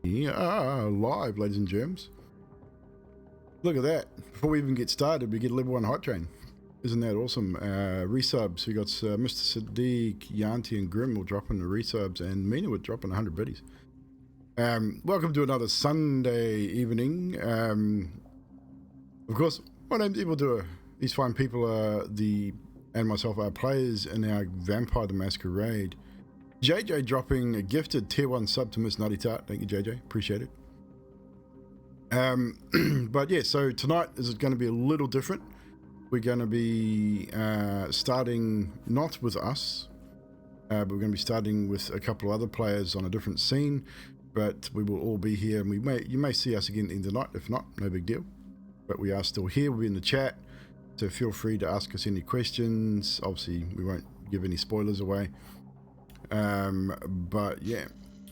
Live, ladies and germs. Look at that. Before we even get started, we get a level 1 hype train. Isn't that awesome? Resubs. We got Mr. Sadiq, Yanti, and Grim will drop in the resubs, and Mina would drop in 100 biddies. Welcome to another Sunday evening. Of course, my name's Evldoa. These fine people and myself are players in our Vampire the Masquerade. JJ dropping a gifted tier 1 sub to Miss Nutty Tart. Thank you, JJ. Appreciate it. But yeah, so tonight is going to be a little different. We're going to be starting not with us, but we're going to be starting with a couple of other players on a different scene. But we will all be here, and you may see us again at the end of the night. If not, no big deal. But we are still here. We'll be in the chat, so feel free to ask us any questions. Obviously, we won't give any spoilers away. But yeah,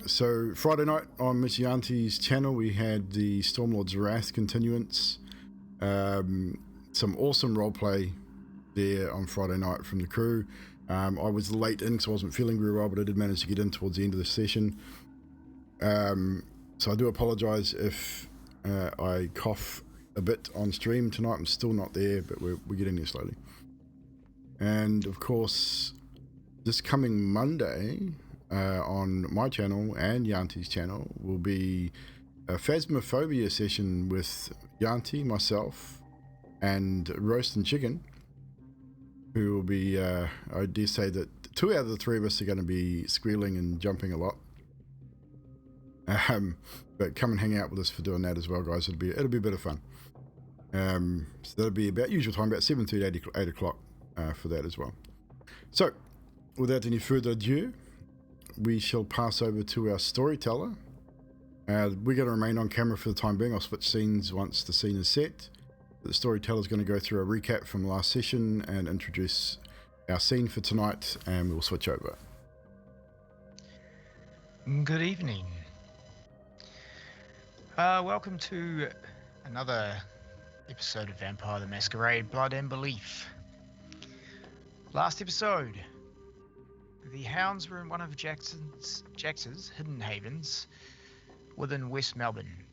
so Friday night on Miss Yanti's channel, we had the Stormlord's Wrath continuance. Some awesome roleplay there on Friday night from the crew. I was late in because I wasn't feeling very well, but I did manage to get in towards the end of the session. So I do apologize if I cough a bit on stream tonight. I'm still not there, but we're getting there slowly. And of course, this coming Monday on my channel and Yanti's channel will be a Phasmophobia session with Yanti, myself, and Roast and Chicken, who will be, I dare say that 2 out of the 3 of us are going to be squealing and jumping a lot. But come and hang out with us for doing that as well, guys. It'll be a bit of fun. So that'll be about usual time, about 7:30, 8 o'clock for that as well. So, without any further ado, we shall pass over to our storyteller. We're going to remain on camera for the time being. I'll switch scenes once the scene is set. The storyteller is going to go through a recap from last session and introduce our scene for tonight, and we'll switch over. Good evening. Welcome to another episode of Vampire the Masquerade, Blood and Belief. Last episode, the Hounds were in one of Jax's hidden havens within West Melbourne.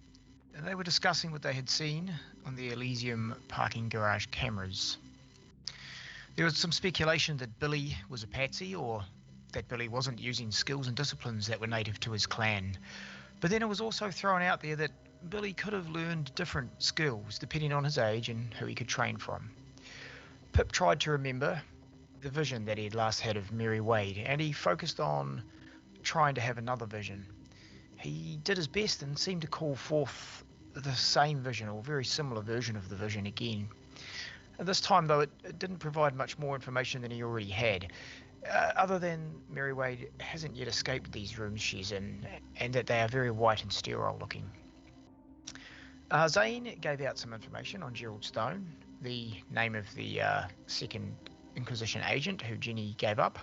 And they were discussing what they had seen on the Elysium parking garage cameras. There was some speculation that Billy was a patsy, or that Billy wasn't using skills and disciplines that were native to his clan. But then it was also thrown out there that Billy could have learned different skills depending on his age and who he could train from. Pip tried to remember the vision that he had last had of Mary Wade, and he focused on trying to have another vision. He did his best and seemed to call forth the same vision, or very similar version of the vision again. And this time, though, it didn't provide much more information than he already had, other than Mary Wade hasn't yet escaped these rooms she's in, and that they are very white and sterile looking. Zane gave out some information on Gerald Stone, the name of the second Inquisition agent who Jenny gave up.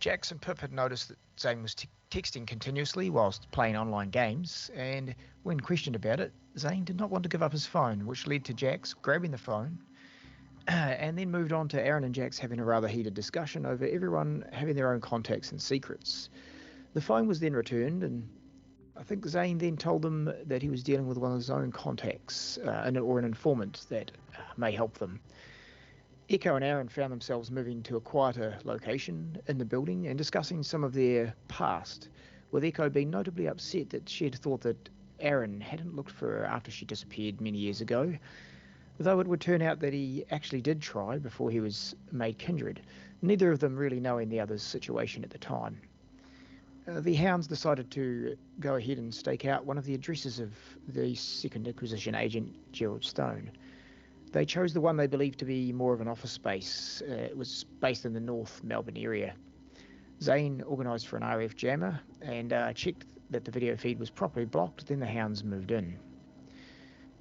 Jax and Pip had noticed that Zane was texting continuously whilst playing online games, and when questioned about it, Zane did not want to give up his phone, which led to Jax grabbing the phone, and then moved on to Aaron and Jax having a rather heated discussion over everyone having their own contacts and secrets. The phone was then returned, and I think Zane then told them that he was dealing with one of his own contacts, or an informant that may help them. Echo and Aaron found themselves moving to a quieter location in the building and discussing some of their past, with Echo being notably upset that she had thought that Aaron hadn't looked for her after she disappeared many years ago, though it would turn out that he actually did try before he was made kindred, neither of them really knowing the other's situation at the time. The Hounds decided to go ahead and stake out one of the addresses of the second Inquisition agent, Gerald Stone. They chose the one they believed to be more of an office space. It was based in the North Melbourne area. Zane organised for an RF jammer and checked that the video feed was properly blocked, then the Hounds moved in.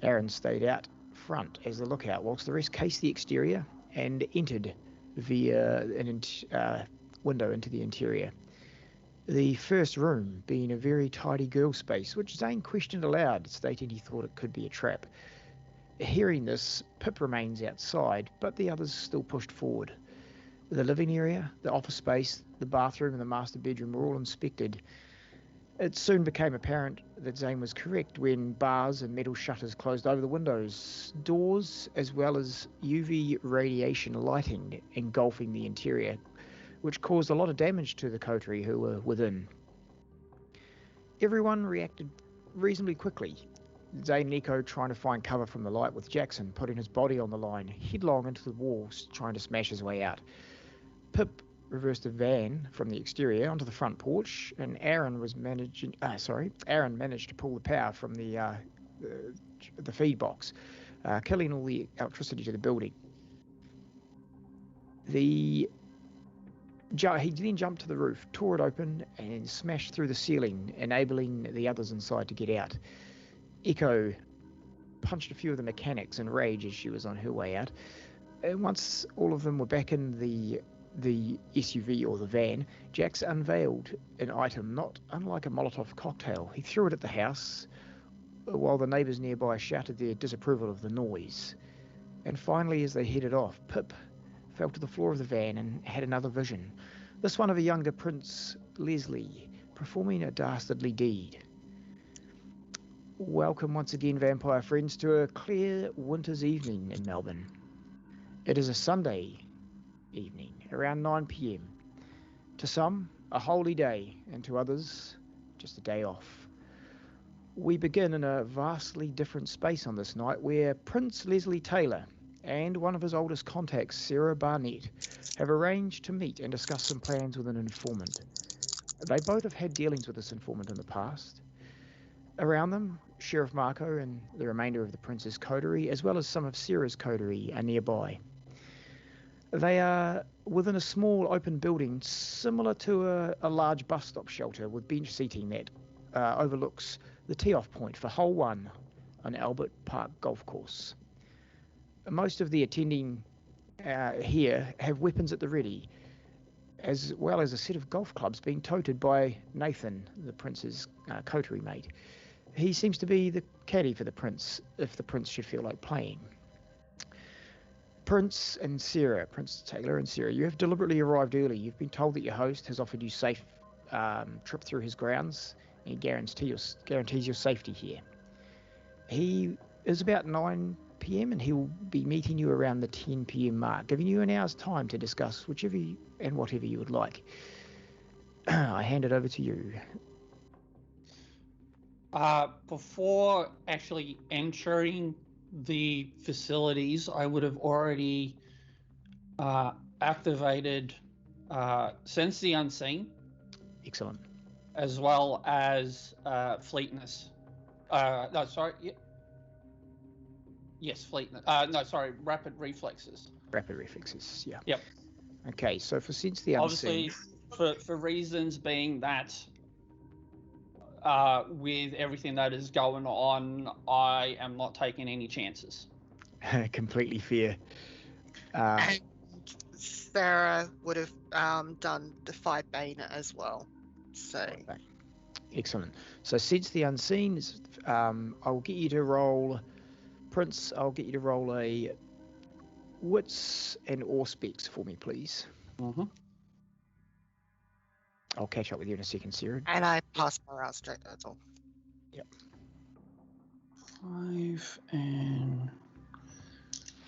Aaron stayed out front as the lookout, whilst the rest cased the exterior and entered via a window into the interior. The first room being a very tidy girl space, which Zane questioned aloud, stating he thought it could be a trap. Hearing this, Pip remains outside, but the others still pushed forward. The living area, the office space, the bathroom and the master bedroom were all inspected. It soon became apparent that Zane was correct when bars and metal shutters closed over the windows, doors, as well as UV radiation lighting engulfing the interior, which caused a lot of damage to the coterie who were within. Everyone reacted reasonably quickly. Zane and Nico trying to find cover from the light, with Jackson putting his body on the line, headlong into the walls, trying to smash his way out. Pip reversed the van from the exterior onto the front porch, and Aaron managed to pull the power from the feed box, killing all the electricity to the building. He then jumped to the roof, tore it open, and smashed through the ceiling, enabling the others inside to get out. Echo punched a few of the mechanics in rage as she was on her way out. And once all of them were back in the SUV or the van, Jax unveiled an item not unlike a Molotov cocktail. He threw it at the house, while the neighbours nearby shouted their disapproval of the noise. And finally, as they headed off, Pip fell to the floor of the van and had another vision. This one of a younger Prince Leslie performing a dastardly deed. Welcome once again, vampire friends, to a clear winter's evening in Melbourne. It is a Sunday evening, around 9 p.m. To some, a holy day, and to others, just a day off. We begin in a vastly different space on this night, where Prince Leslie Taylor and one of his oldest contacts, Sarah Barnett, have arranged to meet and discuss some plans with an informant. They both have had dealings with this informant in the past. Around them, Sheriff Marco and the remainder of the Prince's coterie, as well as some of Sarah's coterie, are nearby. They are within a small open building similar to a large bus stop shelter with bench seating that overlooks the tee-off point for Hole 1 on Albert Park Golf Course. Most of the attending here have weapons at the ready, as well as a set of golf clubs being toted by Nathan, the Prince's coterie mate. He seems to be the caddy for the Prince, if the Prince should feel like playing. Prince Taylor and Sarah, you have deliberately arrived early. You've been told that your host has offered you safe trip through his grounds and guarantees your safety here. He is about 9 p.m. and he will be meeting you around the 10 p.m. mark, giving you an hour's time to discuss whatever you would like. I hand it over to you. Before actually entering the facilities, I would have already activated Sense the Unseen. Excellent. As well as Fleetness. Yes, Fleetness. Rapid Reflexes. Rapid Reflexes, yeah. Yep. Okay, so for Sense the Unseen... Obviously, for reasons being that with everything that is going on, I am not taking any chances. Completely fair. And Sarah would have done the 5 Bane as well. So okay. Excellent. So Sense the Unseen is I'll get you to roll, Prince, I'll get you to roll a Wits and Auspex for me, please. Mm-hmm. I'll catch up with you in a second, Sarah. And I passed my round straight, that's all. Yep. 5 and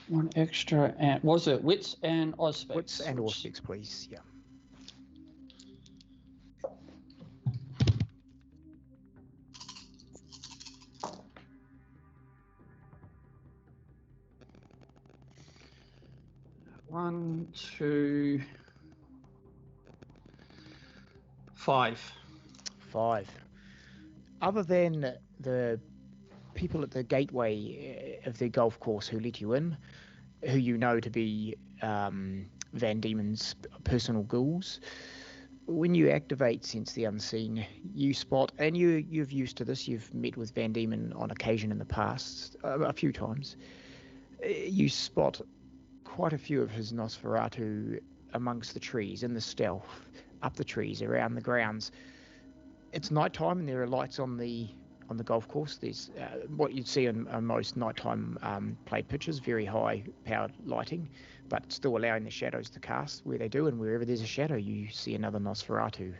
1 extra, and was it Wits and Auspex? Wits and Auspex, please. Yeah. One, 2, 5. 5. Other than the people at the gateway of the golf course who let you in, who you know to be Van Diemen's personal ghouls, when you activate Sense the Unseen, you spot, and you've used to this, you've met with Van Diemen on occasion in the past, a few times, you spot quite a few of his Nosferatu amongst the trees, in the stealth, up the trees, around the grounds. It's nighttime and there are lights on the golf course. There's what you'd see on most nighttime played pictures, very high powered lighting, but still allowing the shadows to cast where they do, and wherever there's a shadow you see another Nosferatu.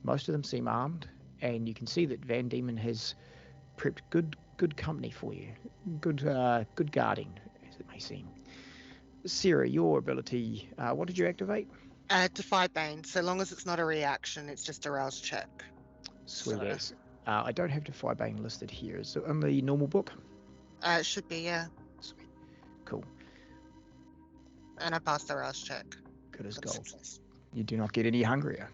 Most of them seem armed and you can see that Van Diemen has prepped good company for you, good guarding, as it may seem. Sarah, your ability, what did you activate? Defy Bane. So long as it's not a reaction, it's just a rouse check. Sweet So, as. I don't have Defy Bane listed here. Is it in the normal book? it should be, yeah. Sweet. Cool. And I passed the rouse check. Good as for gold. success. You do not get any hungrier.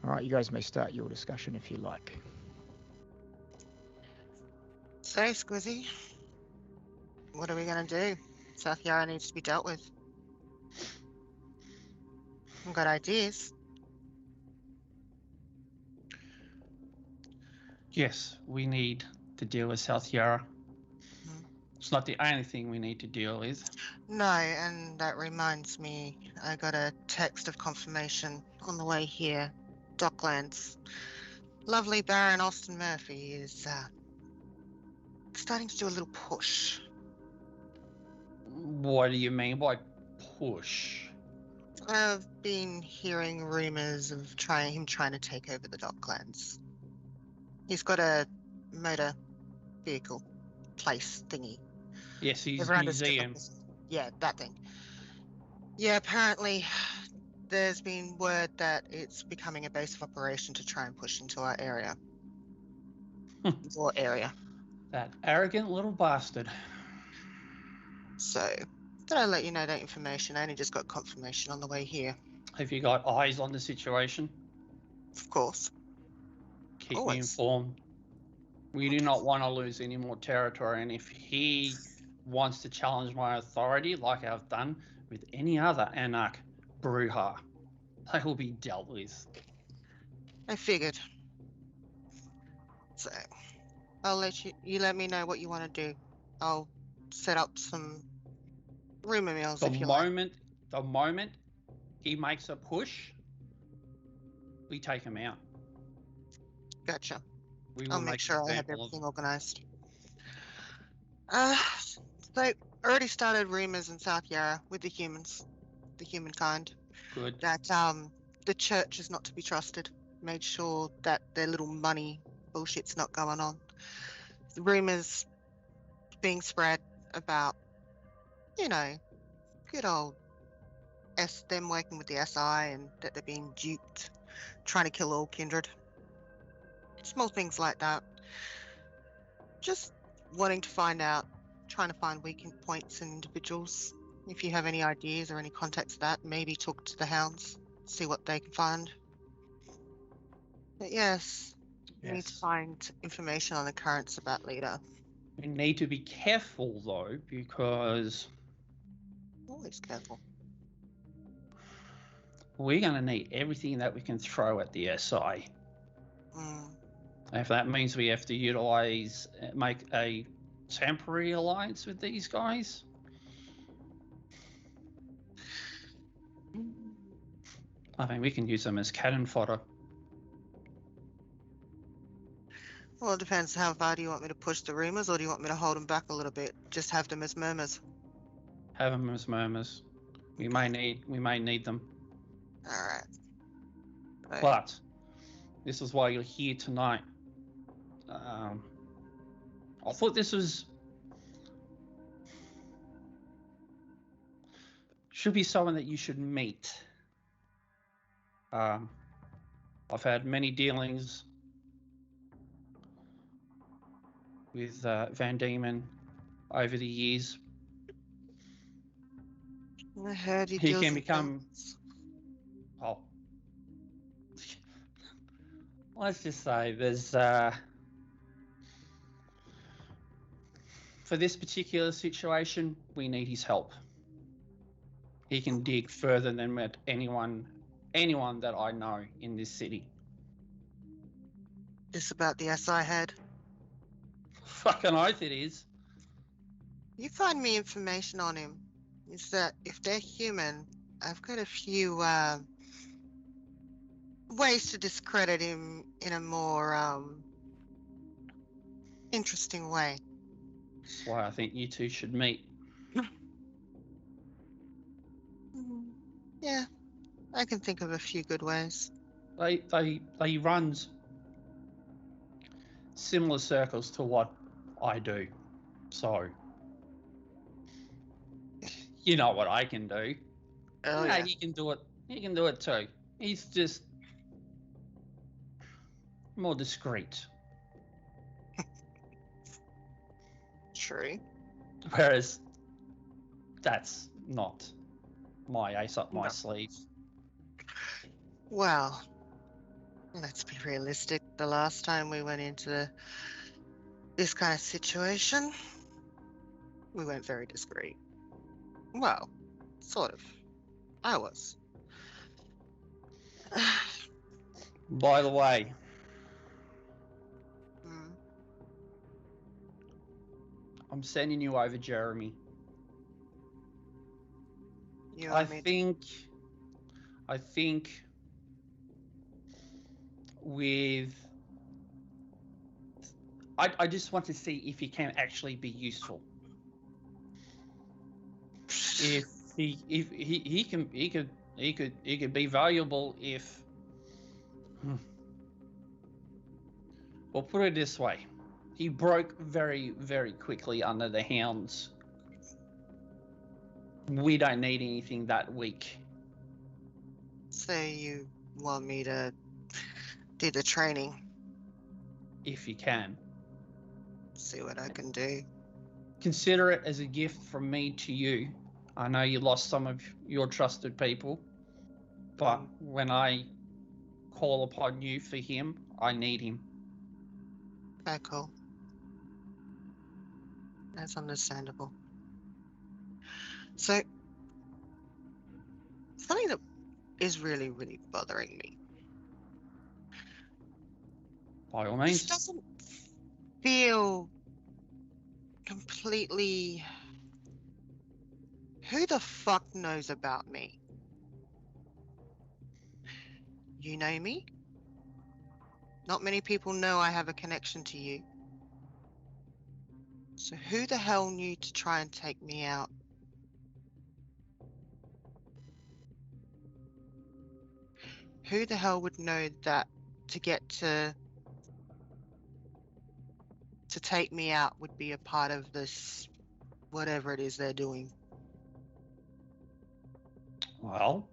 All right, you guys may start your discussion if you like. So, Squizzy, what are we going to do? South Yarra needs to be dealt with. I've got ideas. Yes, we need to deal with South Yarra. It's not the only thing we need to deal with. No, and that reminds me, I got a text of confirmation on the way here. Docklands. Lovely Baron Austin Murphy is starting to do a little push. What do you mean by push? I've been hearing rumors of him trying to take over the Docklands. He's got a motor vehicle place thingy. Yes, his Never understood museum. that. Yeah, that thing. Yeah, apparently there's been word that it's becoming a base of operation to try and push into our area. Your area. That arrogant little bastard. So, did I let you know that information? I only just got confirmation on the way here. Have you got eyes on the situation? Of course. Keep me Always. informed. We do not want to lose any more territory, and if he wants to challenge my authority, like I've done with any other Anak Bruja, they will be dealt with. I figured. So, I'll let you let me know what you want to do. I'll set up some rumor mills if you like. The moment he makes a push, we take him out. Gotcha. We will I'll make sure I have example of everything organized. They already started rumors in South Yarra with the humans, the humankind, good. that the church is not to be trusted. Made sure that their little money bullshit's not going on. The rumors being spread about, good old them working with the SI and that they're being duped, trying to kill all kindred. Small things like that. Just wanting to find out, trying to find weak points in individuals. If you have any ideas or any contacts of that, maybe talk to the hounds, see what they can find. But yes, we need to find information on the currents of that leader. We need to be careful though, because Always careful. we're going to need everything that we can throw at the SI. If that means we have to make a temporary alliance with these guys. I think we can use them as cannon fodder. Well, it depends. How far do you want me to push the rumors, or do you want me to hold them back a little bit? Just have them as murmurs. Have them as murmurs. We may need them. All right. But this is why you're here tonight. I thought this should be someone that you should meet. I've had many dealings with Van Diemen over the years. I heard He can become. Oh, let's just say there's for this particular situation, we need his help. He can dig further than met anyone that I know in this city. This about the SI head? Fucking oath it is. You find me information on him. Is that if they're human, I've got a few ways to discredit him in a more interesting way. That's why I think you two should meet. Yeah, I can think of a few good ways. He runs similar circles to what I do. So, you know what I can do. Oh Yeah, yeah. he can do it. He can do it too. He's just more discreet. True. Whereas that's not my ace up my No. sleeve. Well, let's be realistic. The last time we went into this kind of situation, we weren't very discreet. Well, sort of. I was. By the way, Hmm. I'm sending you over Jeremy. You I want me think with I just want to see if he can actually be useful. If he could be valuable if well, put it this way. He broke very, very quickly under the hounds. We don't need anything that weak. say you want me to do the training? If you can. See what I can do. Consider it as a gift from me to you. I know you lost some of your trusted people, but when I call upon you for him, I need him. Okay, cool. That's understandable. So, something that is really, really bothering me. By all This means. doesn't feel completely. Who the fuck knows about me? You know me? Not many people know I have a connection to you. So who the hell knew to try and take me out? Who the hell would know that to get to take me out would be a part of this, whatever it is they're doing? Well,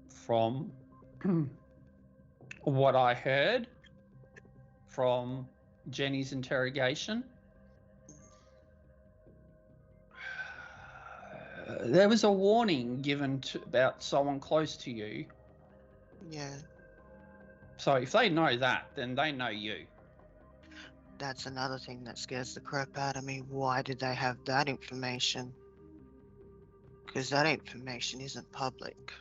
from what I heard from Jenny's interrogation, there was a warning given about someone close to you. Yeah, So if they know that, then they know you. that's another thing that scares the crap out of me. Why did they have that information? Because that information isn't public.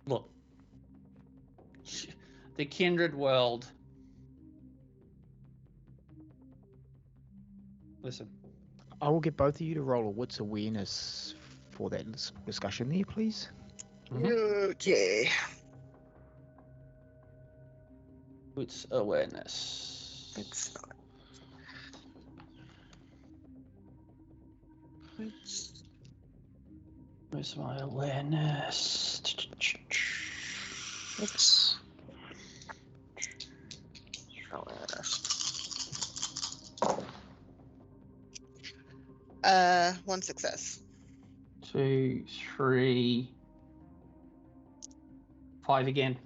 Look, the kindred world. Listen, I will get both of you to roll a wits awareness for that discussion there, please. Okay. it's awareness. It's not. Where's my awareness? It's awareness. One success. 2, 3, 5 again.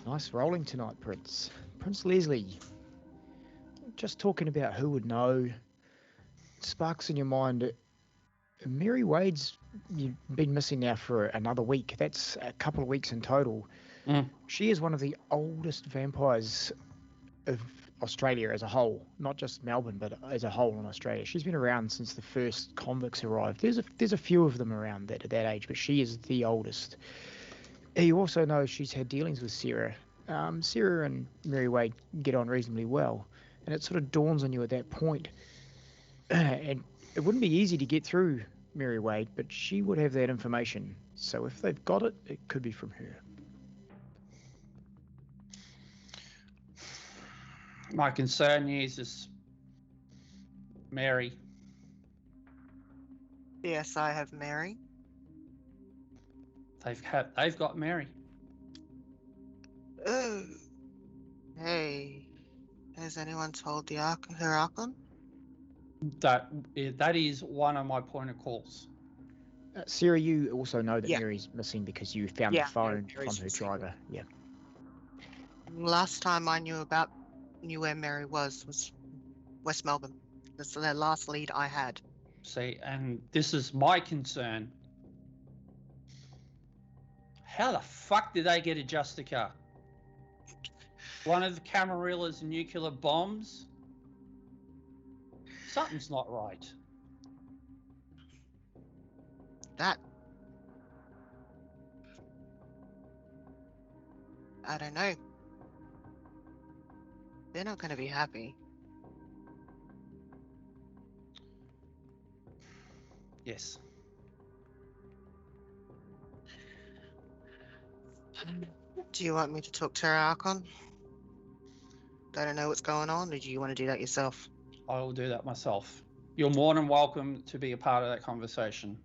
Nice rolling tonight, Prince. Prince Leslie. Just talking about who would know. Sparks in your mind. Mary Wade's been missing now for another week. That's a couple of weeks in total. She is one of the oldest vampires of Australia as a whole, not just Melbourne, but as a whole in Australia. She's been around since the first convicts arrived. There's a few of them around that at that age, but she is the oldest. You also know she's had dealings with Sarah. Sarah and Mary Wade get on reasonably well, and it sort of dawns on you at that point. And it wouldn't be easy to get through Mary Wade, but she would have that information. So if they've got it, it could be from her. My concern is Mary. Yes, I have Mary. They've got Mary. Oh, Hey, has anyone told the Herakon? That is one of my point of calls. Sarah, you also know that Yeah. Mary's missing because you found Yeah, the phone Mary's from her missing. driver. Yeah. Last time I knew where Mary was West Melbourne. That's the last lead I had. See, and this is my concern. How the fuck did they get a Justica? One of the Camarilla's nuclear bombs? Something's not right. That I don't know. They're not going to be happy. Yes. Do you want me to talk to Herakon? I don't know what's going on, or do you want to do that yourself? I will do that myself. You're more than welcome to be a part of that conversation.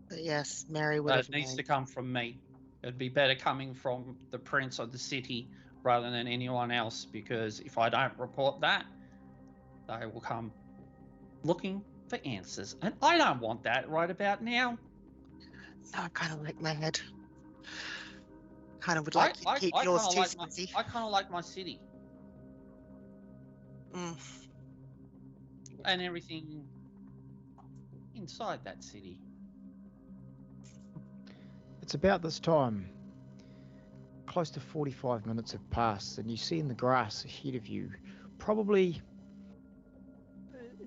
But yes, Mary would But have it needs known. to come from me. It'd be better coming from the prince of the city rather than anyone else, because if I don't report that, they will come looking for answers. And I don't want that right about now. No, I kind of like my head. Kind of would I like you to keep yours kind of too, like my Smithy. I kind of like my city Mm. and everything inside that city. It's about this time. Close to 45 minutes have passed, and you see in the grass ahead of you, probably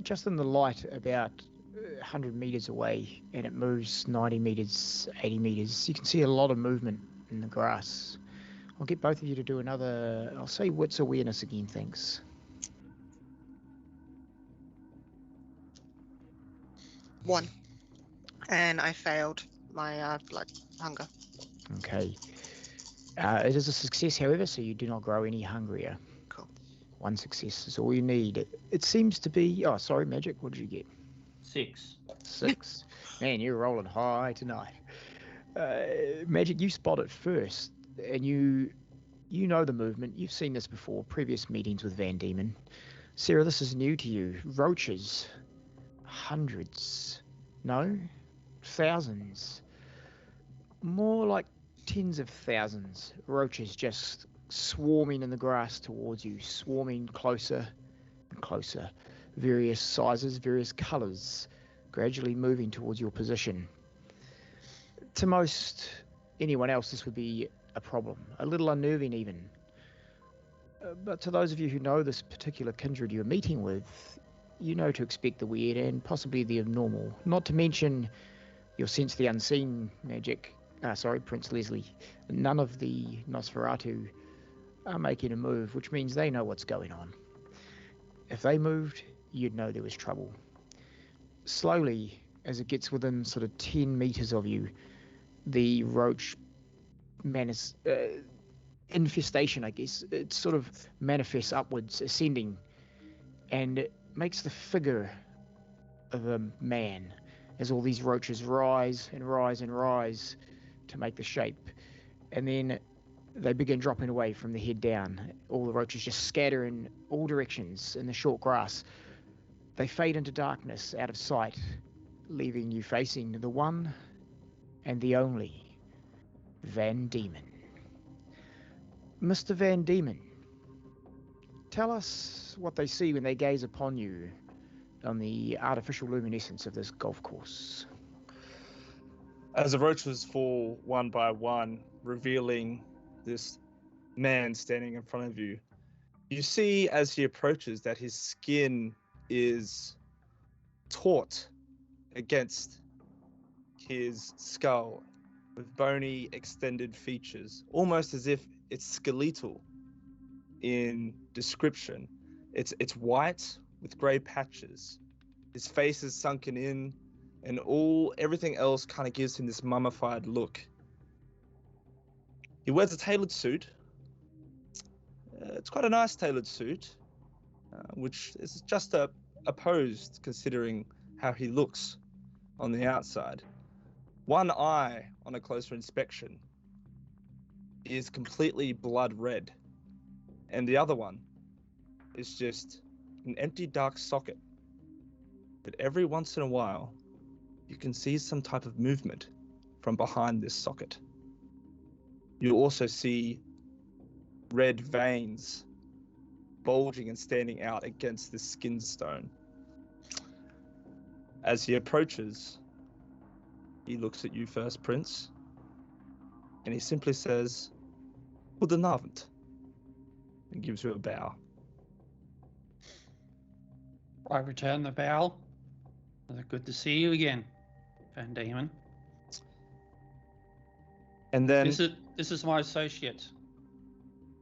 just in the light about 100 meters away, and it moves 90 meters, 80 meters. You can see a lot of movement in the grass. I'll get both of you to do another, I'll say wits awareness again, thanks. 1. And I failed my blood hunger. Okay. It is a success, however, so you do not grow any hungrier. Cool. 1 success is all you need. It seems to be, oh, sorry, Magic, what did you get? 6. 6. Man, you're rolling high tonight. Magic, you spot it first, and you know the movement. You've seen this before, previous meetings with Van Diemen. Sarah, this is new to you. Roaches. Hundreds. No? Thousands. More like tens of thousands. Roaches just swarming in the grass towards you, swarming closer and closer. Various sizes, various colours, gradually moving towards your position. To most anyone else, this would be a problem, a little unnerving even. But to those of you who know this particular kindred you're meeting with, you know to expect the weird and possibly the abnormal. Not to mention you'll sense the unseen, Magic. Prince Leslie. None of the Nosferatu are making a move, which means they know what's going on. If they moved, you'd know there was trouble. Slowly, as it gets within sort of 10 meters of you, the roach infestation, I guess, it sort of manifests upwards, ascending, and it makes the figure of a man as all these roaches rise and rise and rise to make the shape. And then they begin dropping away from the head down. All the roaches just scatter in all directions in the short grass. They fade into darkness, out of sight, leaving you facing the one and the only Van Diemen. Mr. Van Diemen, tell us what they see when they gaze upon you on the artificial luminescence of this golf course. As the roaches fall one by one, revealing this man standing in front of you, you see as he approaches that his skin is taut against his skull with bony extended features, almost as if it's skeletal in description. It's white with grey patches. His face is sunken in, and everything else kind of gives him this mummified look. He wears a tailored suit. It's quite a nice tailored suit, which is just opposed considering how he looks on the outside. One eye on a closer inspection is completely blood red, and the other one is just an empty dark socket. But every once in a while, you can see some type of movement from behind this socket. You also see red veins bulging and standing out against the skin stone. As he approaches, he looks at you first, Prince, and he simply says, "Guten Abend," and gives you a bow. I return the bow. Good to see you again, Van Diemen. And then This is my associate,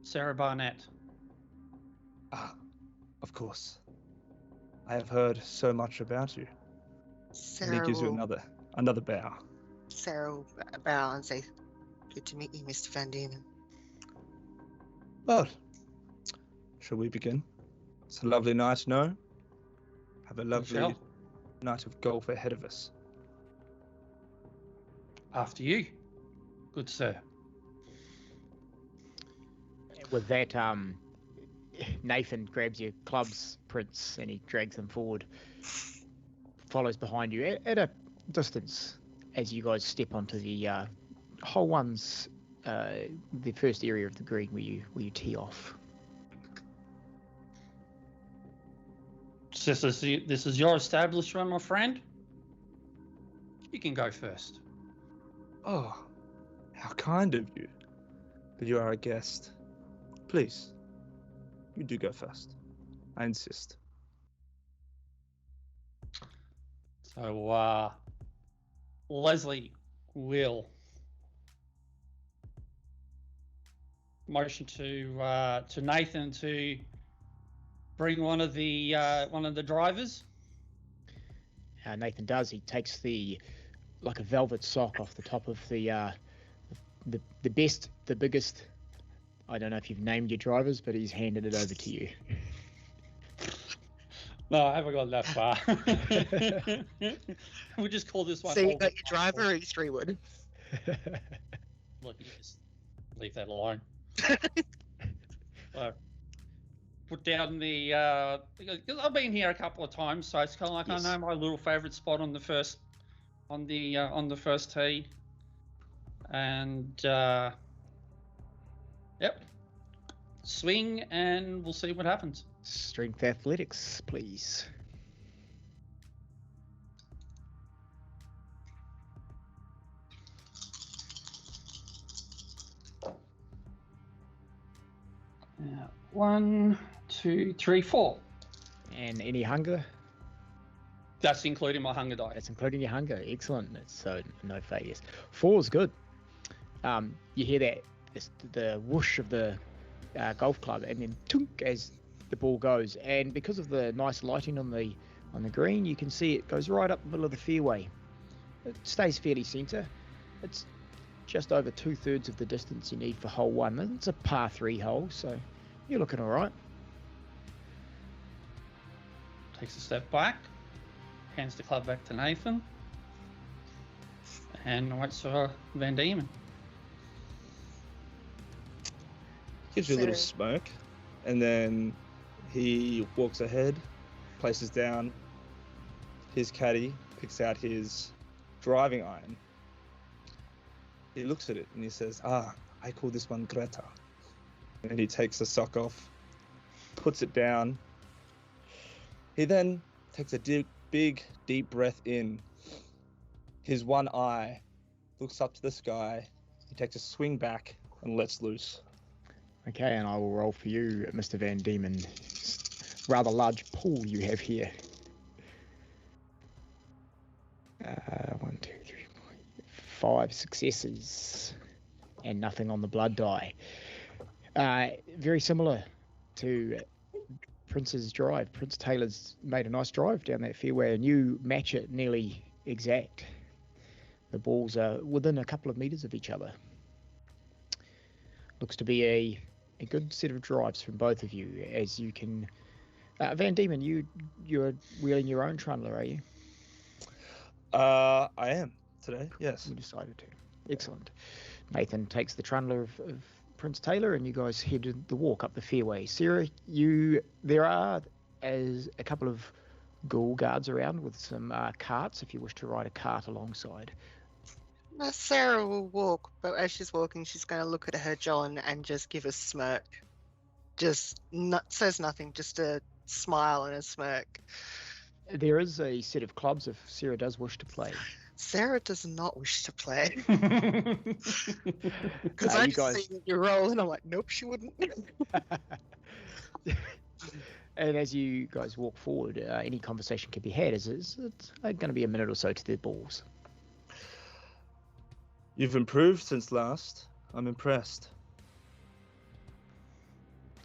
Sarah Barnett. Of course. I have heard so much about you. And he gives you another bow. Sarah will bow and say, "Good to meet you, Mr. Van Diemen." Well, shall we begin? It's a lovely night, no? Have a lovely night of golf ahead of us. After you, good sir. With that, Nathan grabs your clubs, Prince, and he drags them forward. Follows behind you at a distance as you guys step onto the hole one's the first area of the green where you tee off. This is your establishment, my friend. You can go first. Oh, how kind of you. But you are a guest. Please, you do go first. I insist. So, Leslie will motion to Nathan to bring one of the drivers. Nathan does. He takes like a velvet sock off the top of the biggest. I don't know if you've named your drivers, but he's handed it over to you. No, I haven't gone that far. We'll just call this one. So you got your driver or your 3-wood? Look, you just leave that alone. Put down the because I've been here a couple of times, so it's kind of like I know my little favourite spot on the first tee, and yep, swing, and we'll see what happens. Strength athletics, please. Yeah. 1, 2, 3, 4. And any hunger? That's including my hunger die. That's including your hunger. Excellent. So no failures. 4 is good. You hear that the whoosh of the golf club, and then tunk as the ball goes. And because of the nice lighting on the green, you can see it goes right up the middle of the fairway. It stays fairly centre. It's just over 2/3 of the distance you need for hole 1. It's a par 3 hole, so you're looking all right. Takes a step back, hands the club back to Nathan, and waits for Van Diemen. Gives you a little smirk, and then he walks ahead, places down his caddy, picks out his driving iron. He looks at it and he says, I call this one Greta. And then he takes the sock off, puts it down. He then takes a big, deep breath in. His one eye looks up to the sky. He takes a swing back and lets loose. Okay, and I will roll for you, Mr. Van Diemen. Rather large pool you have here. 1, 2, 3, 4, 5 successes, and nothing on the blood die. Very similar to Prince's drive. Prince Taylor's made a nice drive down that fairway, and you match it nearly exact. The balls are within a couple of meters of each other. Looks to be a good set of drives from both of you, as you can. Van Diemen, you're wheeling your own trundler, are you? I am today, yes. You decided to. Excellent. Nathan takes the trundler of Prince Taylor, and you guys head the walk up the fairway. Sarah, there are as a couple of ghoul guards around with some carts if you wish to ride a cart alongside. Sarah will walk, but as she's walking, she's going to look at her John and just give a smirk. Just says nothing, just a smile and a smirk. There is a set of clubs if Sarah does wish to play. Sarah does not wish to play. Because You I guys- just see you roll, and I'm like, nope, she wouldn't. And as you guys walk forward, any conversation can be had. It's going to be a minute or so to the balls. You've improved since last. I'm impressed.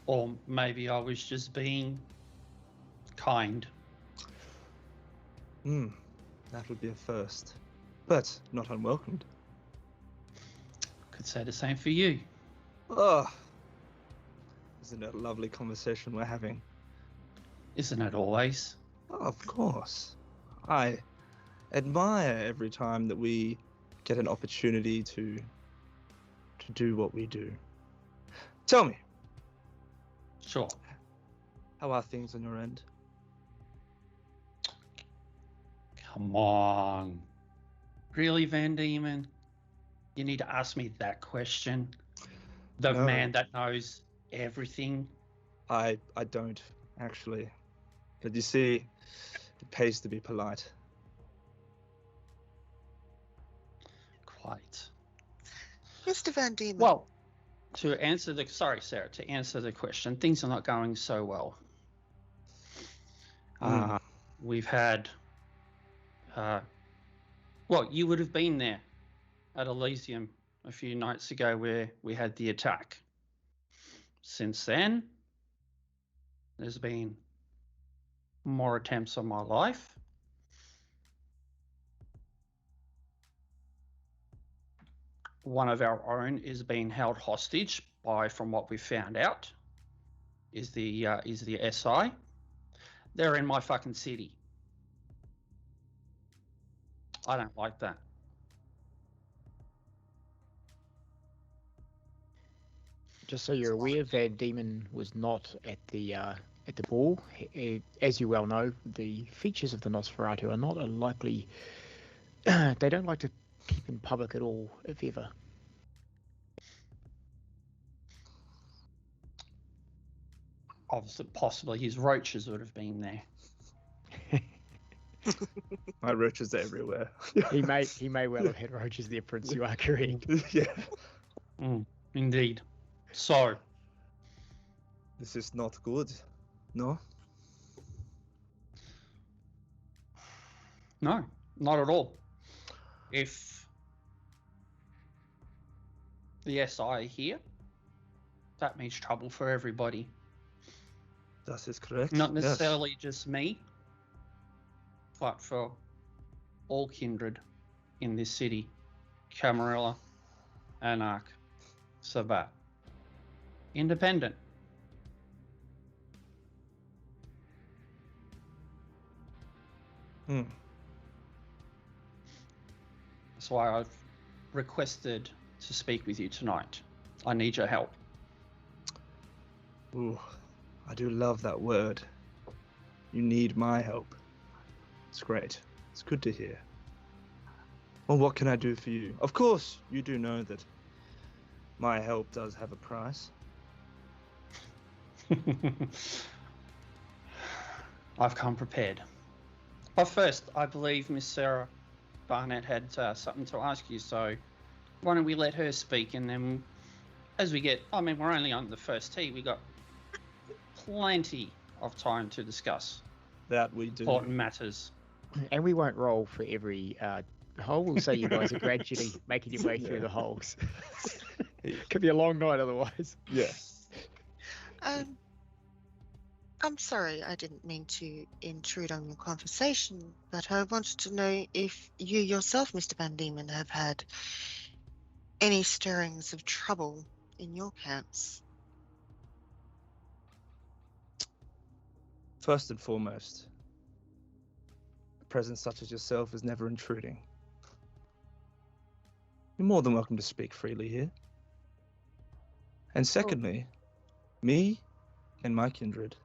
Or maybe I was just being kind. That would be a first, but not unwelcomed. Could say the same for you. Oh, isn't it a lovely conversation we're having? Isn't it always? Oh, of course. I admire every time that we get an opportunity to do what we do. Tell me, Sure. how are things on your end? Come on. Really, Van Diemen? You need to ask me that question? The No. man that knows everything? I don't, actually. But you see, it pays to be polite. Quite. Mr. Van Diemen. Well, sorry, Sarah, to answer the question, things are not going so well. We've had, you would have been there at Elysium a few nights ago where we had the attack. Since then, there's been more attempts on my life. One of our own is being held hostage by, from what we found out, is the SI. They're in my fucking city. I don't like that. Just so you're aware, Van Diemen was not at the ball. As you well know, the features of the Nosferatu are not a likely. They don't like to keep in public at all, if ever. Obviously, possibly his roaches would have been there. My roaches are everywhere. He may well have had roaches there, Prince. You are correct. Yeah. Indeed. So, This is not good. No? no, not at all. If the SI are here, that means trouble for everybody. That is correct. Not yes. necessarily just me, but for all kindred in this city. Camarilla, Anarch, Sabat. Independent. That's why I've requested to speak with you tonight. I need your help. Ooh, I do love that word. You need my help. It's great. It's good to hear. Well, what can I do for you? Of course, you do know that my help does have a price. I've come prepared. But first, I believe Miss Sarah Barnett had something to ask you, so why don't we let her speak, and then as we get, we're only on the first tee, we got plenty of time to discuss That we do. important matters. And we won't roll for every hole. We'll say you guys are gradually making your way through the holes. Could be a long night otherwise. Yeah. I'm sorry, I didn't mean to intrude on your conversation, but I wanted to know if you yourself, Mr. Van Diemen, have had any stirrings of trouble in your camps. First and foremost, a presence such as yourself is never intruding. You're more than welcome to speak freely here. And secondly, me and my kindred,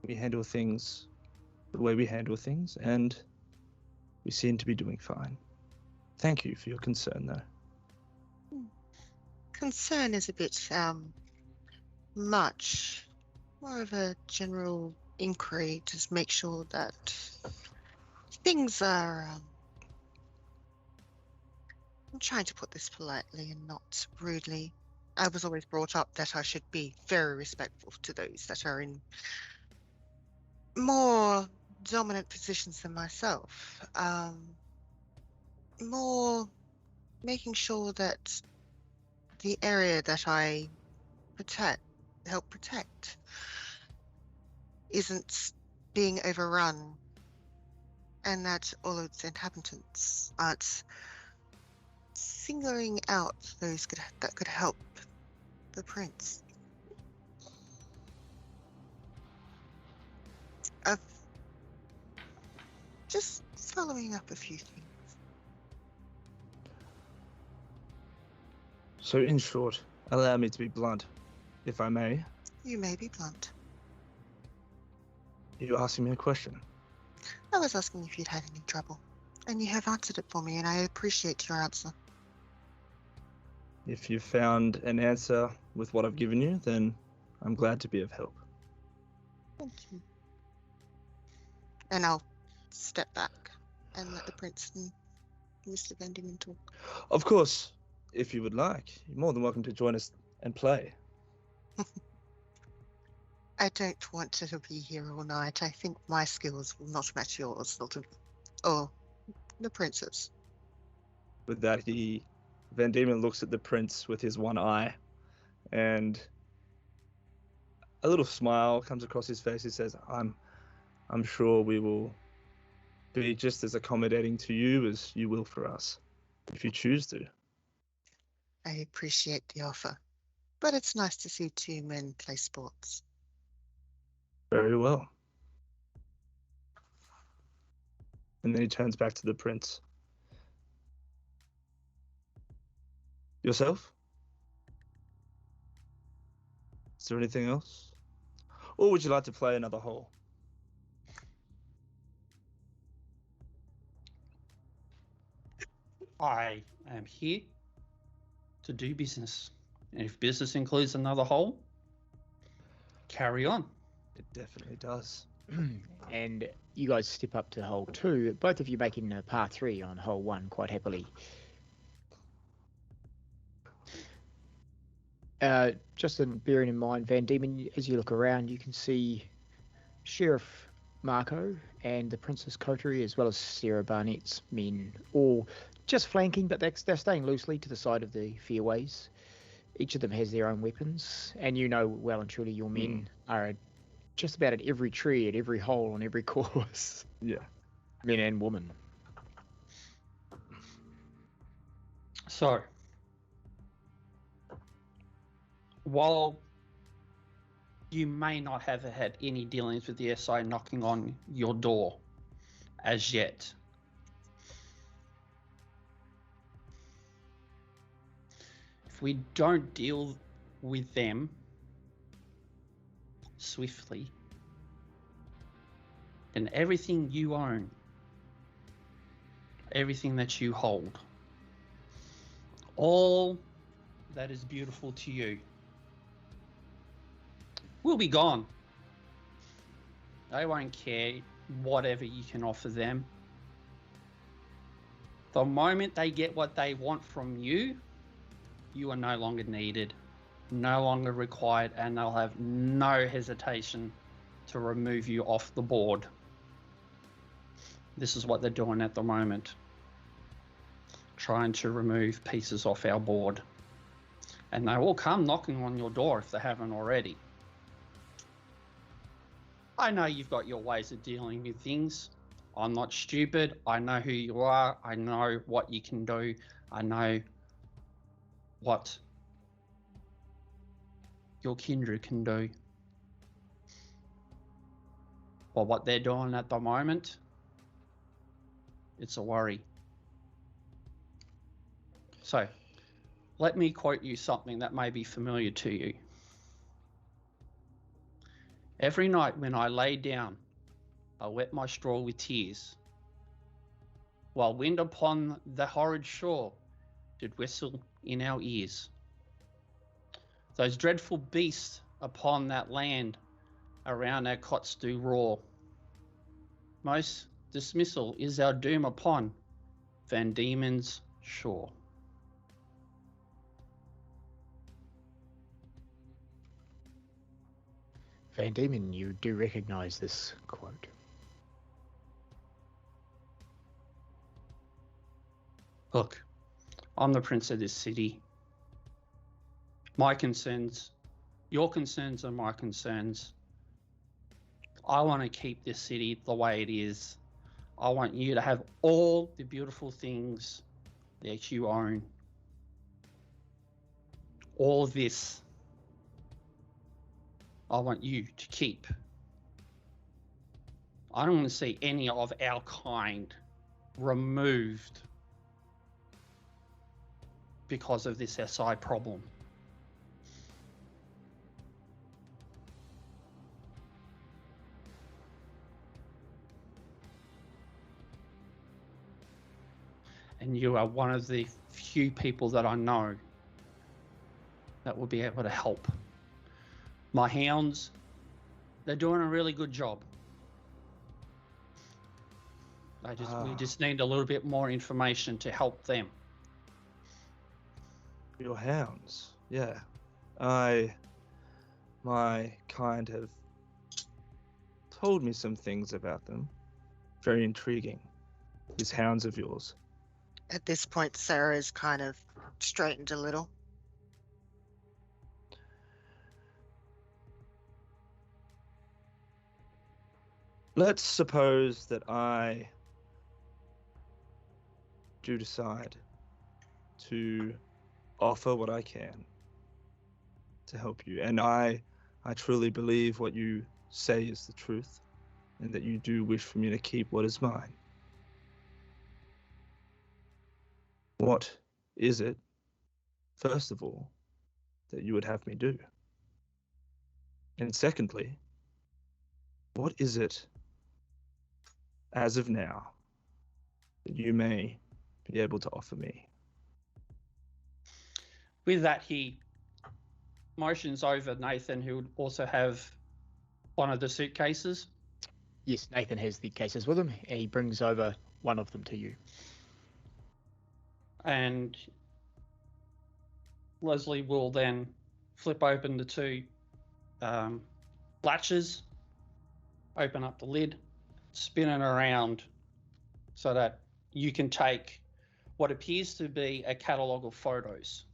we handle things the way we handle things, and we seem to be doing fine. Thank you for your concern, though. Concern is a bit much. More of a general inquiry to make sure that things are. I'm trying to put this politely and not rudely. I was always brought up that I should be very respectful to those that are in more dominant positions than myself. More making sure that the area that I help protect, isn't being overrun, and that all of its inhabitants aren't singling out those that could help the prince. Of just following up a few things. So, in short, allow me to be blunt, if I may. You may be blunt. You asking me a question? I was asking if you'd had any trouble, and you have answered it for me, and I appreciate your answer. If you've found an answer with what I've given you, then I'm glad to be of help. Thank you. And I'll step back and let the prince and Mr. Van Diemen talk. Of course, if you would like, you're more than welcome to join us and play. I don't want to be here all night. I think my skills will not match yours, or the prince's. With that, Van Diemen looks at the prince with his one eye, and a little smile comes across his face. He says, I'm sure we will be just as accommodating to you as you will for us, if you choose to. I appreciate the offer, but it's nice to see two men play sports. Very well. And then he turns back to the prince. Yourself? Is there anything else? Or would you like to play another hole? I am here to do business. And if business includes another hole, carry on. It definitely does. And you guys step up to hole 2, both of you making a par 3 on hole 1 quite happily. Just bearing in mind, Van Diemen, as you look around, you can see Sheriff Marco and the Princess Coterie, as well as Sarah Barnett's men, all just flanking, but they're staying loosely to the side of the fairways. Each of them has their own weapons, and you know well and truly your men are just about at every tree, at every hole, on every course. Yeah. Men and women. So, while you may not have had any dealings with the SI knocking on your door as yet, if we don't deal with them swiftly, then everything you own, everything that you hold, all that is beautiful to you will be gone. They won't care whatever you can offer them. The moment they get what they want from you, you are no longer needed, no longer required, and they'll have no hesitation to remove you off the board. This is what they're doing at the moment. Trying to remove pieces off our board. And they will come knocking on your door if they haven't already. I know you've got your ways of dealing with things. I'm not stupid. I know who you are. I know what you can do. I know what your kindred can do. But what they're doing at the moment, it's a worry. So, let me quote you something that may be familiar to you. Every night when I lay down, I wet my straw with tears, while wind upon the horrid shore did whistle in our ears. Those dreadful beasts upon that land around our cots do roar. Most dismissal is our doom upon Van Diemen's shore. Van Diemen, you do recognize this quote. Look, I'm the prince of this city. My concerns, your concerns are my concerns. I want to keep this city the way it is. I want you to have all the beautiful things that you own. All of this, I want you to keep. I don't want to see any of our kind removed because of this SI problem. And you are one of the few people that I know that will be able to help. My hounds, they're doing a really good job. We just need a little bit more information to help them. Your hounds, yeah. My kind have told me some things about them. Very intriguing. These hounds of yours. At this point, Sarah's kind of straightened a little. Let's suppose that I do decide to offer what I can to help you. And I truly believe what you say is the truth, and that you do wish for me to keep what is mine. What is it, first of all, that you would have me do? And secondly, what is it, as of now, that you may be able to offer me? With that, he motions over Nathan, who would also have one of the suitcases. Yes, Nathan has the cases with him, and he brings over one of them to you. And Leslie will then flip open the two latches, open up the lid, spin it around so that you can take what appears to be a catalogue of photos.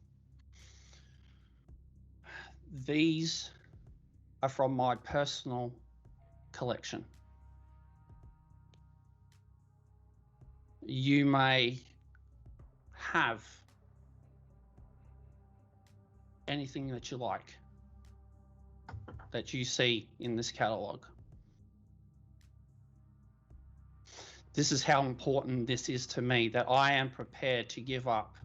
These are from my personal collection. You may have anything that you like that you see in this catalogue. This is how important this is to me, that I am prepared to give up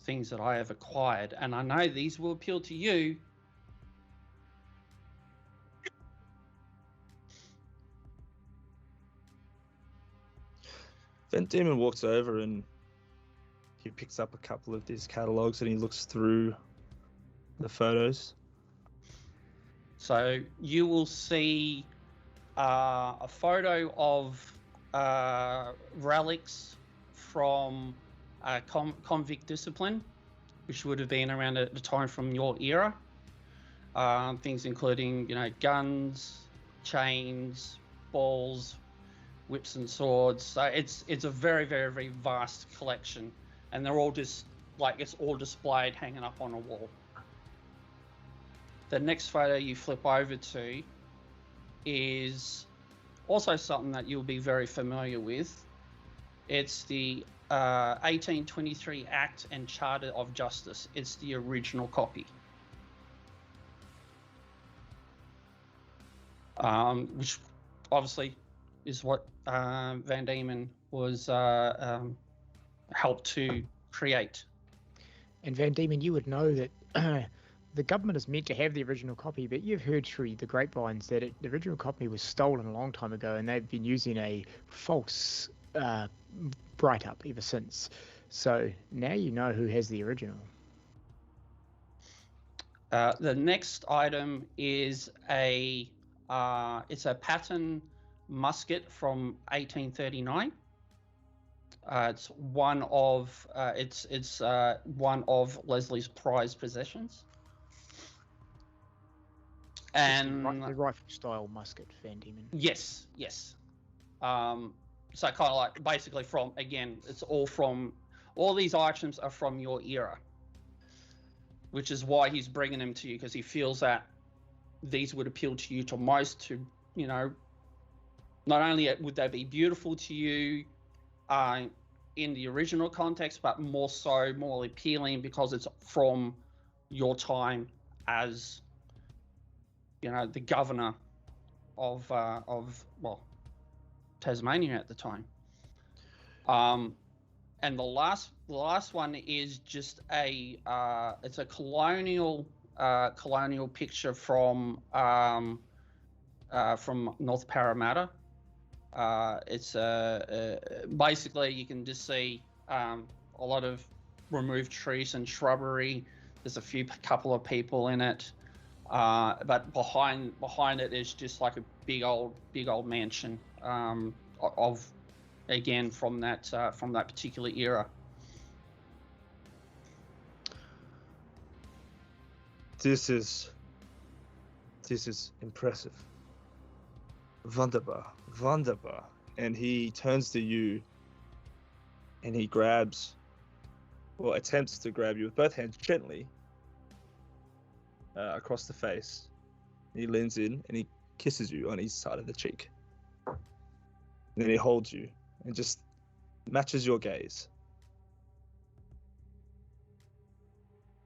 things that I have acquired. And I know these will appeal to you. Van Diemen walks over and he picks up a couple of these catalogs and he looks through the photos. So you will see a photo of relics from convict discipline, which would have been around at the time from your era. Things including, guns, chains, balls, whips and swords. So it's a very, very, very vast collection, and they're all just it's all displayed, hanging up on a wall. The next photo you flip over to is also something that you'll be very familiar with. It's the 1823 Act and Charter of Justice. It's the original copy. Which obviously is what Van Diemen was helped to create. And Van Diemen, you would know that the government is meant to have the original copy, but you've heard through the grapevines that the original copy was stolen a long time ago, and they've been using a false write-up ever since. So now you know who has the original. The next item is it's a pattern musket from 1839. It's one of one of Leslie's prized possessions. And the rifle style musket, Van Diemen. yes. So kind of like basically from, again, it's all these items are from your era, which is why he's bringing them to you, because he feels that these would appeal to you to most, to, you know, not only would they be beautiful to you in the original context, but more appealing because it's from your time as, you know, the governor of Tasmania at the time. And the last one is just it's a colonial picture from North Parramatta. It's basically you can just see a lot of removed trees and shrubbery. There's a couple of people in it, but behind it is just like a big old mansion of, again, from that particular era. This is impressive. Wunderbar. And he turns to you and he grabs, or attempts to grab you with both hands gently across the face. He leans in and he kisses you on each side of the cheek. And then he holds you and just matches your gaze.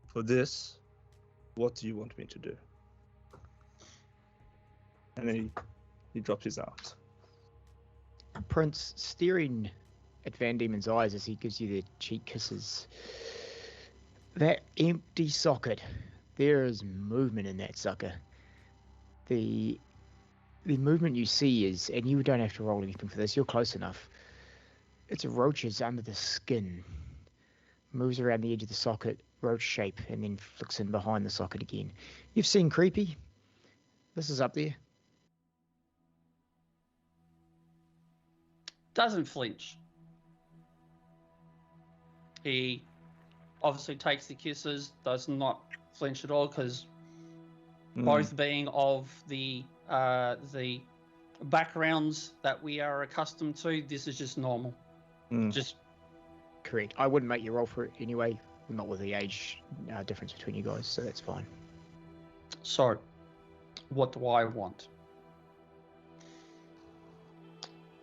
For this, what do you want me to do? And then he drops his arms. Prince, staring at Van Diemen's eyes as he gives you the cheek kisses. That empty socket, there is movement in that sucker. The movement you see is, and you don't have to roll anything for this, you're close enough. It's roaches under the skin. Moves around the edge of the socket, roach shape, and then flicks in behind the socket again. You've seen creepy. This is up there. Doesn't flinch. He obviously takes the kisses, does not flinch at all, because both being of the backgrounds that we are accustomed to, this is just normal. Just correct. I wouldn't make you roll for it anyway, not with the age difference between you guys, so that's fine. So, what do I want?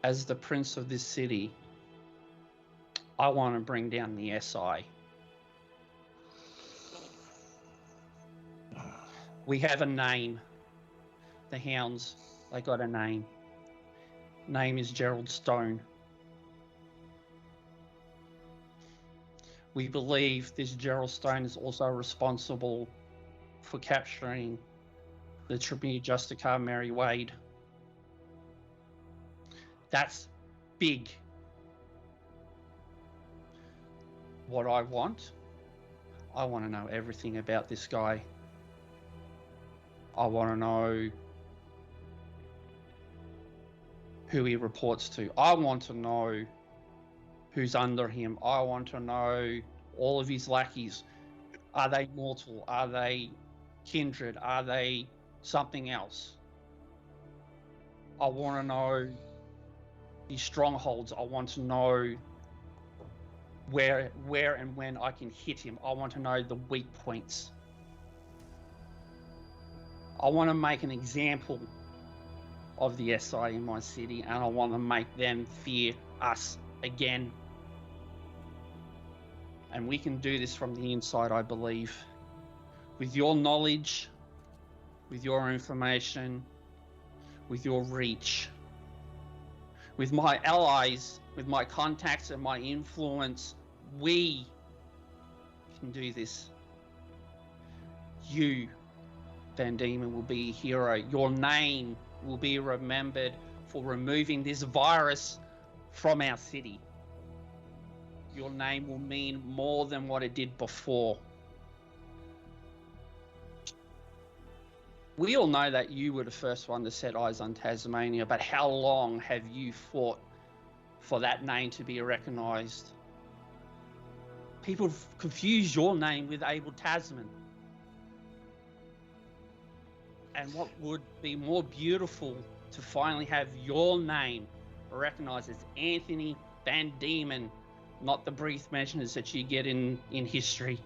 As the prince of this city, I want to bring down the SI. We have a name. The Hounds, they got a name. Name is Gerald Stone. We believe this Gerald Stone is also responsible for capturing the Tribune Justicar Mary Wade. That's big. What I want to know everything about this guy. I want to know who he reports to. I want to know who's under him. I want to know all of his lackeys. Are they mortal? Are they kindred? Are they something else? I want to know his strongholds. I want to know where and when I can hit him. I want to know the weak points. I want to make an example of the SI in my city, and I want to make them fear us again. And we can do this from the inside, I believe. With your knowledge, with your information, with your reach, with my allies, with my contacts and my influence We can do this. You, Van Diemen, will be a hero. Your name will be remembered for removing this virus from our city. Your name will mean more than what it did before. We all know that you were the first one to set eyes on Tasmania, but how long have you fought for that name to be recognised? People confuse your name with Abel Tasman. And what would be more beautiful to finally have your name recognised as Anthony Van Diemen, not the brief mentions that you get in history.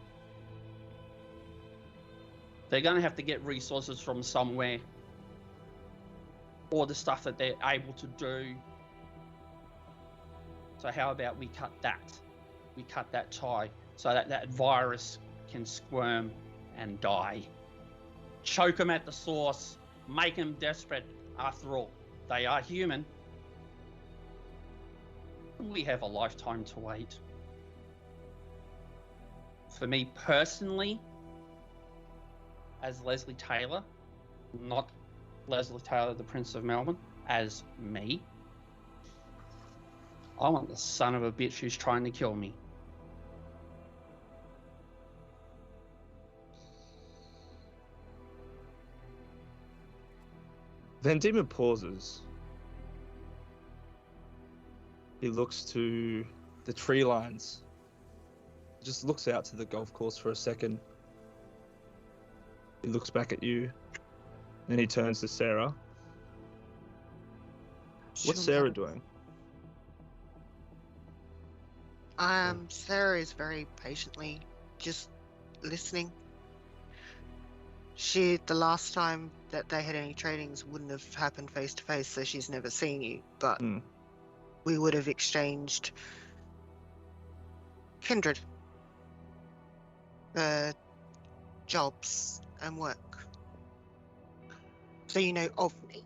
They're going to have to get resources from somewhere, or the stuff that they're able to do. So how about we cut that? We cut that tie so that that virus can squirm and die. Choke them at the source, make them desperate. After all, they are human. We have a lifetime to wait. For me personally, as Leslie Taylor, not Leslie Taylor, the Prince of Melbourne, as me, I want the son of a bitch who's trying to kill me. Van Diemen pauses. He looks to the tree lines. Just looks out to the golf course for a second. He looks back at you. Then he turns to Sarah. What's Sarah doing? Sarah is very patiently just listening. The last time that they had any tradings wouldn't have happened face to face, so she's never seen you, but we would have exchanged kindred, jobs and work. So you know of me.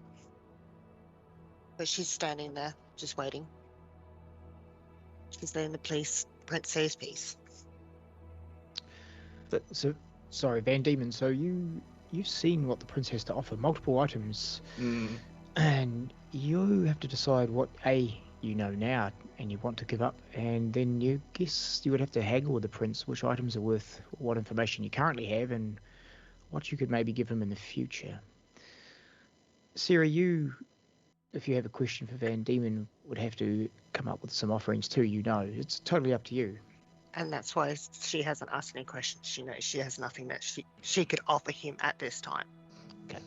But she's standing there, just waiting. She's letting the prince say his piece. So, sorry, Van Diemen, so you've seen what the prince has to offer, multiple items, and you have to decide what you know now and you want to give up, and then you guess you would have to haggle with the prince which items are worth what information you currently have and what you could maybe give him in the future. Sarah, if you have a question for Van Diemen, would have to come up with some offerings too, It's totally up to you. And that's why she hasn't asked any questions. She knows she has nothing that she could offer him at this time. Okay.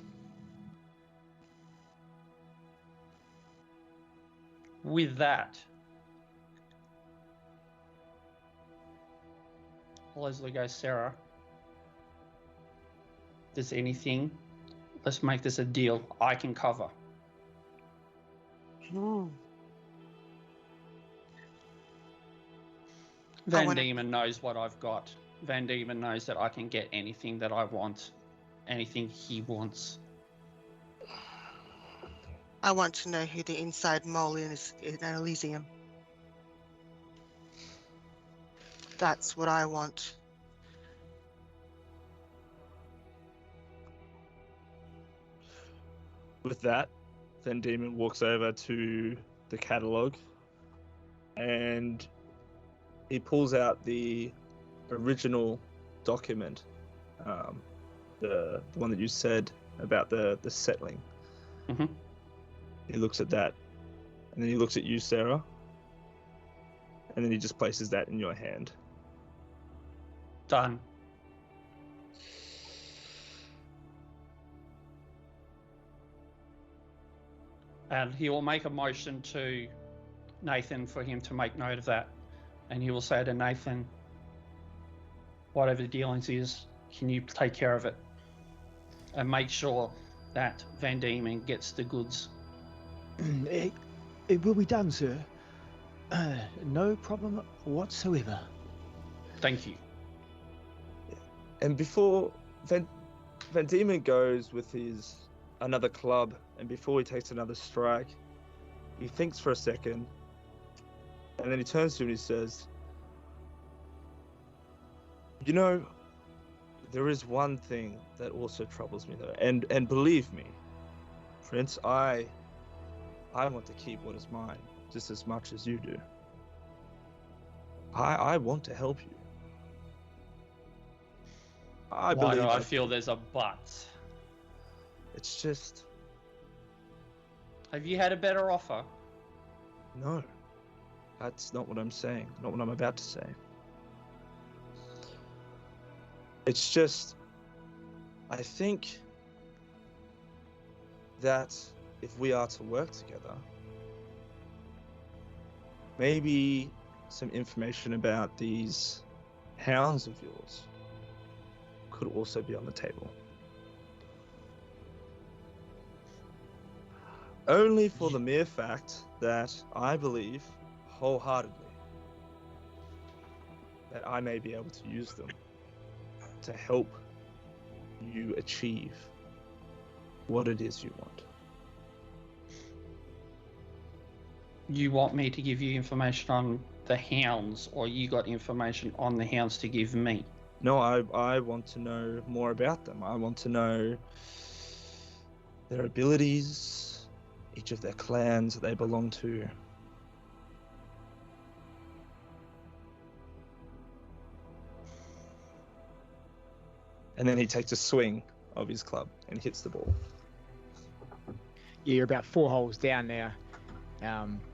With that, Leslie goes, Sarah, if there's anything, let's make this a deal I can cover. Van Diemen knows what I've got. Van Diemen knows that I can get anything that I want, anything he wants. I want to know who the inside mole is in Elysium. That's what I want. With that, Van Diemen walks over to the catalogue and he pulls out the original document, the one that you said about the settling. Mm-hmm. He looks at that, and then he looks at you, Sarah, and then he just places that in your hand. Done. And he will make a motion to Nathan for him to make note of that. And he will say to Nathan, whatever the dealings is, can you take care of it? And make sure that Van Diemen gets the goods. It will be done, sir. No problem whatsoever. Thank you. And before Van Diemen goes with his another club, and before he takes another strike, he thinks for a second, and then he turns to him and he says, You know, there is one thing that also troubles me though, and believe me, Prince, I want to keep what is mine just as much as you do. I want to help you. I Why believe do I feel there's a but? It's just Have you had a better offer? no. That's not what I'm saying. Not what I'm about to say. It's just, I think that if we are to work together, maybe some information about these hounds of yours could also be on the table. Only for the mere fact that I believe wholeheartedly that I may be able to use them to help you achieve what it is you want. You want me to give you information on the hounds, or you got information on the hounds to give me? No, I want to know more about them. I want to know their abilities, each of their clans that they belong to. And then he takes a swing of his club and hits the ball. Yeah, you're about 4 holes down now.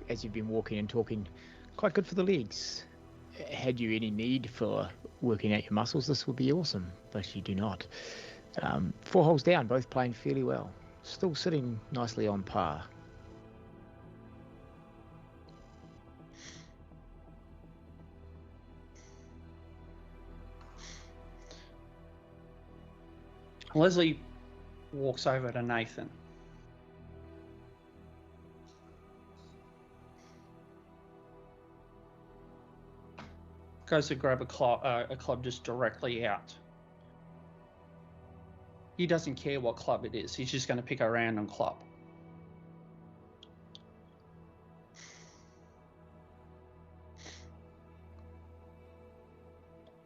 As you've been walking and talking, quite good for the legs. Had you any need for working out your muscles, this would be awesome, but you do not. 4 holes down, both playing fairly well. Still sitting nicely on par. Leslie walks over to Nathan. Goes to grab a club just directly out. He doesn't care what club it is. He's just going to pick a random club.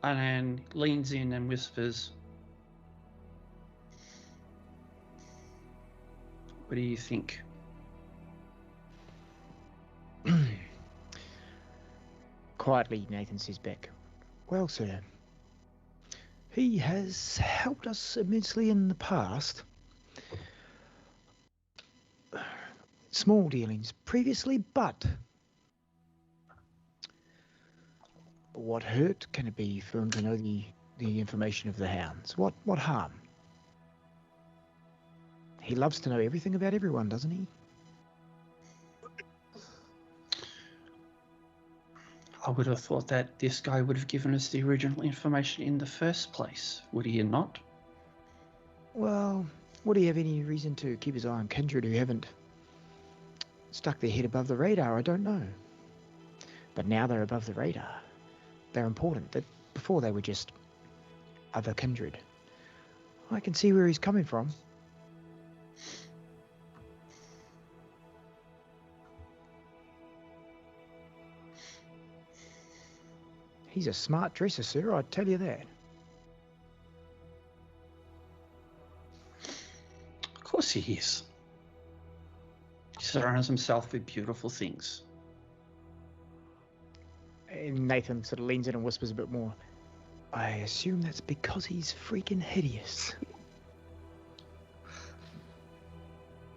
And then leans in and whispers, "What do you think?" Quietly, Nathan says back, "Well, sir, he has helped us immensely in the past. Small dealings previously, but what hurt can it be for him to know the information of the hounds? What harm? He loves to know everything about everyone, doesn't he?" I would have thought that this guy would have given us the original information in the first place, would he not? Well, would he have any reason to keep his eye on kindred who haven't stuck their head above the radar? I don't know. But now they're above the radar. They're important. That before they were just other kindred. I can see where he's coming from. He's a smart dresser, sir, I tell you that. Of course he is. He surrounds himself with beautiful things. And Nathan sort of leans in and whispers a bit more. I assume that's because he's freaking hideous.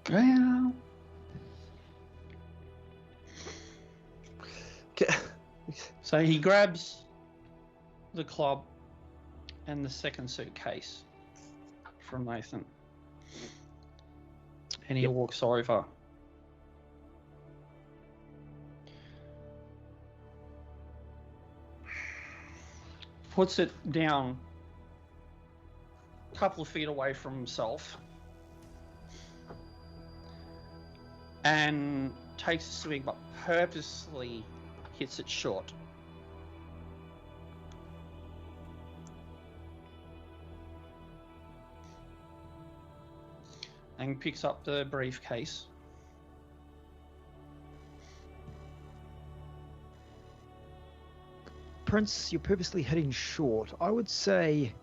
Well, so he grabs the club and the second suitcase from Nathan. And he walks over. Puts it down a couple of feet away from himself. And takes a swing, but purposely hits it short. And picks up the briefcase. Prince, you're purposely hitting short. I would say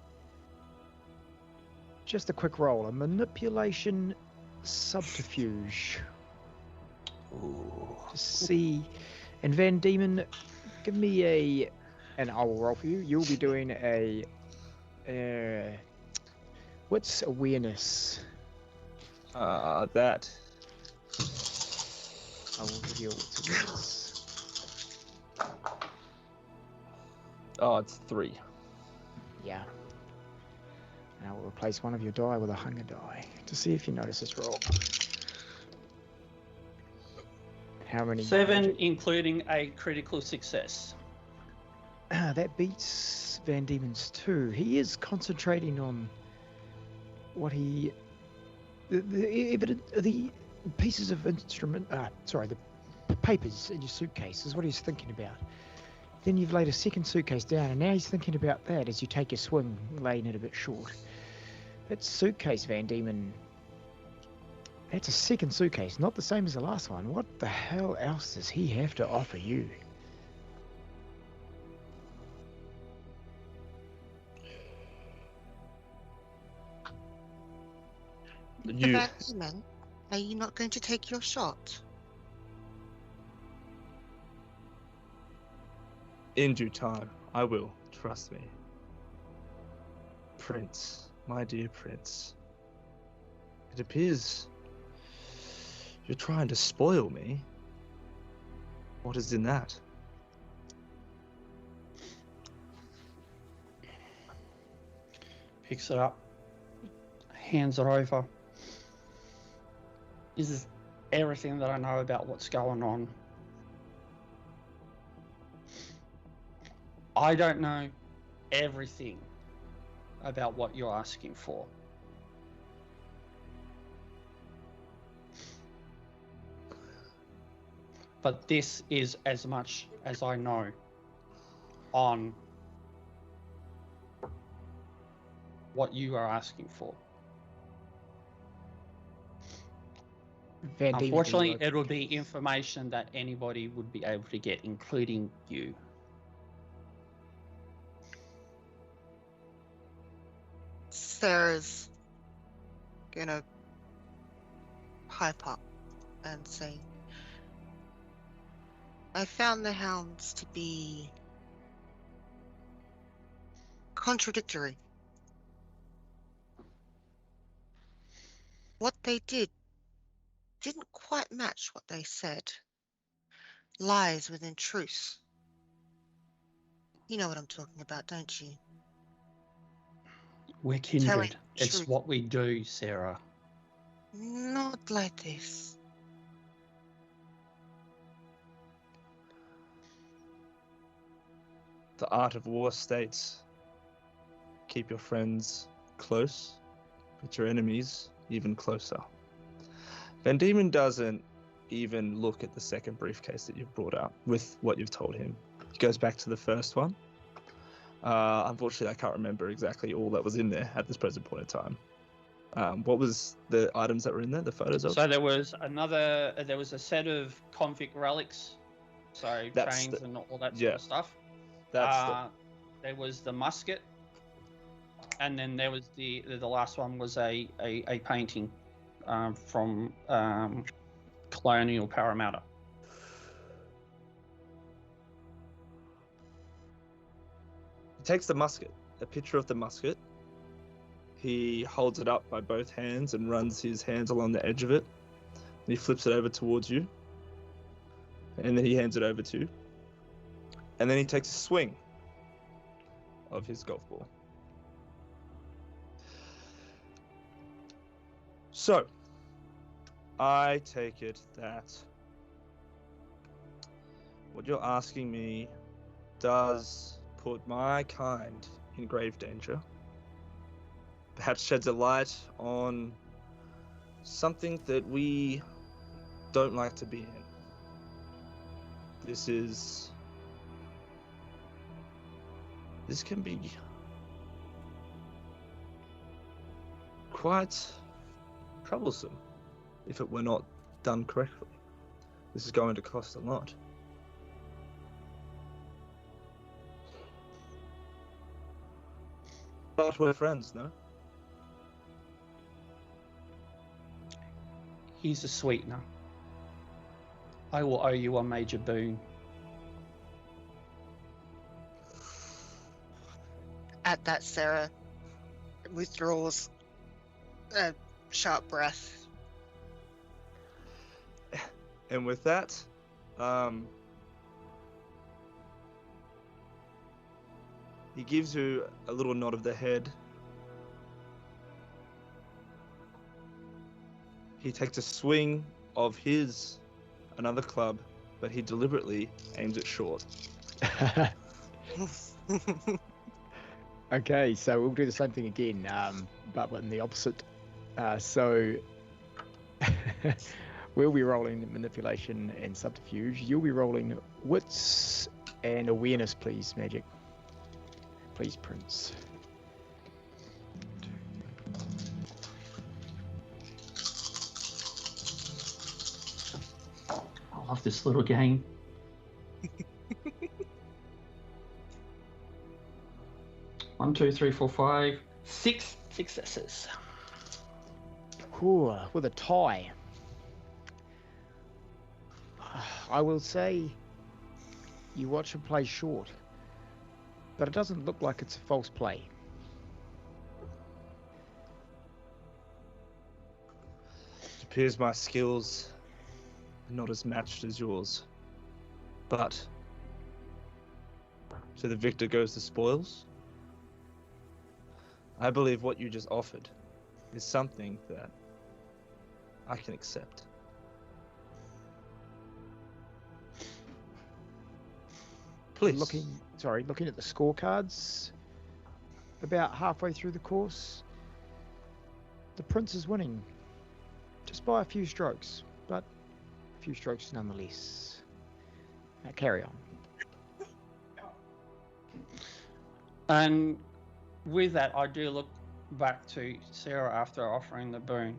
just a quick roll, a manipulation subterfuge. Ooh. To see. And Van Diemen, give me and I will roll for you. You'll be doing a what's awareness? That. I will give you a what's awareness. Oh, it's 3. Yeah. And I will replace one of your die with a hunger die to see if you notice this roll. How many? 7, including a critical success. That beats Van Diemen's 2. He is concentrating on what he the pieces of instrument. The papers in your suitcase is what he's thinking about. Then you've laid a second suitcase down, and now he's thinking about that as you take your swing, laying it a bit short. That suitcase, Van Diemen. That's a second suitcase, not the same as the last one. What the hell else does he have to offer you? You. Van Diemen, are you not going to take your shot? In due time, I will. Trust me. Prince, my dear Prince. It appears you're trying to spoil me. What is in that? Picks it up, hands it over. This is everything that I know about what's going on. I don't know everything about what you're asking for. But this is as much as I know on what you are asking for. Van Diemen, Unfortunately, it will be information that anybody would be able to get, including you. Sarah's gonna pipe up and say, I found the hounds to be contradictory. What they didn't quite match what they said. Lies within truth. You know what I'm talking about, don't you? We're kindred. Telling It's truth. what we do, Sarah. Not like this. The art of war states, keep your friends close, but your enemies even closer. Van Diemen doesn't even look at the second briefcase that you've brought out with what you've told him. He goes back to the first one. Unfortunately, I can't remember exactly all that was in there at this present point in time. What was the items that were in there, the photos of? So there was a set of convict relics, so That's chains the- and all that sort yeah. of stuff. That's There was the musket, and then there was the last one was a painting from Colonial Parramatta. He takes the musket, a picture of the musket. He holds it up by both hands and runs his hands along the edge of it. And he flips it over towards you. And then he hands it over to you. And then he takes a swing of his golf ball. So, I take it that what you're asking me does put my kind in grave danger. Perhaps sheds a light on something that we don't like to be in. This can be quite troublesome if it were not done correctly. This is going to cost a lot. But we're friends, no? He's a sweetener. I will owe you a major boon. At that, Sarah withdraws a sharp breath. And with that, he gives you a little nod of the head. He takes a swing of another club, but he deliberately aims it short. Okay, so we'll do the same thing again, but in the opposite. So we'll be rolling manipulation and subterfuge. You'll be rolling wits and awareness, please, Magic. Please, Prince. I love this little game. 1, 2, 3, 4, 5, 6 successes. Ooh, with a tie. I will say you watch him play short, but it doesn't look like it's a false play. It appears my skills are not as matched as yours. But to the victor goes the spoils. I believe what you just offered is something that I can accept. Please. Looking at the scorecards, about halfway through the course, the Prince is winning, just by a few strokes, but a few strokes nonetheless. Now carry on. And with that, I do look back to Sarah after offering the boon.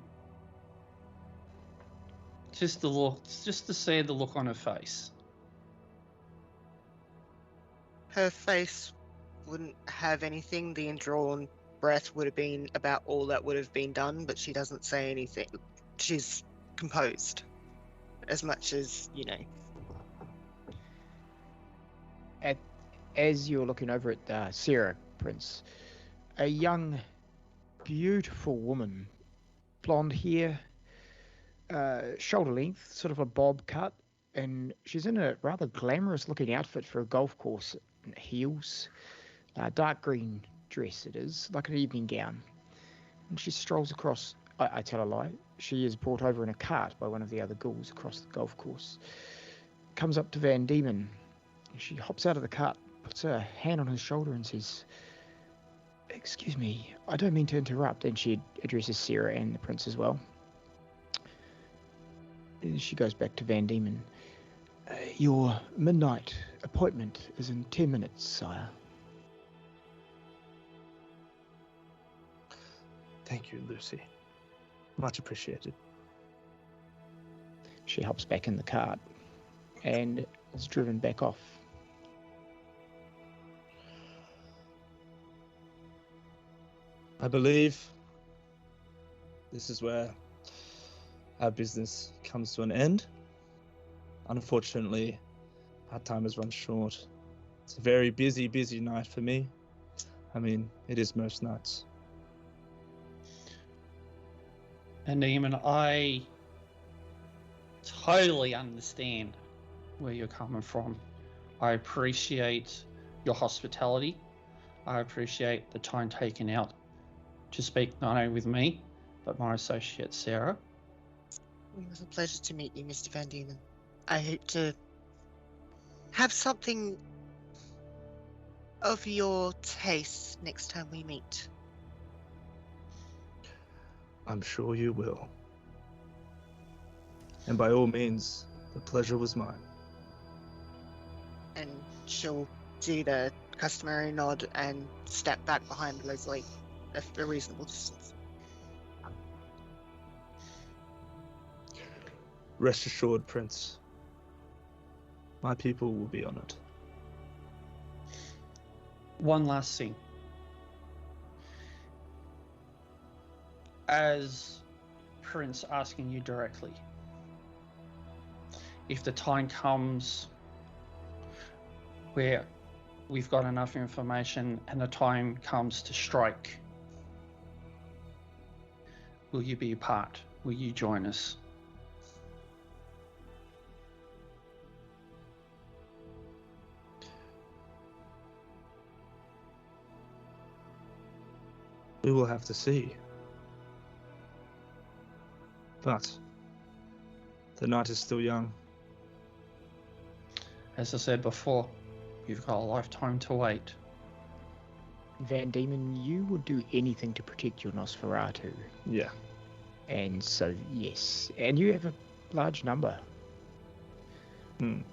Just to see the look on her face. Her face wouldn't have anything. The indrawn breath would have been about all that would have been done, but she doesn't say anything. She's composed, as much as, you know. As you're looking over at Sarah, Prince, a young, beautiful woman, blonde hair, shoulder length, sort of a bob cut, and she's in a rather glamorous looking outfit for a golf course, heels, dark green dress it is, like an evening gown. And she strolls across, I tell a lie, she is brought over in a cart by one of the other ghouls across the golf course. Comes up to Van Diemen, she hops out of the cart, puts her hand on his shoulder and says, "Excuse me, I don't mean to interrupt," and she addresses Sarah and the Prince as well. And she goes back to Van Diemen. "Your midnight appointment is in 10 minutes, sire." Thank you, Lucy. Much appreciated. She hops back in the cart and is driven back off. I believe this is where our business comes to an end. Unfortunately, our time has run short. It's a very busy, busy night for me. I mean, it is most nights. And Eamon, I totally understand where you're coming from. I appreciate your hospitality. I appreciate the time taken out to speak not only with me, but my associate Sarah. It was a pleasure to meet you, Mr. Van Diemen. I hope to have something of your taste next time we meet. I'm sure you will. And by all means, the pleasure was mine. And she'll do the customary nod and step back behind Leslie a reasonable distance. Rest assured, Prince. My people will be on it. One last thing. as Prince asking you directly, if the time comes where we've got enough information and the time comes to strike, will you be a part? Will you join us? We will have to see. But the night is still young. As I said before, you've got a lifetime to wait. Van Diemen, you would do anything to protect your Nosferatu. Yeah. And so, yes. And you have a large number. I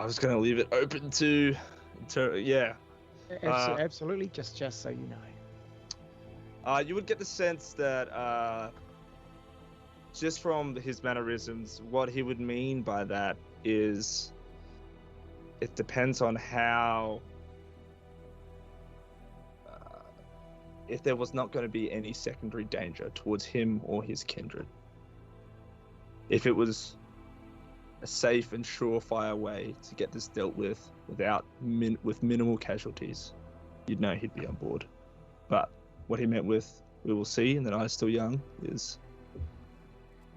was going to leave it open to yeah. Absolutely, just so you know. You would get the sense that just from his mannerisms, what he would mean by that is it depends on how, if there was not going to be any secondary danger towards him or his kindred. If it was a safe and surefire way to get this dealt with without with minimal casualties, you'd know he'd be on board. But what he meant with "we will see" and "the night is still young" is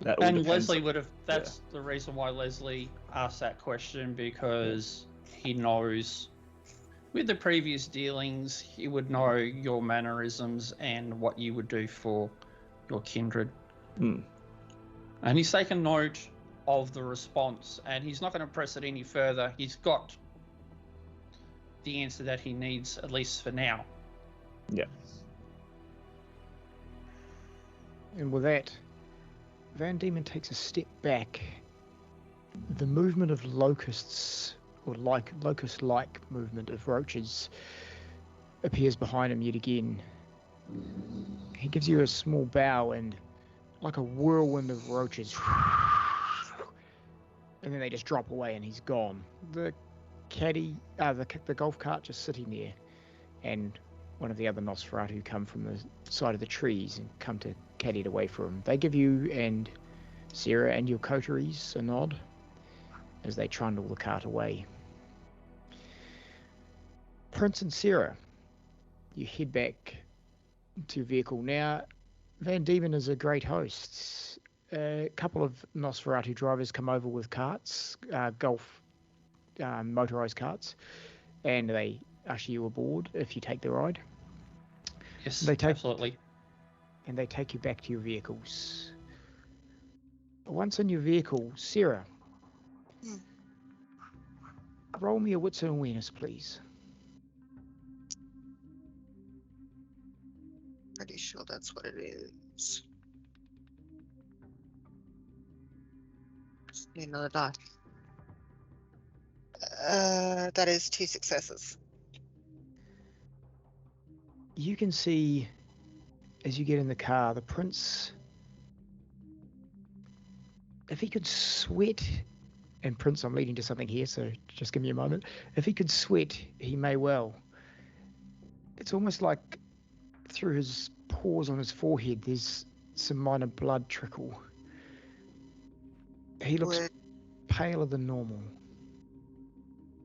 that. And Leslie would have. That's the reason why Leslie asked that question, because he knows with the previous dealings, he would know your mannerisms and what you would do for your kindred. And he's taken note of the response, and he's not going to press it any further. He's got the answer that he needs, at least for now. Yeah. And with that, Van Diemen takes a step back. The movement of locusts, or locust-like movement of roaches, appears behind him yet again. He gives you a small bow, and like a whirlwind of roaches, and then they just drop away, and he's gone. The caddy, the golf cart just sitting there, and one of the other Nosferatu come from the side of the trees and come to caddy it away for him. They give you and Sarah and your coteries a nod as they trundle the cart away. Prince and Sarah, you head back to your vehicle. Now, Van Diemen is a great host. A couple of Nosferatu drivers come over with carts, motorized carts, and they usher you aboard if you take the ride. Yes, absolutely. And they take you back to your vehicles. Once in your vehicle, Sarah, roll me a wits and awareness, please. Pretty sure that's what it is. Just need another die. That is 2 successes. You can see, as you get in the car, the prince, if he could sweat, and Prince, I'm leading to something here, so just give me a moment. If he could sweat, he may well. It's almost like through his pores on his forehead, there's some minor blood trickle. He looks paler than normal.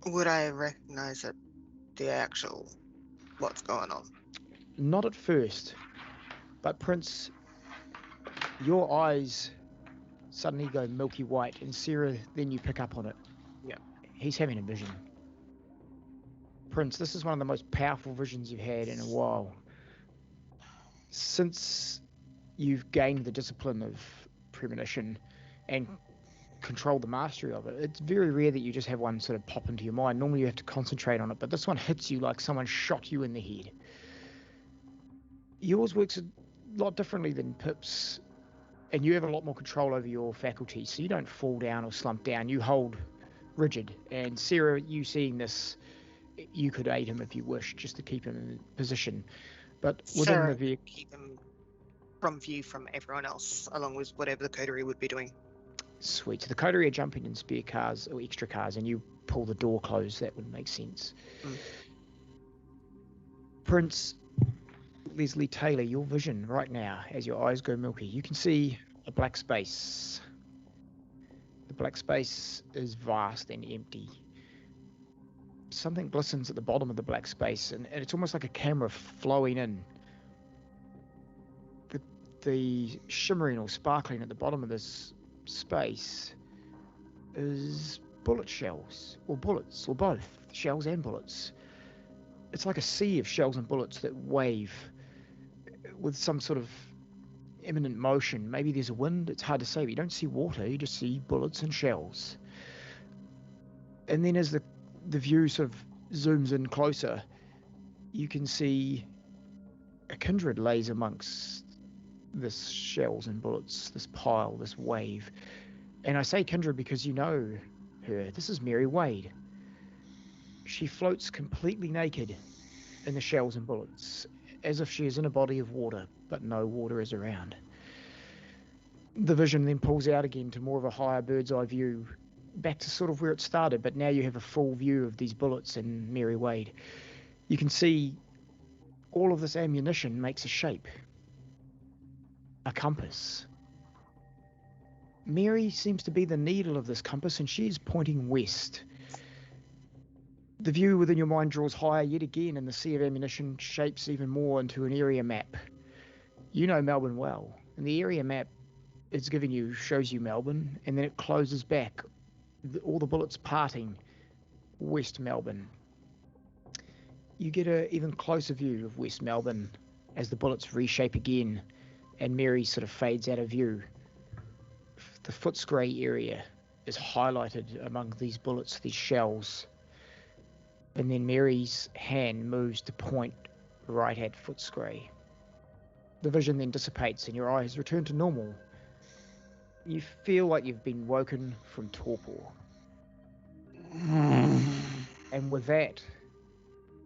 Would I recognize it, the actual what's going on? Not at first, but Prince, your eyes suddenly go milky white, and Sarah, then you pick up on it. Yeah. He's having a vision. Prince, this is one of the most powerful visions you've had in a while. Since you've gained the discipline of premonition and controlled the mastery of it, it's very rare that you just have one sort of pop into your mind. Normally you have to concentrate on it, but this one hits you like someone shot you in the head. Yours works a lot differently than Pip's, and you have a lot more control over your faculties, so you don't fall down or slump down. You hold rigid. And Sarah, you seeing this, you could aid him if you wish, just to keep him in position. But within the vehicle, keep him from view from everyone else, along with whatever the coterie would be doing. Sweet. So the coterie are jumping in spare cars or extra cars, and you pull the door closed. That would make sense. Prince Leslie Taylor, your vision right now, as your eyes go milky, you can see a black space. The black space is vast and empty. Something glistens at the bottom of the black space, and it's almost like a camera flowing in. The shimmering or sparkling at the bottom of this space is bullet shells, or bullets, or both, shells and bullets. It's like a sea of shells and bullets that wave with some sort of imminent motion. Maybe there's a wind, it's hard to say, but you don't see water, you just see bullets and shells. And then as the view sort of zooms in closer, you can see a kindred lays amongst this shells and bullets, this pile, this wave. And I say kindred because you know her. This is Mary Wade. She floats completely naked in the shells and bullets, as if she is in a body of water, but no water is around. The vision then pulls out again to more of a higher bird's eye view, back to sort of where it started, but now you have a full view of these bullets and Mary Wade. You can see all of this ammunition makes a shape. A compass. Mary seems to be the needle of this compass, and she is pointing west. The view within your mind draws higher yet again, and the sea of ammunition shapes even more into an area map. You know Melbourne well, and the area map it's giving you shows you Melbourne, and then it closes back, all the bullets parting West Melbourne. You get an even closer view of West Melbourne as the bullets reshape again, and Mary sort of fades out of view. The Footscray area is highlighted among these bullets, these shells. And then Mary's hand moves to point right at Footscray. The vision then dissipates and your eyes return to normal. You feel like you've been woken from torpor. And with that,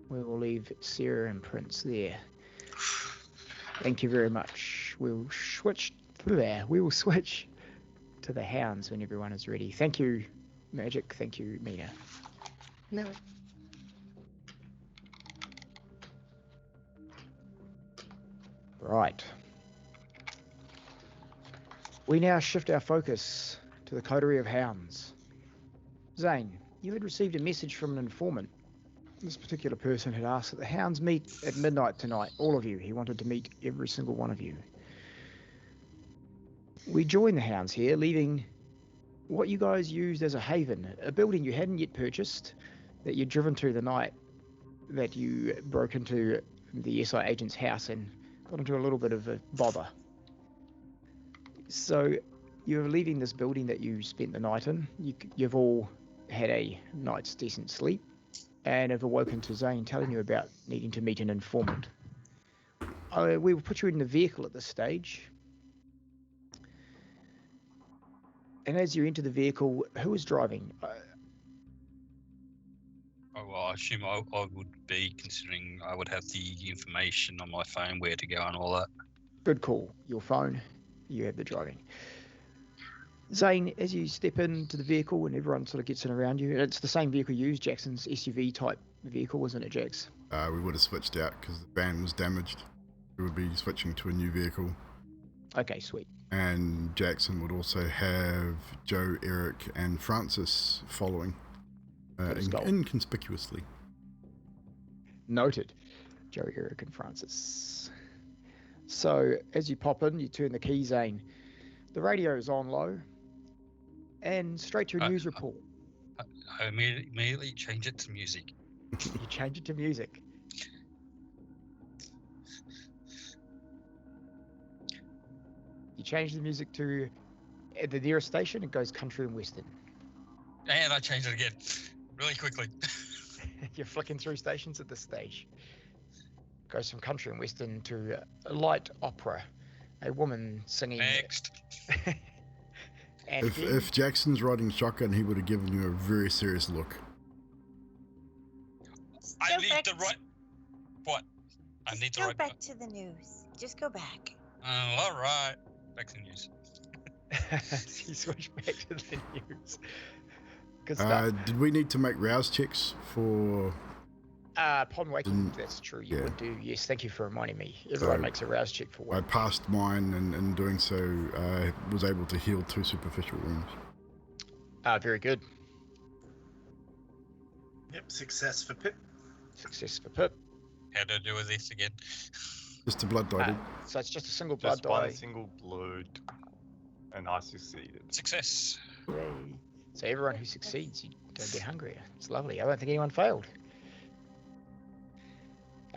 we will leave Sarah and Prince there. Thank you very much. We will switch to the hounds when everyone is ready. Thank you, Magic. Thank you, Mina. No. Right. We now shift our focus to the coterie of hounds. Zane, you had received a message from an informant. This particular person had asked that the hounds meet at midnight tonight. All of you. He wanted to meet every single one of you. We joined the hounds here, leaving what you guys used as a haven, a building you hadn't yet purchased, that you'd driven to the night that you broke into the SI agent's house and got into a little bit of a bother. So you're leaving this building that you spent the night in. You've all had a night's decent sleep and have awoken to Zane telling you about needing to meet an informant. We will put you in the vehicle at this stage. And as you enter the vehicle, who is driving? I assume I would be, considering I would have the information on my phone where to go and all that. Good call. Your phone, you have the driving. Zane, as you step into the vehicle and everyone sort of gets in around you, it's the same vehicle you used, Jackson's SUV type vehicle, wasn't it, Jax? We would have switched out because the van was damaged. We would be switching to a new vehicle. Okay, sweet. And Jackson would also have Joe, Eric, and Francis following inconspicuously. Noted. Joe, Eric, and Francis. So, as you pop in, you turn the key, Zane. The radio is on low, and straight to a news report. I immediately change it to music. You change it to music. You change the music to at the nearest station, it goes country and western. And I change it again, really quickly. You're flicking through stations at this stage. It goes from country and western to a light opera. A woman singing. Next. And if Jackson's riding shotgun, he would have given you a very serious look. I need the right. What? I need the Go right. back to the news. Just go back. Oh, all right. Back to the news. You switch back to the news. Good stuff. Did we need to make rouse checks for Upon waking, Didn't- that's true. You yeah. would do. Yes, thank you for reminding me. Everyone So, makes a rouse check for I one. passed mine, and in doing so, was able to heal 2 superficial wounds. Very good. Yep, success for Pip. Success for Pip. How do I do with this again? Just a blood die. Dude. So it's just a single blood Just one die. single blood, and I succeeded. Success. Hooray. So everyone who succeeds, you don't get hungrier. It's lovely. I don't think anyone failed.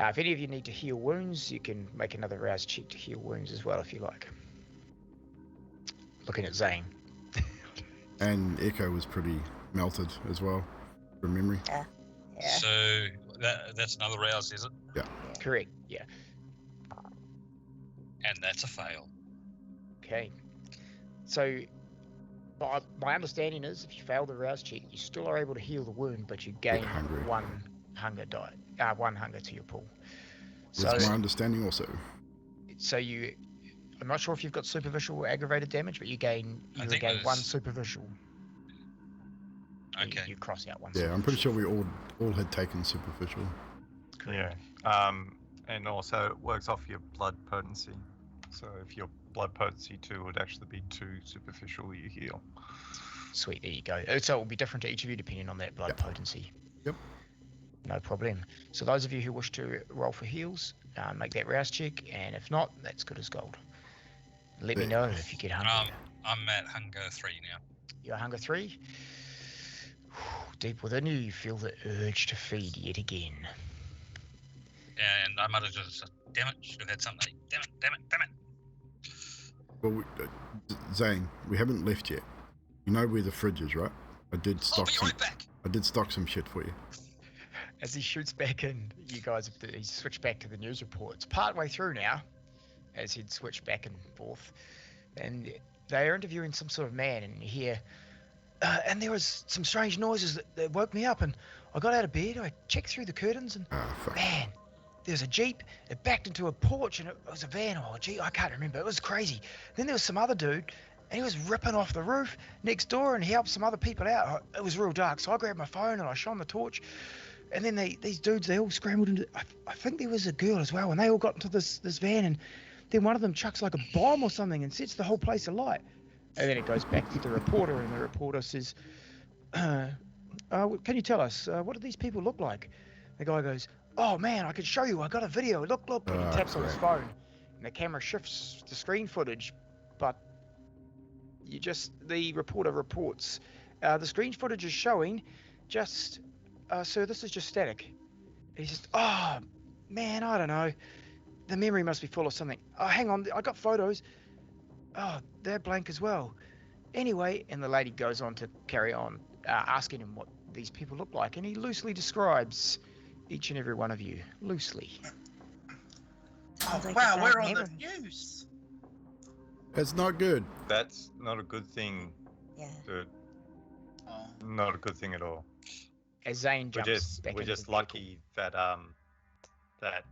If any of you need to heal wounds, you can make another rouse check to heal wounds as well if you like. Looking at Zane. And Echo was pretty melted as well, from memory. Yeah. So that's another rouse, is it? Correct, yeah. And that's a fail. Okay. So my understanding is if you fail the rouse check, you still are able to heal the wound, but you gain hungry. 1 hunger die. 1 hunger to your pool. That's So my understanding also. I'm not sure if you've got superficial or aggravated damage, but you I think regain it 1 is- superficial. Okay. You cross out 1. Yeah, I'm pretty sure we all had taken superficial. Yeah. And also it works off your blood potency. So if your blood potency 2 would actually be 2 superficial, you heal. Sweet, there you go. So it will be different to each of you depending on that blood potency. Yep. No problem. So those of you who wish to roll for heals, make that rouse check, and if not, that's good as gold. Let me know if you get hungry. I'm at hunger 3 now. You're hunger 3. Deep within you, you feel the urge to feed yet again. And I might have just, damn it, should have had something. Damn it. Well, Zane, we haven't left yet. You know where the fridge is, right? I did I'll stock be some. right back. I did stock some shit for you. As he shoots back in, you guys, he switched back to the news report. It's partway through now, as he'd switched back and forth, and they are interviewing some sort of man, and you hear, and there was some strange noises that woke me up, and I got out of bed, I checked through the curtains, and Fuck. man, there's a Jeep, it backed into a porch, and it was a van or a Jeep, I can't remember, it was crazy. Then there was some other dude, and he was ripping off the roof next door, and he helped some other people out. It was real dark, so I grabbed my phone, and I shone the torch, and then these dudes, they all scrambled into, I think there was a girl as well, and they all got into this van, and then one of them chucks like a bomb or something and sets the whole place alight. And then it goes back to the reporter, and the reporter says, can you tell us, what do these people look like? The guy goes, oh man, I can show you, I got a video, look, and he taps on his phone, and the camera shifts to screen footage, but the reporter reports, the screen footage is showing just, sir, this is just static. He says, oh man, I don't know, the memory must be full of something. Oh, hang on, I got photos. Oh, they're blank as well. Anyway, and the lady goes on to carry on, asking him what these people look like, and he loosely describes each and every one of you. Loosely. Sounds like a Wow, bad we're on the neighborhood. news. That's not good. That's not a good thing, Yeah. dude. Oh. Not a good thing at all. As Zane jumps back We're into just the vehicle. lucky that that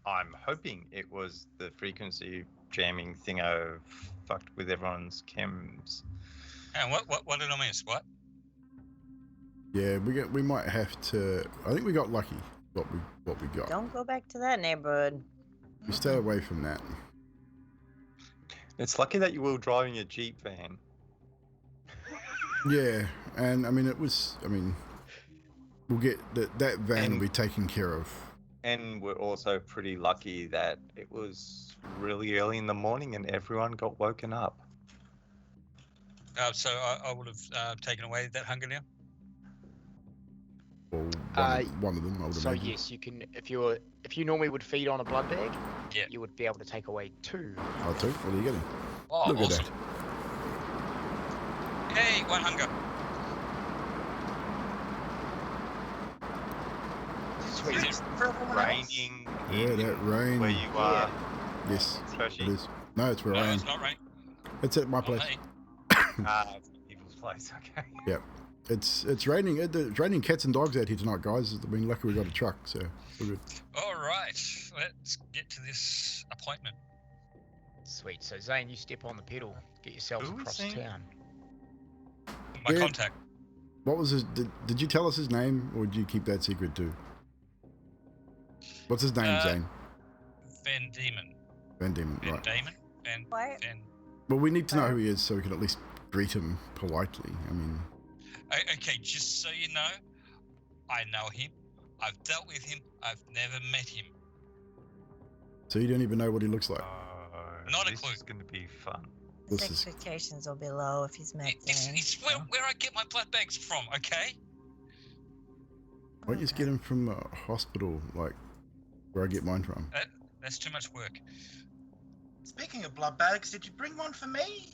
I'm hoping it was the frequency jamming thingo fucked with everyone's chems. And what did I miss? What? Yeah, we might have to. I think we got lucky. What we got. Don't go back to that neighborhood. We stay away from that. It's lucky that you were driving a Jeep van. Yeah, and I mean it was. I mean, we'll get that van will be taken care of. And we're also pretty lucky that it was really early in the morning and everyone got woken up. So I would have taken away that hunger now. Or one of them, I would So imagine. yes, you can. If you normally would feed on a blood bag, Yeah. you would be able to take away 2. Oh, 2? What are you getting? Oh, Look awesome. at that. Hey, 1 hunger. Sweet. Is it For everyone else. Raining Yeah, that rain. where you are. Yes, it Especially. is. No, it's where I No, am. it's not right. It's at my Not place. me. It's an evil's place, okay. It's raining. It's raining cats and dogs out here tonight, guys. I mean, lucky we got a truck, so we're good. All right, let's get to this appointment. Sweet. So Zane, you step on the pedal, get yourselves Who are we across seeing? town. My Yeah. contact. What was his? Did you tell us his name, or did you keep that secret too? What's his name, Zane? Van Diemen. Van Diemen, Van right? Diemen. Van. Why? Van. Well, we need to know who he is so we can at least greet him politely. I mean, Okay, just so you know, I know him. I've dealt with him. I've never met him. so you don't even know what he looks like. Not a this clue. is going to be fun. His This is expectations will be low if he's met Zane. It's where I get my blood bags from. Okay. why don't you just get him from a hospital, like where I get mine from? That's too much work. Speaking of blood bags, did you bring one for me?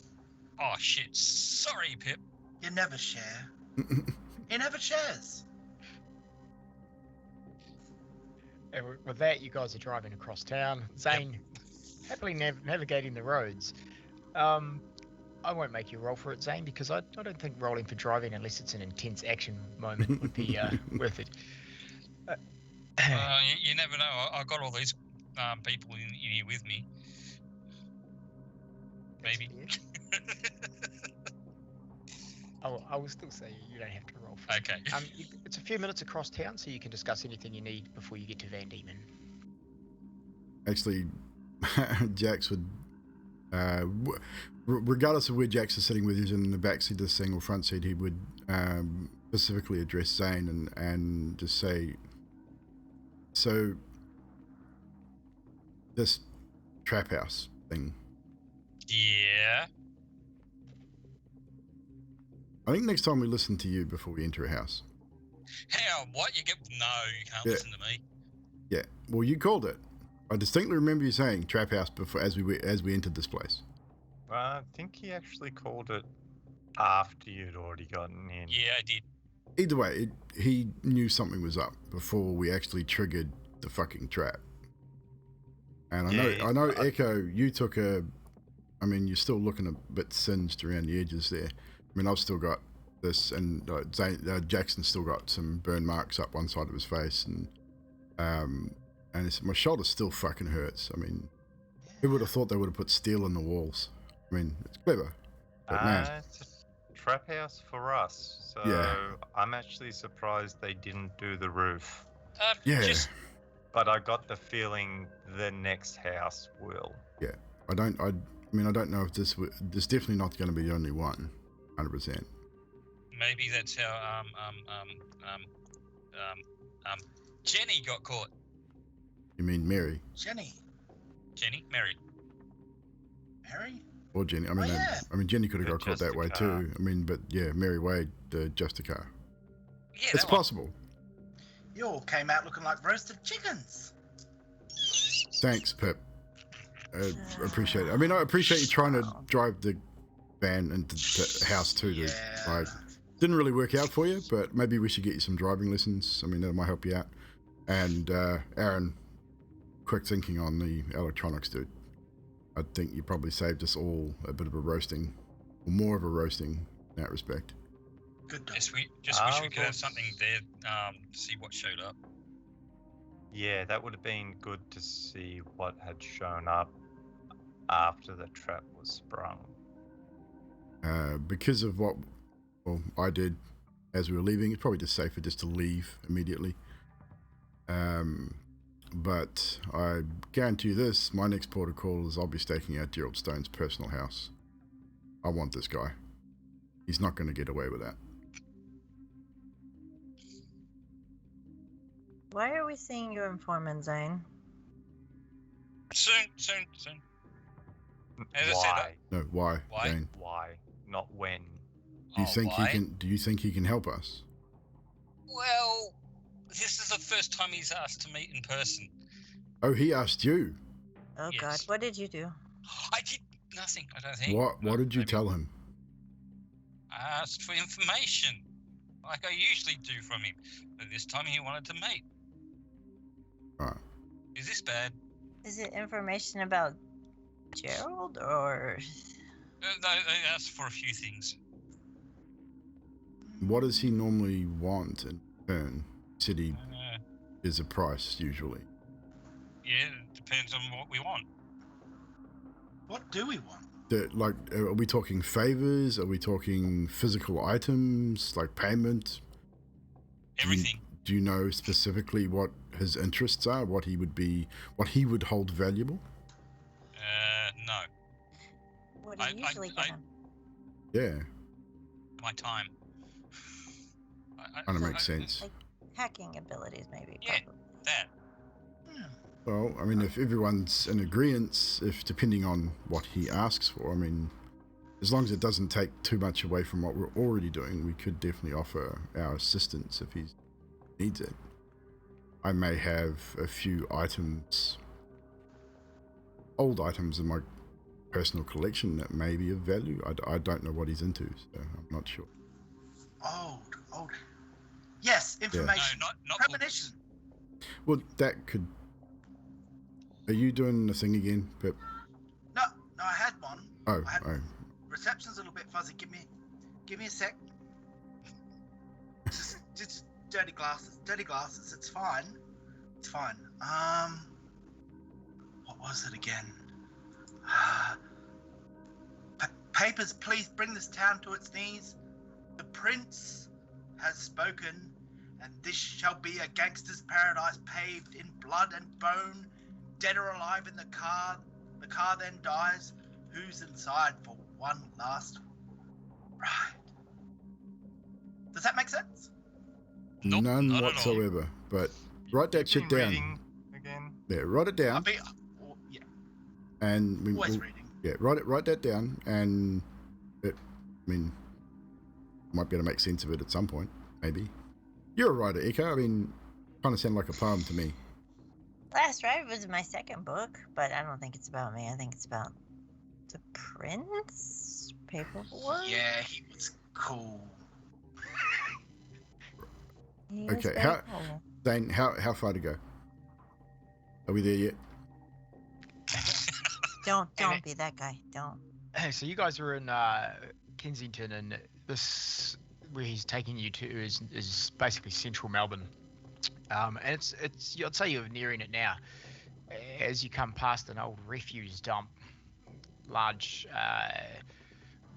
Oh shit! Sorry, Pip. You never share. He never shares. And with that, you guys are driving across town. Zane, happily navigating the roads. I won't make you roll for it, Zane, because I don't think rolling for driving, unless it's an intense action moment, would be worth it. You never know. I got all these people in here with me. Maybe. I will still say you don't have to roll for it. Okay. It's a few minutes across town, so you can discuss anything you need before you get to Van Diemen. Actually, Jax would, regardless of where Jax is sitting, whether he's in the back seat of this thing or front seat, he would specifically address Zane and just say, so this trap house thing, Yeah. I think next time we listen to you before we enter a house. How? What? You get? No, you can't Yeah. listen to me. Yeah, well, you called it. I distinctly remember you saying trap house before as we entered this place. I think he actually called it after you'd already gotten in. Yeah, I did. Either way, he knew something was up before we actually triggered the fucking trap. And I know, Echo, you took a. I mean, you're still looking a bit singed around the edges there. I mean, I've still got this, and Jackson's still got some burn marks up one side of his face, and my shoulder still fucking hurts. I mean, who would have thought they would have put steel in the walls? I mean, it's clever, but man, It's a trap house for us, so Yeah. I'm actually surprised they didn't do the roof. Yeah. Just But I got the feeling the next house will. I don't know if this definitely not going to be the only one, 100%. maybe that's how Jenny got caught. You mean Mary Jenny. Mary. Mary? or Jenny? I mean, Oh, yeah. Jenny could have The got caught that way Justicar. too. I mean, but yeah, Mary Wade, just a car. Yeah, It's that one. possible. You all came out looking like roasted chickens. Thanks, Pip. Appreciate it. I mean, I appreciate you trying to drive the van into the house too. Dude. Yeah. Like, didn't really work out for you, but maybe we should get you some driving lessons. I mean, that might help you out. And Aaron, quick thinking on the electronics, dude. I think you probably saved us all a bit of a roasting, or more of a roasting in that respect. Good dog. Just wish we could have something there to see what showed up. Yeah, that would have been good to see what had shown up after the trap was sprung. Because of what I did as we were leaving, it's probably just safer just to leave immediately. But I guarantee you this, my next port of call is I'll be staking out Gerald Stone's personal house. I want this guy. He's not going to get away with that. Why are we seeing your informant, Zane? Soon. As I said, Why? No, why, Why? Dane? Why? Not when. Do you think why? he can? Do you think he can help us? Well, this is the first time he's asked to meet in person. Oh, he asked you. Oh Yes. God, what did you do? I did nothing, I don't think. What did you Maybe tell him? I asked for information, like I usually do from him. But this time he wanted to meet. Right. Is this bad? Is it information about Gerald or? They asked for a few things. What does he normally want in return? Said he Uh, is a price usually. yeah, it depends on what we want. What do we want? Are we talking favors? Are we talking physical items, like payment? Everything. Do you know specifically what his interests are? What he would hold valuable? No. What do you usually get him? Yeah, My time. kind of makes sense. Like hacking abilities, maybe. Yeah. Probably. That. Well, I mean, if everyone's in agreement, if depending on what he asks for, I mean, as long as it doesn't take too much away from what we're already doing, we could definitely offer our assistance if he needs it. I may have a few items, old items in my personal collection that may be of value. I don't know what he's into, so I'm not sure. Old. Yes, information. No, not Premonition. Well, that could... Are you doing the thing again, Pip? No, I had one. Oh. Reception's a little bit fuzzy. Give me a sec. Just dirty glasses. It's fine. What was it again? Papers, please bring this town to its knees. The prince has spoken, and this shall be a gangster's paradise paved in blood and bone. Dead or alive in the car then dies. Who's inside for one last ride? Does that make sense? Nope, None not at all. whatsoever. But write that shit down. Reading again. Yeah, write it down. Yeah, And always reading. Yeah, write that down, and might be able to make sense of it at some point, maybe. You're a writer, Eka. I mean, kind of sound like a poem to me. Last Ride was my second book, but I don't think it's about me. I think it's about the prince. Paperboy. Yeah, he was cool. He was Okay, very cool. Dane, how far to go? Are we there yet? Don't be that guy. Don't. So you guys were in Kensington, and this where he's taking you to is basically central Melbourne. And it's I'd say you're nearing it now. As you come past an old refuse dump, large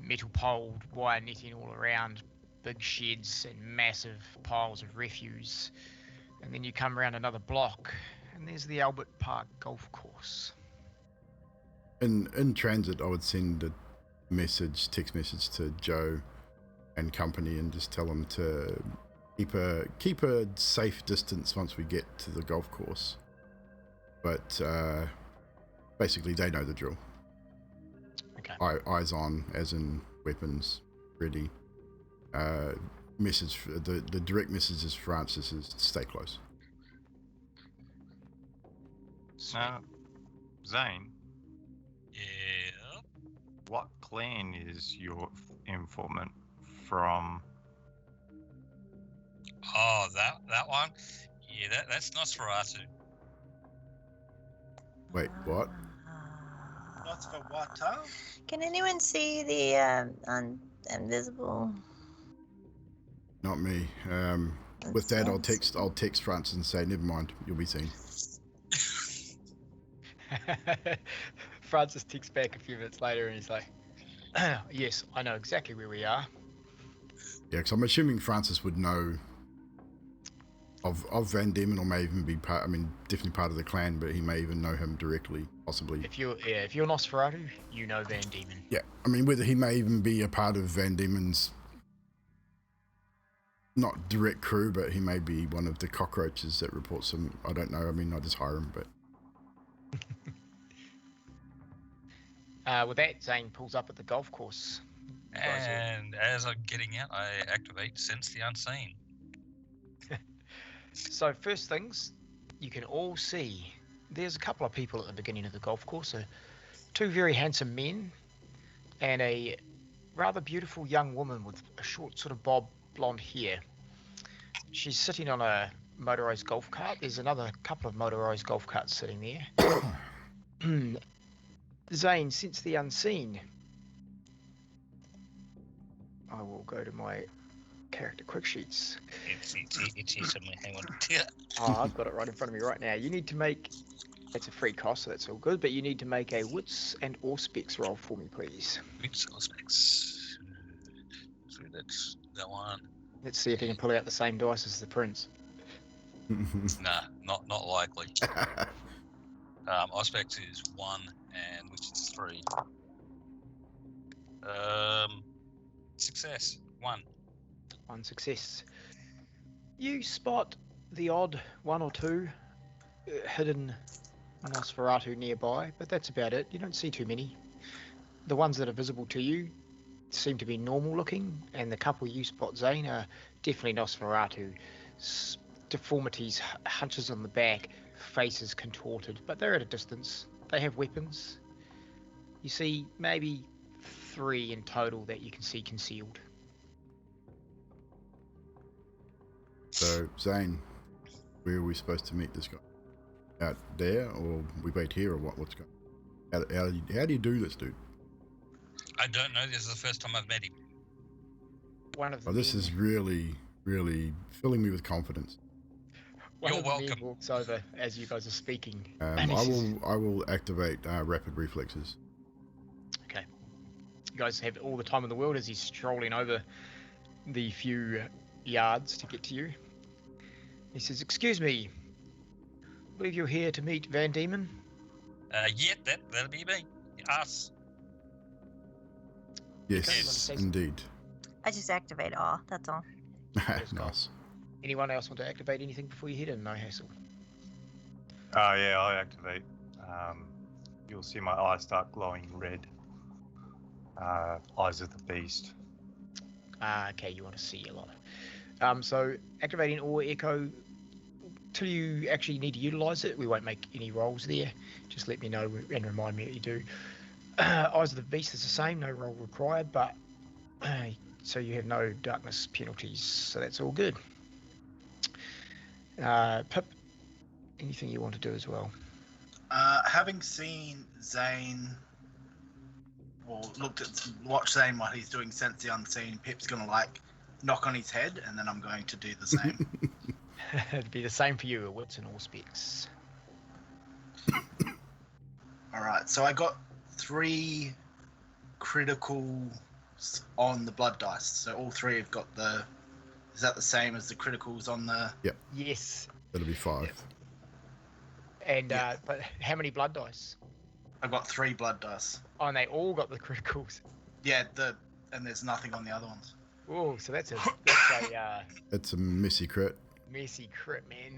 metal poled wire netting all around, big sheds and massive piles of refuse. And then you come around another block, and there's the Albert Park golf course. In transit, I would send a text message to Joe and company, and just tell them to keep a safe distance once we get to the golf course. But basically, they know the drill. Okay. Eyes on, as in weapons ready. The direct message is Francis is stay close. Now, Zane, Yeah. what clan is your informant from? Oh, that one. Yeah, that's Nosferatu. Wait, what? What's for what, huh? Can anyone see the invisible? Not me. With that, I'll text Francis and say, never mind, you'll be seen. Francis texts back a few minutes later, and he's like, "Yes, I know exactly where we are." Yeah, because I'm assuming Francis would know of Van Diemen, or may even be definitely part of the clan, but he may even know him directly, possibly. If you're Nosferatu, you know Van Diemen. Yeah, I mean, whether he may even be a part of Van Diemen's, not direct crew, but he may be one of the cockroaches that reports him. I don't know. I mean, I just hire him, but... With that, Zane pulls up at the golf course. You guys And as I'm getting out, I activate Sense the Unseen. So first things, you can all see there's a couple of people at the beginning of the golf course. Two very handsome men and a rather beautiful young woman with a short sort of bob blonde hair. She's sitting on a motorized golf cart. There's another couple of motorized golf carts sitting there. Zane, Sense the Unseen. I will go to my character quick sheets. It's here somewhere. Hang on. Oh, I've got it right in front of me right now. You need to make That's a free cost, so that's all good. But you need to make a wits and Auspex roll for me, please. Wits or specs. So that's that one. Let's see if he can pull out the same dice as the prince. Nah, not likely. Auspex is 1 and which is 3. Success 1. One success. You spot the odd one or two hidden Nosferatu nearby, but that's about it. You don't see too many. The ones that are visible to you seem to be normal looking, and the couple you spot, Zane, are definitely Nosferatu. Deformities, hunches on the back, faces contorted, but they're at a distance. They have weapons. You see maybe 3 in total that you can see concealed. So, Zane, where are we supposed to meet this guy? Out there, or we wait here, or what? What's going on? How do you do this, dude? I don't know. This is the first time I've met him. One of the Oh, this men- is really, really filling me with confidence. One You're of the men welcome. walks over as you guys are speaking. I and he says, will activate rapid reflexes. Okay. You guys have all the time in the world as he's strolling over the few yards to get to you. He says, "Excuse me, I believe you're here to meet Van Diemen." Yeah, that'll be me. Us. Yes, Yes. indeed. I just activate awe. That's all. Nice. Anyone else want to activate anything before you head in? No hassle. Oh yeah, I'll activate. You'll see my eyes start glowing red. Eyes of the beast. Okay, you want to see a lot. So activating Awe Echo, till you actually need to utilize it, we won't make any rolls there. Just let me know and remind me that you do. Eyes of the Beast is the same, no roll required, but so you have no darkness penalties, so that's all good. Pip, anything you want to do as well? Having seen Zane, or watch Zane while he's doing Sense the Unseen, Pip's gonna knock on his head, and then I'm going to do the same. It'd be the same for you, wits and all specs. Alright, so I got 3 criticals on the blood dice. So all 3 have got the... Is that the same as the criticals on the... Yes. That'll be 5. And Yeah. but how many blood dice? I got 3 blood dice. Oh, and they all got the criticals. Yeah, and there's nothing on the other ones. Oh, so that's a That's a messy crit. messy crit, man.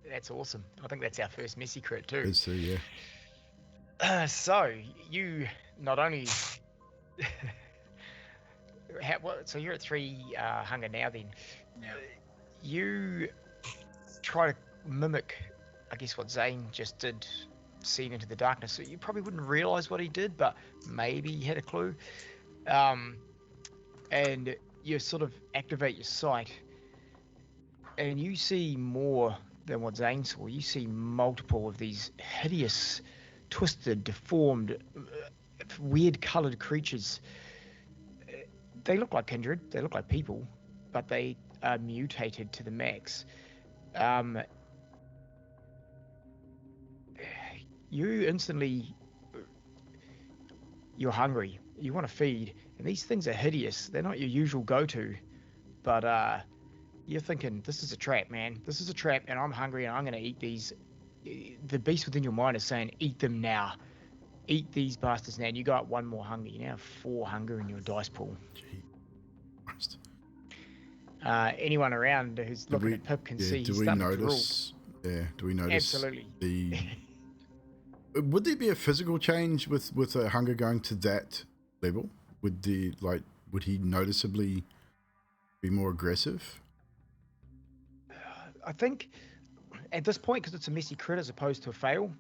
That's awesome. I think that's our first messy crit too. Is there, yeah. So you not only so you're at 3 hunger now. Then Yeah. you try to mimic, I guess, what Zane just did, seeing into the darkness. So you probably wouldn't realize what he did, but maybe he had a clue. And you sort of activate your sight, and you see more than what Zane saw. You see multiple of these hideous, twisted, deformed, weird coloured creatures. They look like kindred. They look like people, but they are mutated to the max. You instantly, you're hungry. You want to feed, and these things are hideous. They're not your usual go-to, but you're thinking, this is a trap, man. This is a trap, and I'm hungry, and I'm going to eat these. The beast within your mind is saying, eat them now. Eat these bastards now. And you got 1 more hunger. You now have 4 hunger in your dice pool. Gee. Christ. Anyone around who's looking at Pip can see do he's we starting to drool. notice? Yeah, do we notice? Absolutely. The would there be a physical change with hunger going to that level? Would he noticeably be more aggressive? I think at this point, because it's a messy crit as opposed to a fail,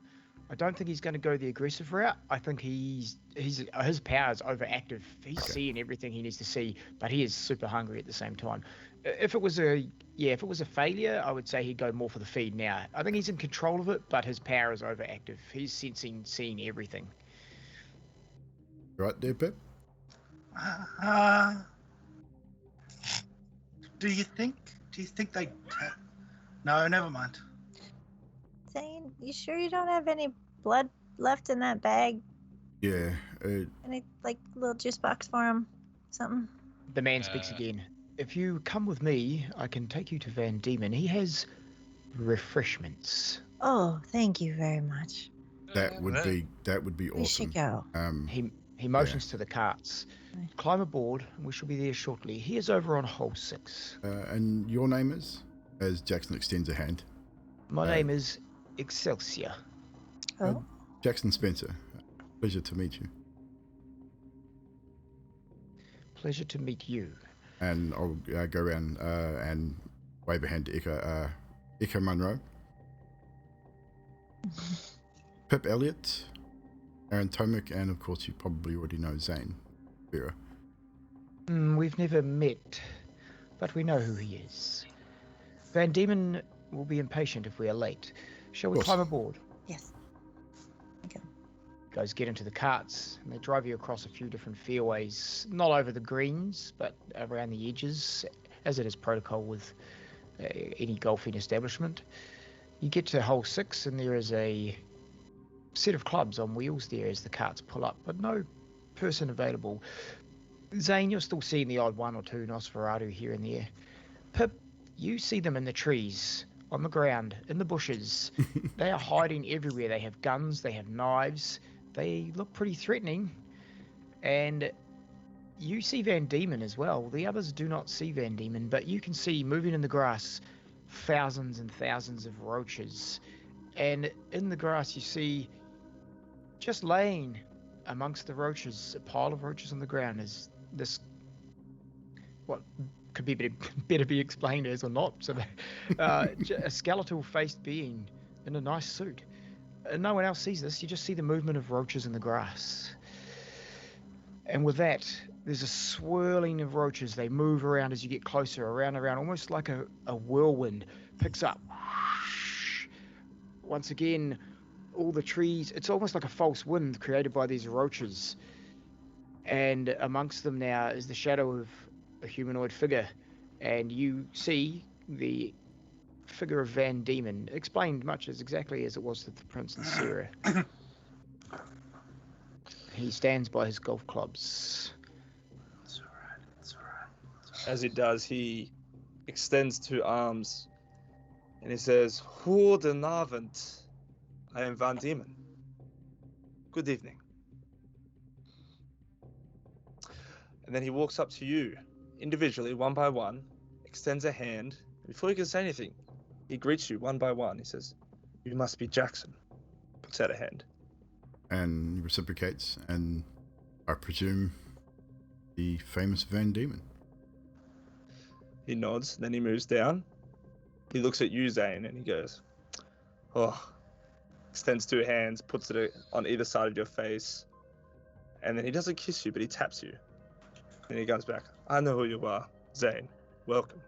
I don't think he's going to go the aggressive route. I think his power is overactive. He's Okay. seeing everything he needs to see, but he is super hungry at the same time. If it was a failure, I would say he'd go more for the feed now. I think he's in control of it, but his power is overactive. He's seeing everything. Right there, Pip? Do you think they... No, never mind. Zane, You sure you don't have any blood left in that bag? Yeah. Any, like, little juice box for him? Something? The man speaks again. If you come with me, I can take you to Van Diemen. He has refreshments. Oh, thank you very much. That would be We awesome. should go. He motions to the carts. Climb aboard, and we shall be there shortly. He is over on hole 6. And your name is? As Jackson extends a hand. My name is Excelsior. Oh. Jackson Spencer. Pleasure to meet you. Pleasure to meet you. And I'll go around and wave a hand to Echo Munro. Pip Elliott, Aaron Tomic, and of course you probably already know Zane Vera. We've never met, but we know who he is. Van Diemen will be impatient if we are late. Shall we climb aboard? Yes. Okay. You guys get into the carts, and they drive you across a few different fairways, not over the greens, but around the edges, as it is protocol with any golfing establishment. You get to hole 6, and there is a set of clubs on wheels there as the carts pull up, but no person available. Zane, you're still seeing the odd one or two Nosferatu here and there. Pip, you see them in the trees, on the ground, in the bushes. They are hiding everywhere. They have guns, they have knives. They look pretty threatening. And you see Van Diemen as well. The others do not see Van Diemen, but you can see moving in the grass thousands and thousands of roaches. And in the grass you see, just laying amongst the roaches, a pile of roaches on the ground, is this, what could be better be explained as or not, so a skeletal faced being in a nice suit. And no one else sees this. You just see the movement of roaches in the grass. And with that, there's a swirling of roaches. They move around as you get closer, around, almost like a whirlwind picks up. Once again, all the trees, it's almost like a false wind created by these roaches. And amongst them now is the shadow of a humanoid figure. And you see the figure of Van Diemen, explained much as exactly as it was to the Prince and Sarah. He stands by his golf clubs. It's alright. As he does, he extends two arms and he says, Goedenavond. I am Van Diemen. Good evening. And then he walks up to you, individually, one by one, extends a hand. Before you can say anything, he greets you one by one. He says, you must be Jackson. Puts out a hand. And he reciprocates, and I presume the famous Van Diemen. He nods, then he moves down. He looks at you, Zane, and he goes, oh, extends two hands, puts it on either side of your face, and then he doesn't kiss you, but he taps you. Then he comes back, I know who you are, Zane. Welcome.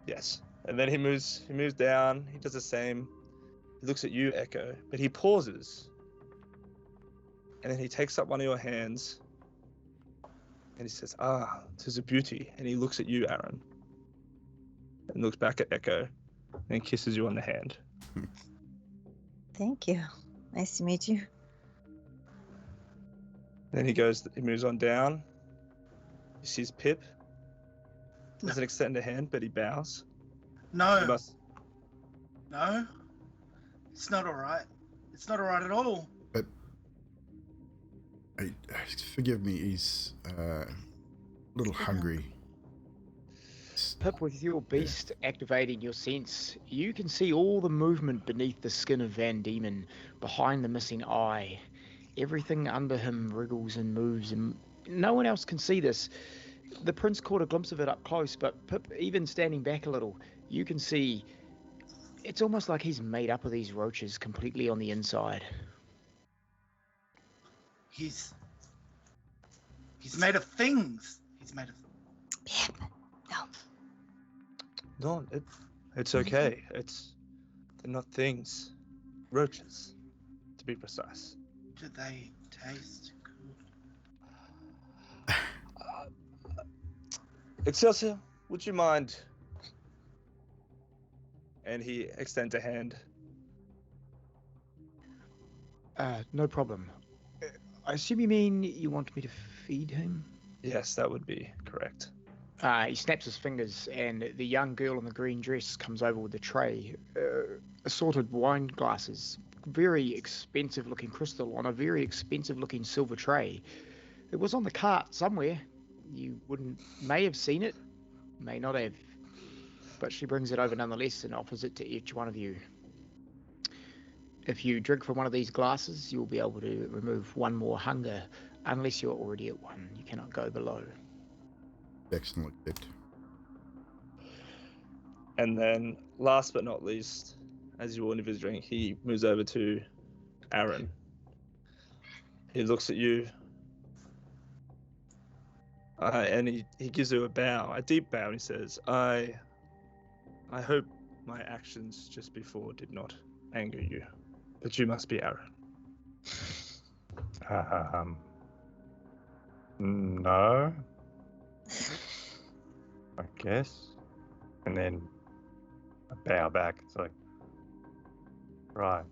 Yes. And then he moves down, he does the same. He looks at you, Echo, but he pauses. And then he takes up one of your hands, and he says, 'tis a beauty. And he looks at you, Aaron, and looks back at Echo, and kisses you on the hand. Thank you. Nice to meet you. Then he moves on down. He sees Pip. Doesn't extend a hand, but he bows. No. No. It's not alright. It's not alright at all. But forgive me, he's a little hungry. Pip, with your beast activating your sense, you can see all the movement beneath the skin of Van Diemen, behind the missing eye. Everything under him wriggles and moves, and no one else can see this. The prince caught a glimpse of it up close, but Pip, even standing back a little, you can see it's almost like he's made up of these roaches completely on the inside. He's made of things. He's made of... Pip, no. No, it's okay. They're not things. Roaches, to be precise. Do they taste good? Excelsior, would you mind And he extends a hand. No problem. I assume you mean you want me to feed him? Yes, that would be correct. He snaps his fingers, and the young girl in the green dress comes over with a tray, assorted wine glasses, very expensive-looking crystal on a very expensive-looking silver tray. It was on the cart somewhere. You may have seen it, may not have, but she brings it over nonetheless and offers it to each one of you. If you drink from one of these glasses, you'll be able to remove one more hunger. Unless you're already at one, you cannot go below. Excellent tip. And then, last but not least, as you all of his drink, he moves over to Aaron. He looks at you, and he gives you a bow, a deep bow, and he says, I hope my actions just before did not anger you, but you must be Aaron. No. I guess. And then I bow back. It's like, right.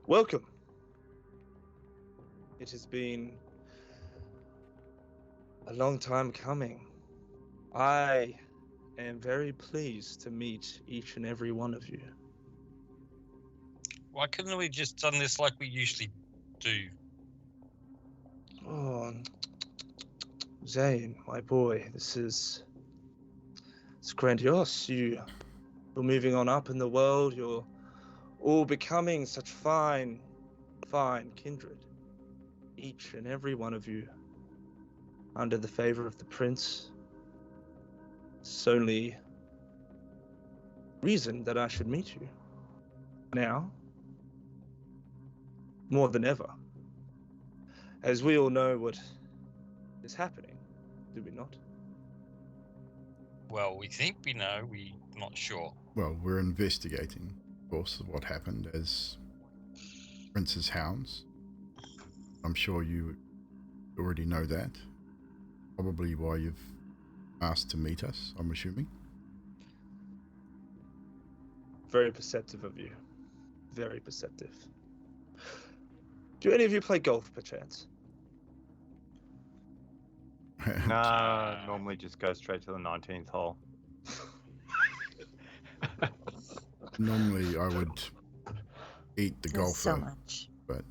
Welcome. It has been a long time coming. I am very pleased to meet each and every one of you. Why couldn't we just done this like we usually do? Oh, Zane, my boy, it's grandiose. You're moving on up in the world. You're all becoming such fine kindred. Each and every one of you, under the favor of the prince. It's only reason that I should meet you. Now, more than ever. As we all know what is happening, do we not? Well, we think we know, we're not sure. Well, we're investigating, of course, what happened as Prince's hounds. I'm sure you already know that. Probably why you've asked to meet us, I'm assuming. Very perceptive of you. Very perceptive. Do any of you play golf, perchance? No, normally just go straight to the 19th hole. Normally, I would eat the There's golfer, so much. but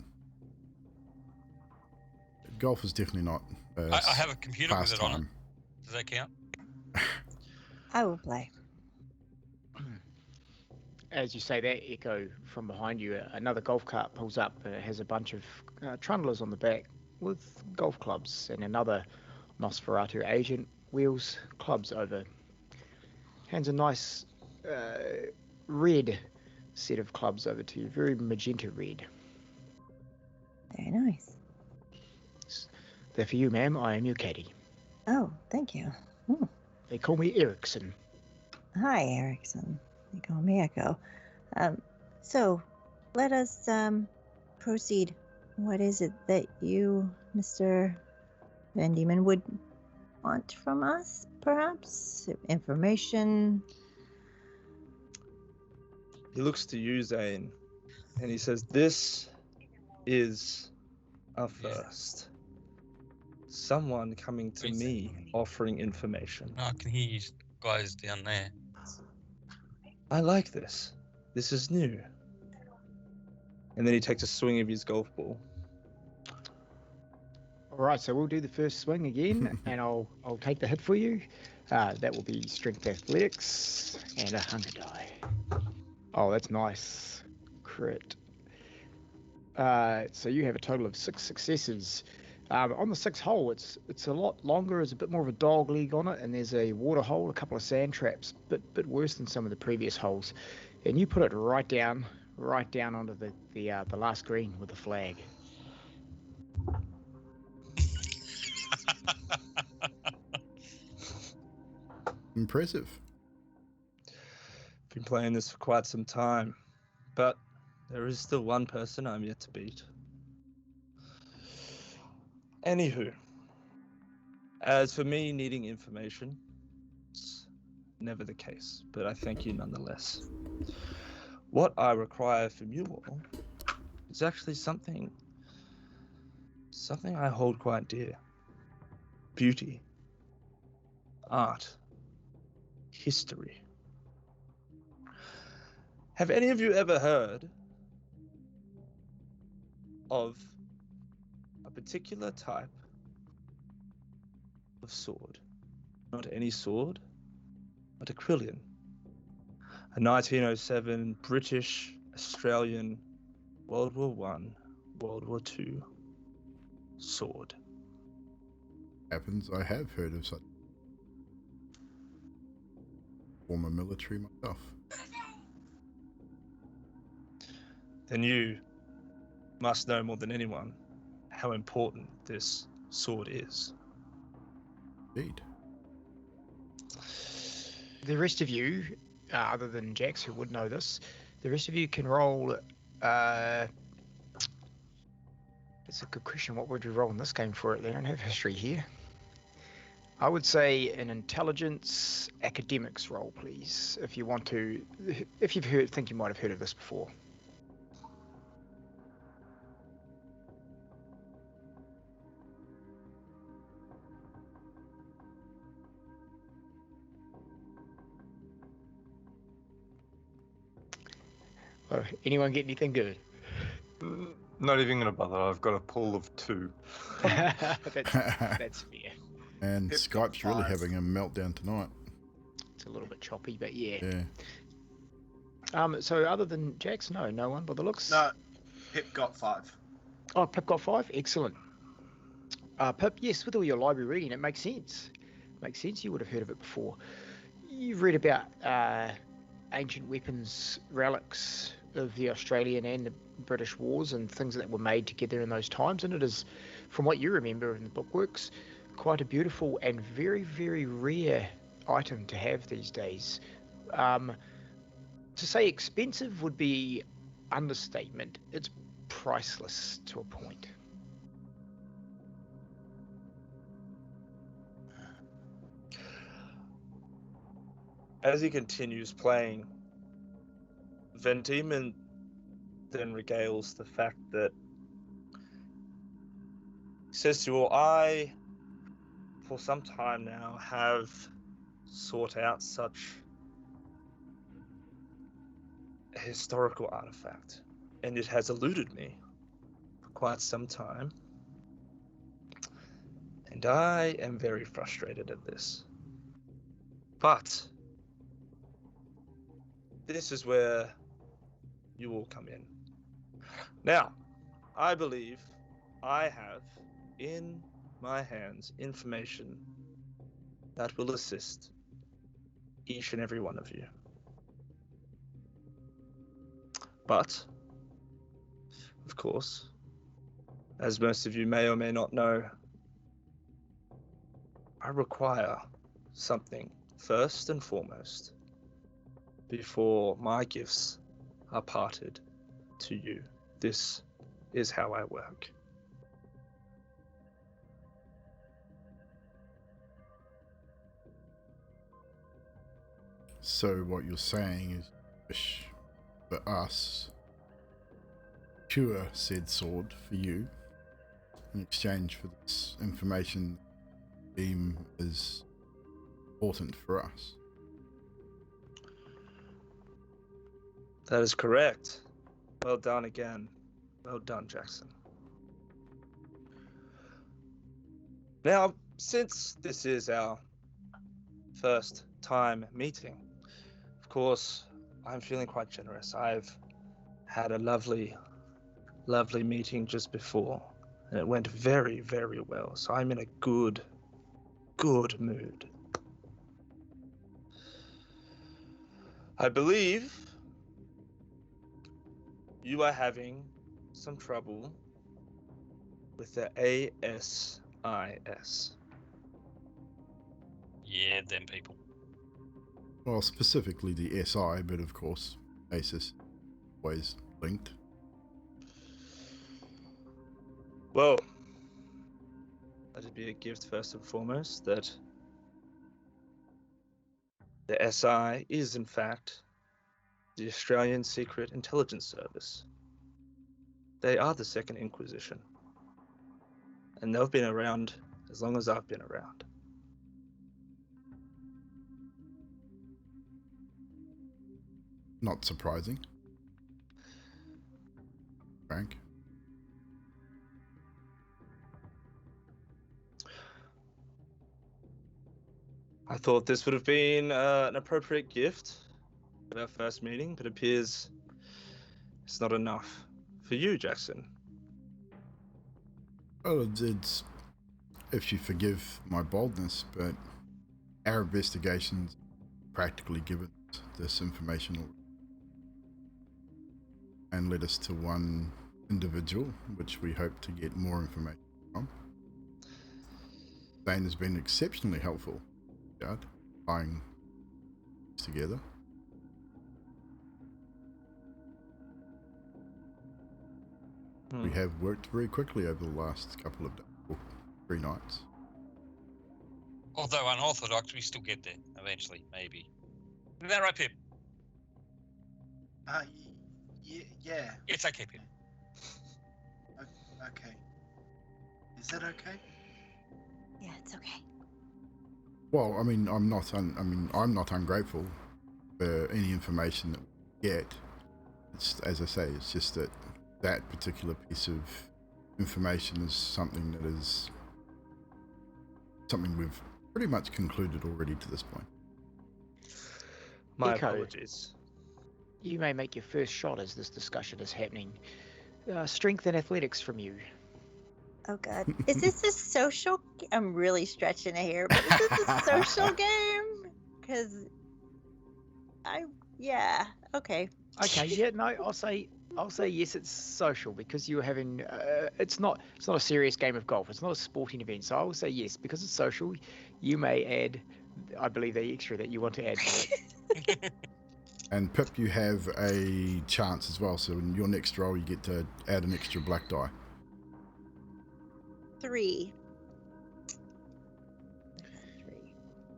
golf is definitely not. I have a computer with it on it. pastime. Does that count? I will play. As you say that, Echo, from behind you, another golf cart pulls up. It has a bunch of trundlers on the back with golf clubs, and another Nosferatu agent wheels clubs over. Hands a nice red set of clubs over to you, very magenta red. Very nice. They're for you, ma'am. I am your caddy. Oh, thank you. Oh. They call me Erickson. Hi, Erickson. They call me Echo. So, let us proceed. What is it that you, Mr. Van Diemen, would want from us, perhaps? Information? He looks to you, Zane, and he says, "This is a first. Someone coming to me offering information. I can hear you guys down there. I like this. This is new." And then he takes a swing of his golf ball. All right, so we'll do the first swing again, and I'll take the hit for you. That will be strength athletics and a hunger die. Oh, that's nice. Crit. So you have a total of 6 successes. On the 6th hole, it's a lot longer. There's a bit more of a dog leg on it, and there's a water hole, a couple of sand traps, bit worse than some of the previous holes. And you put it right down onto the last green with the flag. Impressive. Been playing this for quite some time, but there is still one person I'm yet to beat. Anywho, as for me needing information, never the case, but I thank you nonetheless. What I require from you all is actually something I hold quite dear. Beauty, art, history. Have any of you ever heard of a particular type of sword? Not any sword, but a Quillian. A 1907 British, Australian, World War One, World War Two sword. Happens, I have heard of such. Former military myself. Then you must know more than anyone how important this sword is. Indeed. The rest of you, other than Jax, who would know this, the rest of you can roll. That's a good question. What would you roll in this game for it? They don't have history here. I would say an intelligence academics roll, please, if you want to. If you've heard, think you might have heard of this before. Oh, anyone get anything good? Not even gonna bother. I've got a pool of 2. That's fair. And Pip Skype's got really 5. having a meltdown tonight. It's a little bit choppy, but yeah. Yeah. So other than Jax, no one by the looks. No, Pip got 5. Oh, Pip got 5. Excellent. Pip, yes, with all your library reading, it makes sense. Makes sense. You would have heard of it before. You've read about ancient weapons relics of the Australian and the British wars and things that were made together in those times, and it is, from what you remember in the bookworks, quite a beautiful and very, very rare item to have these days. To say expensive would be understatement. It's priceless to a point. As he continues playing, Van Diemen then regales the fact that he says to you all, I, for some time now, have sought out such a historical artifact, and it has eluded me for quite some time, and I am very frustrated at this. But this is where you all come in. Now, I believe I have in my hands information that will assist each and every one of you. But, of course, as most of you may or may not know, I require something first and foremost before my gifts are parted to you. This is how I work. So what you're saying is, wish for us, cure said sword for you in exchange for this information deem is important for us. That is correct. Well done again. Well done, Jackson. Now, since this is our first time meeting, of course, I'm feeling quite generous. I've had a lovely meeting just before, and it went very, very well. So I'm in a good mood. I believe you are having some trouble with the ASIS. Yeah, them people. Well, specifically the SI, but of course, ASIS always linked. Well, let it be a gift first and foremost that The SI is, in fact, the Australian Secret Intelligence Service. They are the Second Inquisition. And they've been around as long as I've been around. Not surprising. Frank? I thought this would have been an appropriate gift at our first meeting, but it appears it's not enough for you, Jackson. Well, it's, if you forgive my boldness, but our investigations practically given us this information and led us to one individual, which we hope to get more information from. Zane has been exceptionally helpful, tying together. We have worked very quickly over the last couple of days, or 3 nights. Although unorthodox, we still get there eventually, maybe. Is that right, Pip? Yeah. It's okay, Pip. Okay. Is that okay? Yeah, it's okay. Well, I mean, I'm not ungrateful for any information that we get. It's, as I say, it's just that particular piece of information is something we've pretty much concluded already to this point. My Echo. apologies. You may make your first shot as this discussion is happening. Strength and athletics from you. Oh God, is this a social? I'm really stretching it here, but is this a social game? Because okay. Okay, yeah, no, I'll say yes. It's social because you're having. It's not a serious game of golf. It's not a sporting event. So I will say yes because it's social. You may add, I believe, the extra that you want to add to it. And Pip, you have a chance as well. So in your next roll, you get to add an extra black die. 3.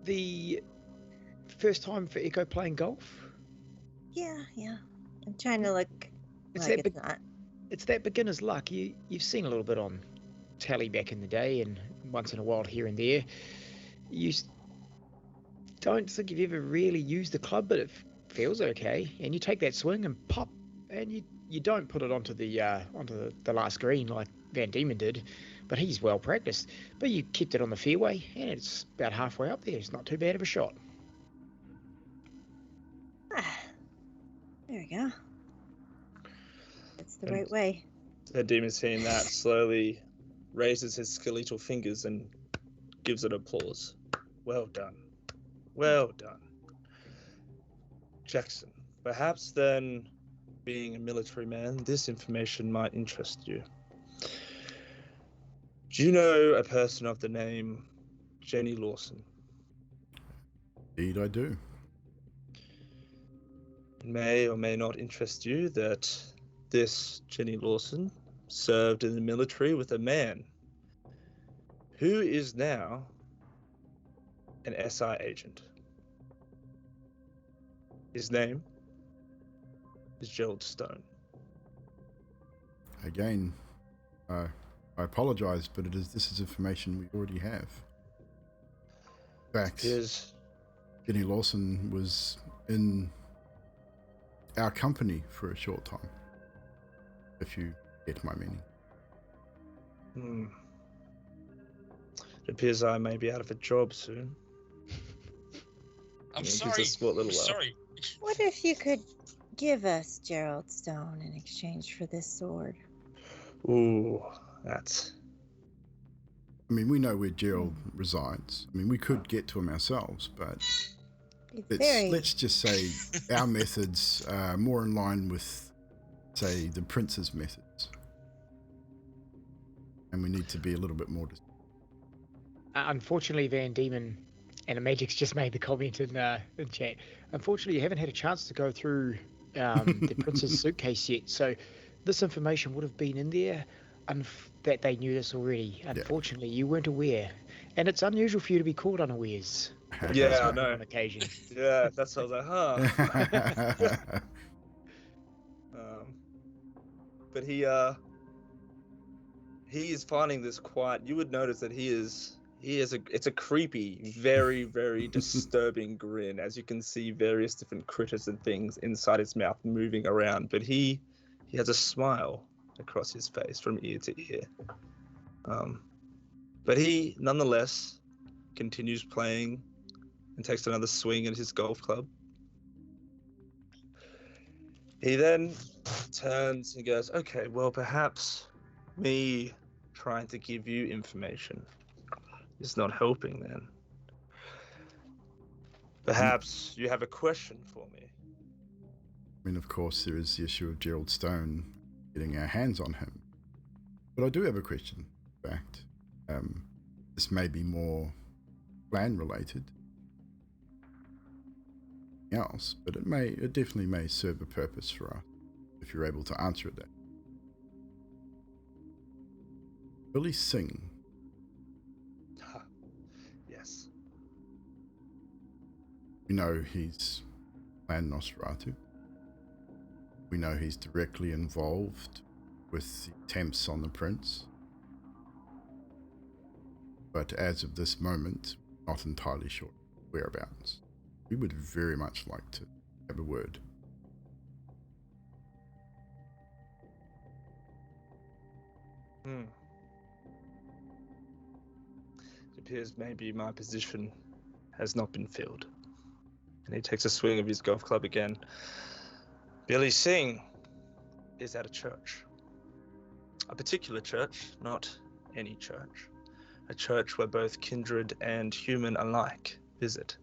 The first time for Echo playing golf. Yeah. I'm trying to look. It's like that it's not. It's that beginner's luck. You've seen a little bit on tally back in the day, and once in a while here and there. You don't think you've ever really used the club, but it feels okay. And you take that swing and pop, and you don't put it onto the last green like Van Diemen did, but he's well practiced. But you kept it on the fairway, and it's about halfway up there. It's not too bad of a shot. There we go. That's the right way. Van Diemen, seeing that, slowly raises his skeletal fingers and gives it applause. Well done. Well done. Jackson, perhaps then, being a military man, this information might interest you. Do you know a person of the name Jenny Lawson? Indeed, I do. It may or may not interest you that this Jenny Lawson served in the military with a man who is now an SI agent. His name is Gerald Stone. Again, I apologize, but this is information we already have. In fact, Jenny Lawson was in our company for a short time, if you get my meaning. It appears I may be out of a job soon. I'm sorry. Sorry. What if you could give us Gerald Stone in exchange for this sword? Ooh, that's... I mean, we know where Gerald resides. I mean, we could get to him ourselves, but let's just say our methods are more in line with, say, the Prince's methods. And we need to be a little bit more... Unfortunately, Van Diemen and Magic's just made the comment in chat. Unfortunately, you haven't had a chance to go through the Prince's suitcase yet, so this information would have been in there, that they knew this already. Unfortunately, you weren't aware, and it's unusual for you to be caught unawares. Yeah, I Smoking know. on occasion. Yeah, that's what I was like, huh. But he is finding this quite. You would notice that it's a creepy, very, very disturbing grin, as you can see various different critters and things inside his mouth moving around. But he has a smile across his face from ear to ear. But he nonetheless continues playing and takes another swing at his golf club. He then turns and goes, okay, well, perhaps me trying to give you information is not helping then. Perhaps you have a question for me. I mean, of course, there is the issue of Gerald Stone getting our hands on him. But I do have a question, in fact. This may be more plan-related else, but it definitely may serve a purpose for us, if you're able to answer it that. Billy Singh. Yes. We know he's planned Nosferatu. We know he's directly involved with the attempts on the prince. But as of this moment, not entirely sure whereabouts. We would very much like to have a word. It appears maybe my position has not been filled. And he takes a swing of his golf club again. Billy Singh is at a church. A particular church, not any church. A church where both kindred and human alike visit.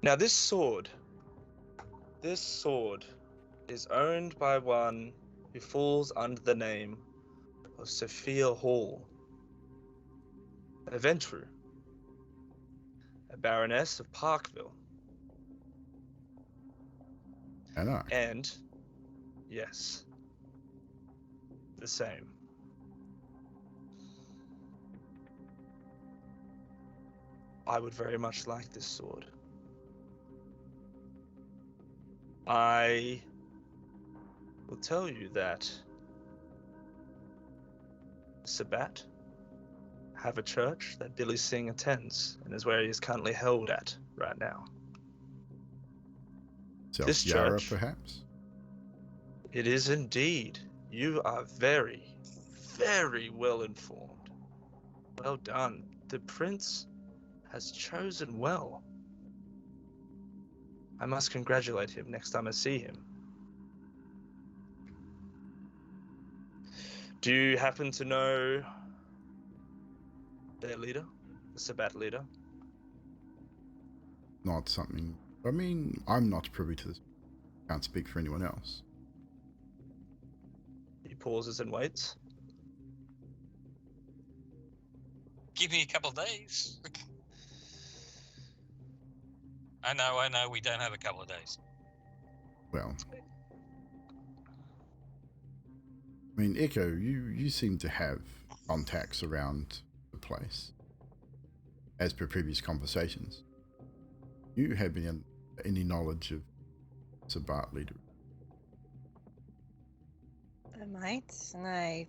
Now this sword is owned by one who falls under the name of Sophia Hall, a Ventru, a Baroness of Parkville. And, yes, the same. I would very much like this sword. I will tell you that Sabat have a church that Billy Singh attends and is where he is currently held at right now. This Yara, church, perhaps? it is indeed. You are very, very well informed. Well done. The prince has chosen well. I must congratulate him next time I see him. Do you happen to know their leader, the Sabat leader? Not something. I mean, I'm not privy to this. Can't speak for anyone else. He pauses and waits. Give me a couple of days. I know, we don't have a couple of days. Well, I mean, Echo, you seem to have contacts around the place, as per previous conversations. You have any knowledge of Sabat leader? I might, and I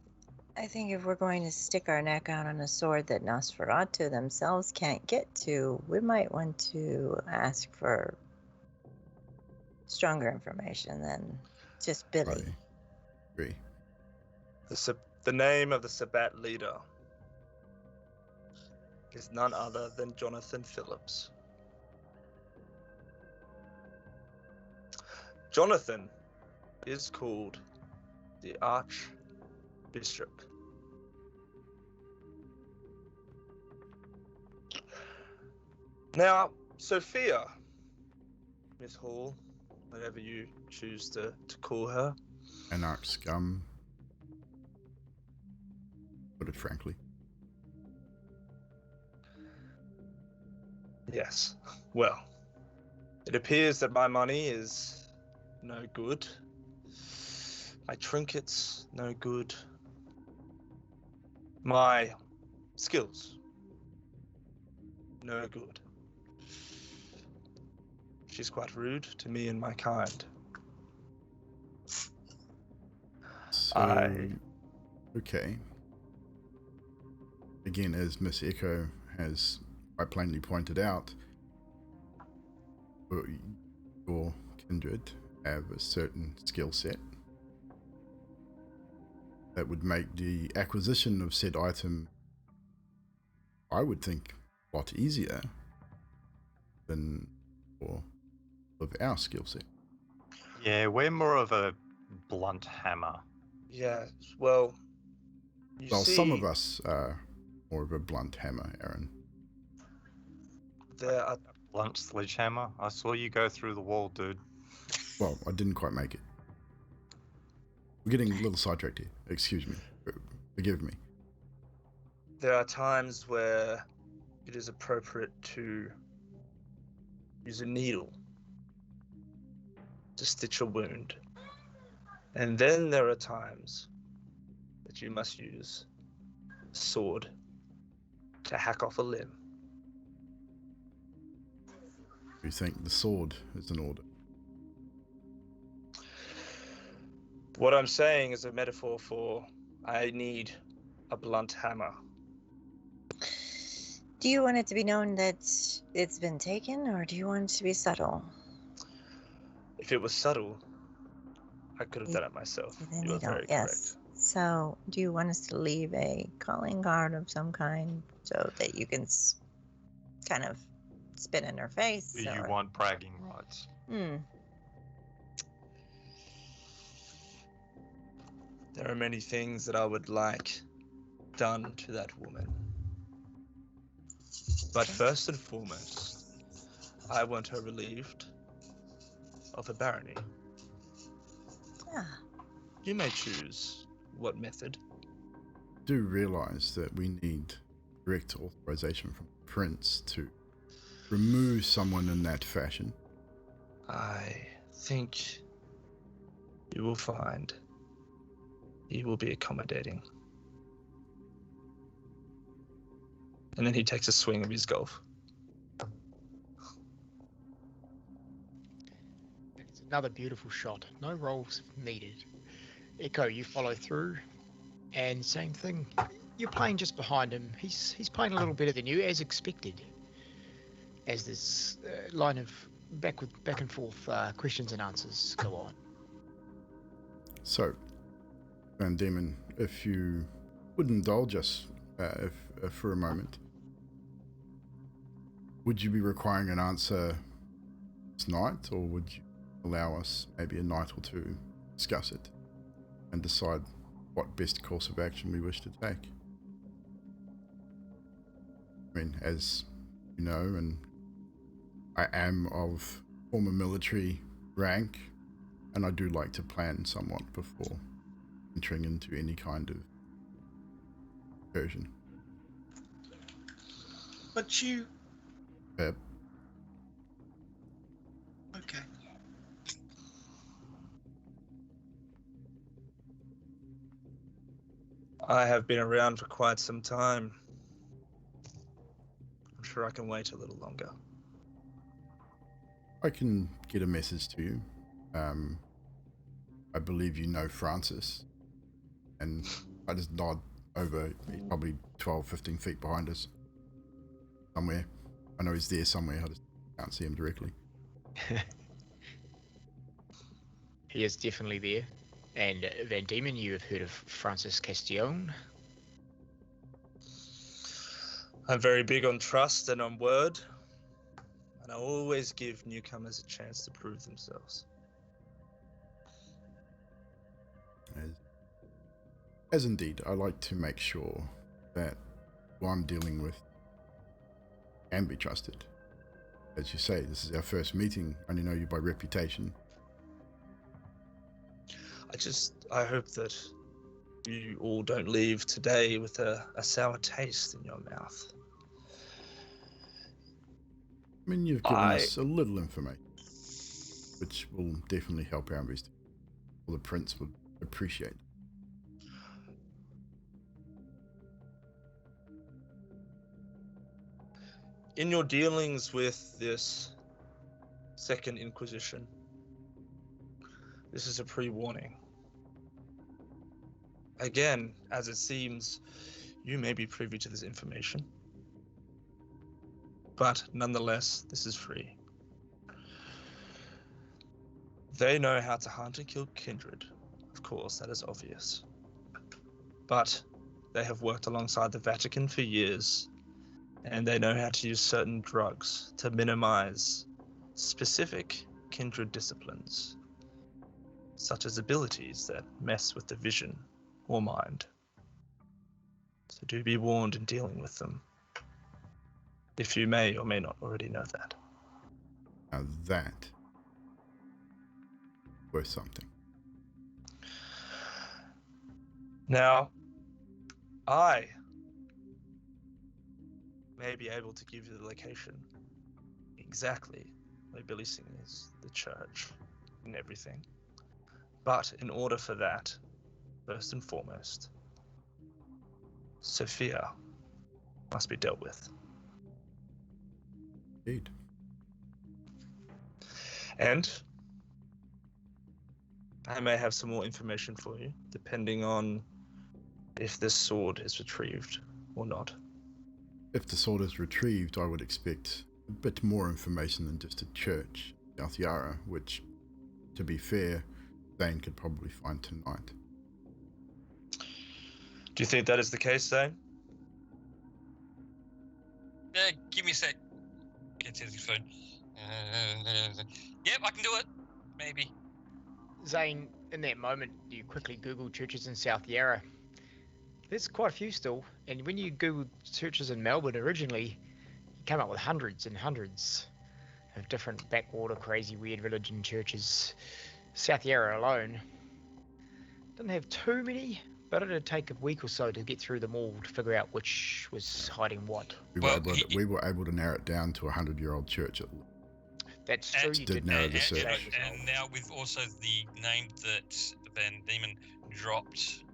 think if we're going to stick our neck out on a sword that Nosferatu themselves can't get to, we might want to ask for stronger information than just Billy. I agree. The name of the Sabat leader is none other than Jonathan Phillips. Jonathan is called the Archbishop. Now, Sophia, Miss Hall, whatever you choose to call her. Anarch scum. Put it frankly. Yes. Well, it appears that my money is no good. My trinkets, no good. My skills, no good. She's quite rude to me and my kind. So, okay. Again, as Miss Echo has quite plainly pointed out, your kindred have a certain skill set that would make the acquisition of said item, I would think, a lot easier than for of our skill set. Yeah, we're more of a blunt hammer. Yeah, well, you Well, see, some of us are more of a blunt hammer, Aaron. there are Blunt sledgehammer. I saw you go through the wall, dude. Well, I didn't quite make it. We're getting a little sidetracked here. Excuse me. Forgive me. there are times where it is appropriate to use a needle to stitch a wound. And then there are times that you must use a sword to hack off a limb. You think the sword is in order? What I'm saying is a metaphor for I need a blunt hammer. Do you want it to be known that it's been taken, or do you want it to be subtle? If it was subtle, I could have done it myself. Then You you are don't. very Yes. So, do you want us to leave a calling card of some kind so that you can kind of spit in her face? Do you or- want bragging rights? There are many things that I would like done to that woman. But first and foremost, I want her relieved of a barony. Ah, You may choose what method. Do realize that we need direct authorization from the prince to remove someone in that fashion. I think you will find he will be accommodating. And then he takes a swing of his golf. It's another beautiful shot. No rolls needed. Echo, you follow through, and same thing. You're playing just behind him. He's playing a little better than you, as expected. As this line of back and forth questions and answers go on. So, Van Diemen, if you would indulge us for a moment, would you be requiring an answer tonight, or would you allow us maybe a night or two to discuss it and decide what best course of action we wish to take? I mean, as you know, and I am of former military rank, and I do like to plan somewhat before entering into any kind of version. But you. Yep. Okay. I have been around for quite some time. I'm sure I can wait a little longer. I can get a message to you. I believe you know Francis. And I just nod over. He's probably 12, 15 feet behind us. Somewhere. I know he's there somewhere. I just can't see him directly. He is definitely there. And Van Diemen, you have heard of Francis Castillon. I'm very big on trust and on word, and I always give newcomers a chance to prove themselves. As indeed, I like to make sure that who I'm dealing with can be trusted. As you say, this is our first meeting. I only know you by reputation. I hope that you all don't leave today with a sour taste in your mouth. I mean, you've given us a little information, which will definitely help our investigation. Or the prince would appreciate. in your dealings with this Second Inquisition, this is a pre-warning. Again, as it seems, you may be privy to this information. But nonetheless, this is free. They know how to hunt and kill kindred. Of course, that is obvious. But they have worked alongside the Vatican for years, and they know how to use certain drugs to minimize specific kindred disciplines, such as abilities that mess with the vision or mind. So do be warned in dealing with them, if you may or may not already know that. Now that worth something. Now, I may be able to give you the location exactly where Billy Singh is, the church, and everything. But in order for that, first and foremost, Sophia must be dealt with. Indeed. And I may have some more information for you, depending on if this sword is retrieved or not. If the sword is retrieved, I would expect a bit more information than just a church, South Yarra, which, to be fair, Zane could probably find tonight. Do you think that is the case, Zane? Give me a sec. Get to his phone. Yep, I can do it. Maybe. Zane, in that moment, you quickly Google churches in South Yarra. There's quite a few still, and when you Google churches in Melbourne originally, you come up with hundreds and hundreds of different backwater, crazy, weird religion churches. South Yarra alone didn't have too many, but it'd take a week or so to get through them all to figure out which was hiding what. We were able to narrow it down to a 100-year-old church. That's true, you did narrow the search. And now we've also the name that Van Diemen dropped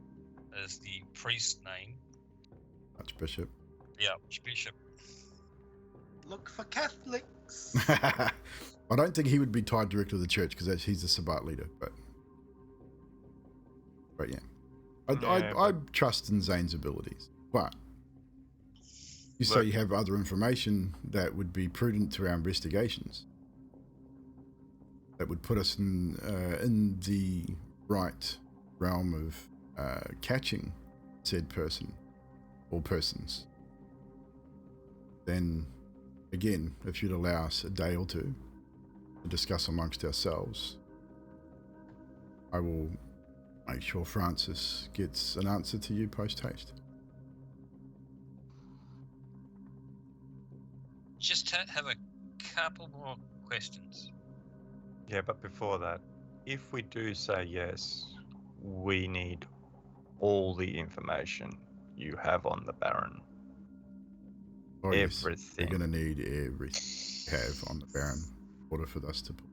as the priest name. Archbishop. Yeah, Archbishop. Look for Catholics. I don't think he would be tied directly to the church because he's the Sabbat leader, but yeah. I trust in Zane's abilities, but you say you have other information that would be prudent to our investigations, that would put us in the right realm of catching said person or persons. Then, again, if you'd allow us a day or two to discuss amongst ourselves, I will make sure Francis gets an answer to you post-haste. Just have a couple more questions. Yeah, but before that, if we do say yes, we need all the information you have on the Baron. Oh, yes, everything. we're going to need everything we have on the Baron in order for us to put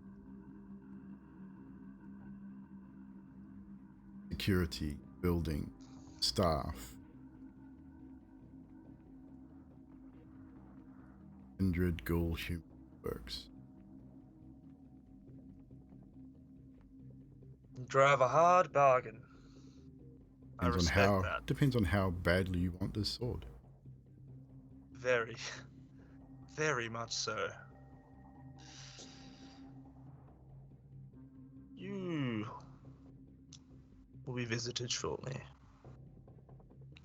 security, building, staff, kindred, ghoul, human works. Drive a hard bargain. I respect that. Depends on how badly you want this sword. Very, very much so. You will be visited shortly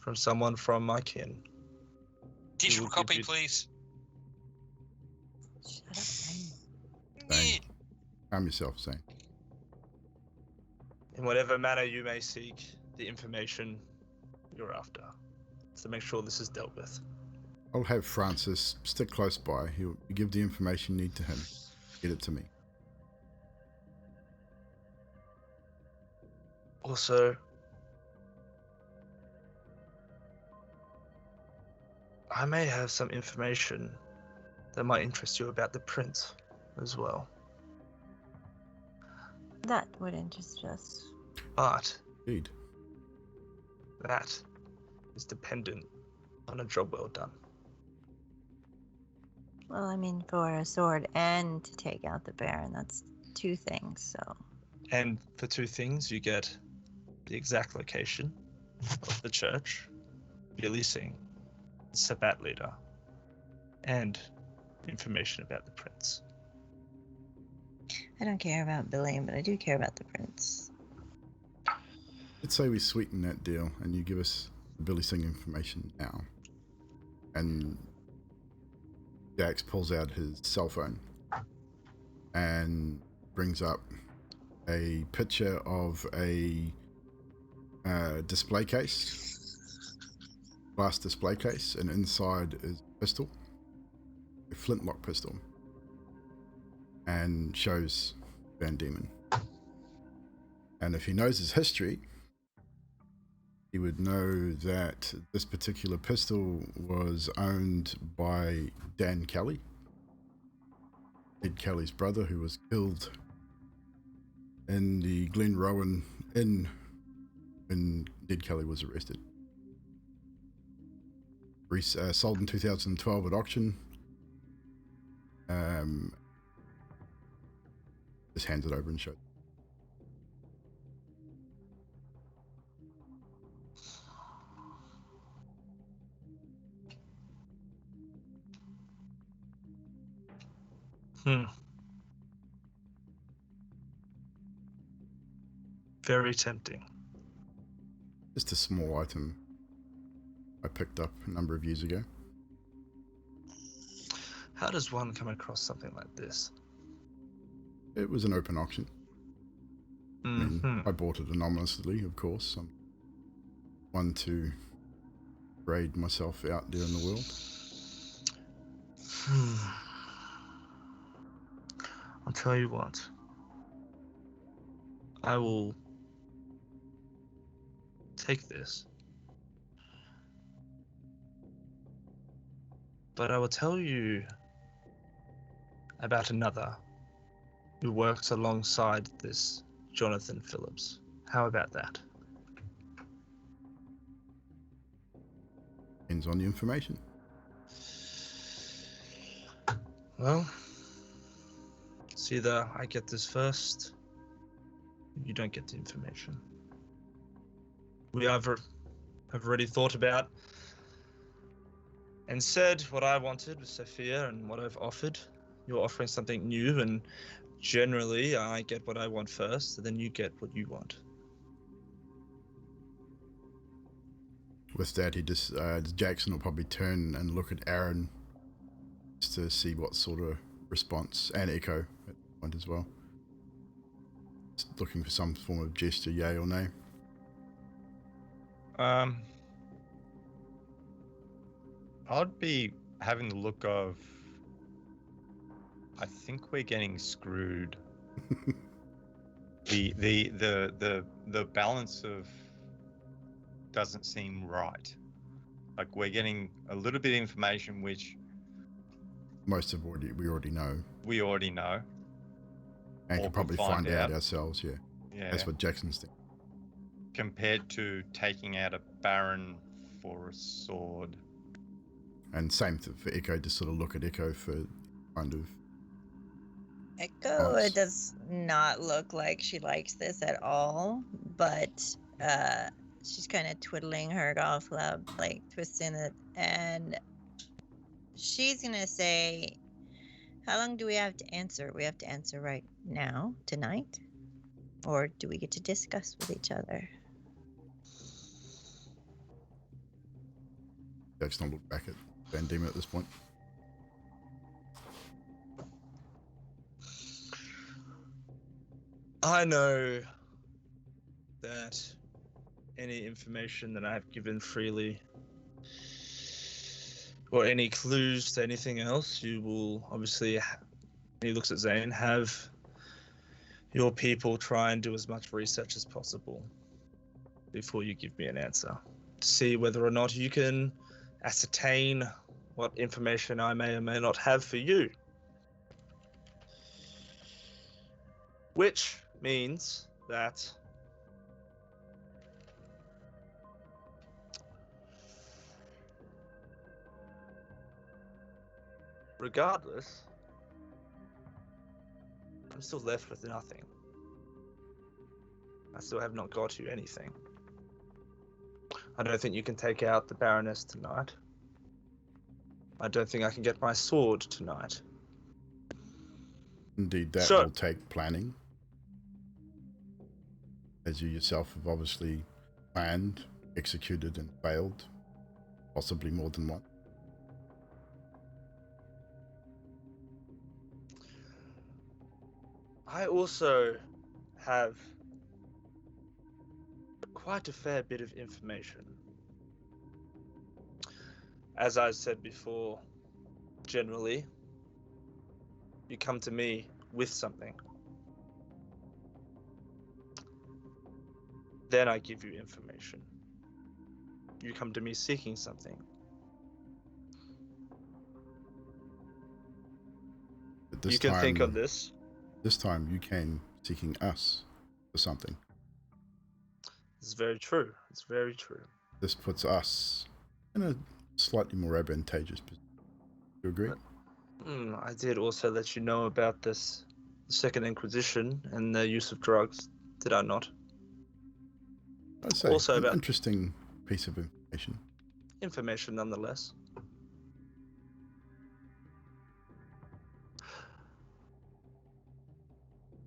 from someone from my kin. Digital copy, please. Shut up, Zane. Zane. Calm yourself, Zane. In whatever manner you may seek the information you're after, to make sure this is dealt with. I'll have Francis stick close by. He'll give the information you need to him. Get it to me. Also, I may have some information that might interest you about the prince as well. That would interest us. But Indeed. that is dependent on a job well done. Well, I mean, for a sword and to take out the Baron, that's 2 things, so. And for 2 things, you get the exact location of the church, Billy Singh, the Sabbat leader, and information about the prince. I don't care about Billy, but I do care about the prince. Let's say we sweeten that deal and you give us the Billy Singh information now. And Jax pulls out his cell phone and brings up a picture of a display case, glass display case, and inside is a pistol, a flintlock pistol, and shows Van Diemen. And if he knows his history, he would know that this particular pistol was owned by Dan Kelly, Ed Kelly's brother, who was killed in the Glen Rowan Inn when Ned Kelly was arrested. Sold in 2012 at auction. Just hands it over and shows. Very tempting. Just a small item I picked up a number of years ago. How does one come across something like this? It was an open auction. I mean, I bought it anonymously, of course. I'm one to raid myself out there in the world. I'll tell you what. I will take this. But I will tell you about another who works alongside this Jonathan Phillips. How about that? Depends on the information. Well, it's either I get this first, or you don't get the information. We have already thought about and said what I wanted with Sophia and what I've offered. You're offering something new, and generally I get what I want first, and then you get what you want. With that, he just Jackson will probably turn and look at Aaron just to see what sort of response, and Echo at that point as well. Just looking for some form of gesture, yay or nay. I'd be having the look of, I think we're getting screwed. The balance of doesn't seem right. Like, we're getting a little bit of information which Most of we already know, we already know. and Or can probably could find find out out. ourselves. Yeah, Yeah. that's what Jackson's thinking. Compared to taking out a Baron for a sword. And same for Echo, just sort of look at Echo for kind of. Echo, Nice. it does not look like she likes this at all, but she's kind of twiddling her golf club, like twisting it, and she's gonna say, how long do we have to answer? We have to answer right now, tonight? Or do we get to discuss with each other? Jackson will look back at Van Diemen at this point. I know that any information that I have given freely, or any clues to anything else, you will obviously, he looks at Zane, have your people try and do as much research as possible before you give me an answer, to see whether or not you can ascertain what information I may or may not have for you. Which means that Regardless, I'm still left with nothing. I still have not got you anything. I don't think you can take out the Baroness tonight. I don't think I can get my sword tonight. Indeed, that So- will take planning. As you yourself have obviously planned, executed, and failed. Possibly more than one. I also have quite a fair bit of information. As I said before, generally, you come to me with something. Then I give you information. You come to me seeking something. But this You can think time- on this. This time you came seeking us for something. It's very true. It's very true. This puts us in a slightly more advantageous position. You agree? I did also let you know about this Second Inquisition and the use of drugs, did I not? I'd say Also an about- interesting piece of information. Information nonetheless.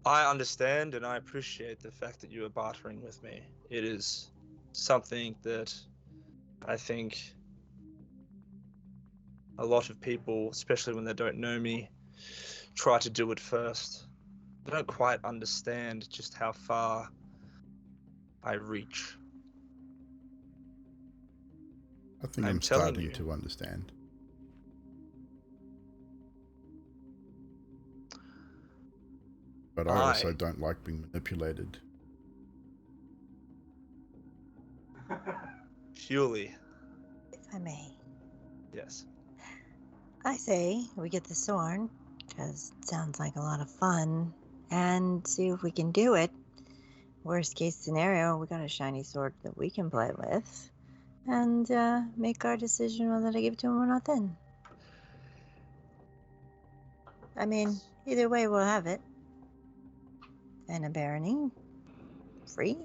I understand and I appreciate the fact that you are bartering with me. It is something that I think a lot of people, especially when they don't know me, try to do it first. They don't quite understand just how far I reach. I think I'm I'm telling starting you. to understand. But I also I- don't like being manipulated. Purely, If I may, yes. I say we get the sword, because it sounds like a lot of fun, and see if we can do it. Worst case scenario, we got a shiny sword that we can play with, and make our decision whether to give it to him or not then. I mean, either way, we'll have it. And a barony. Free.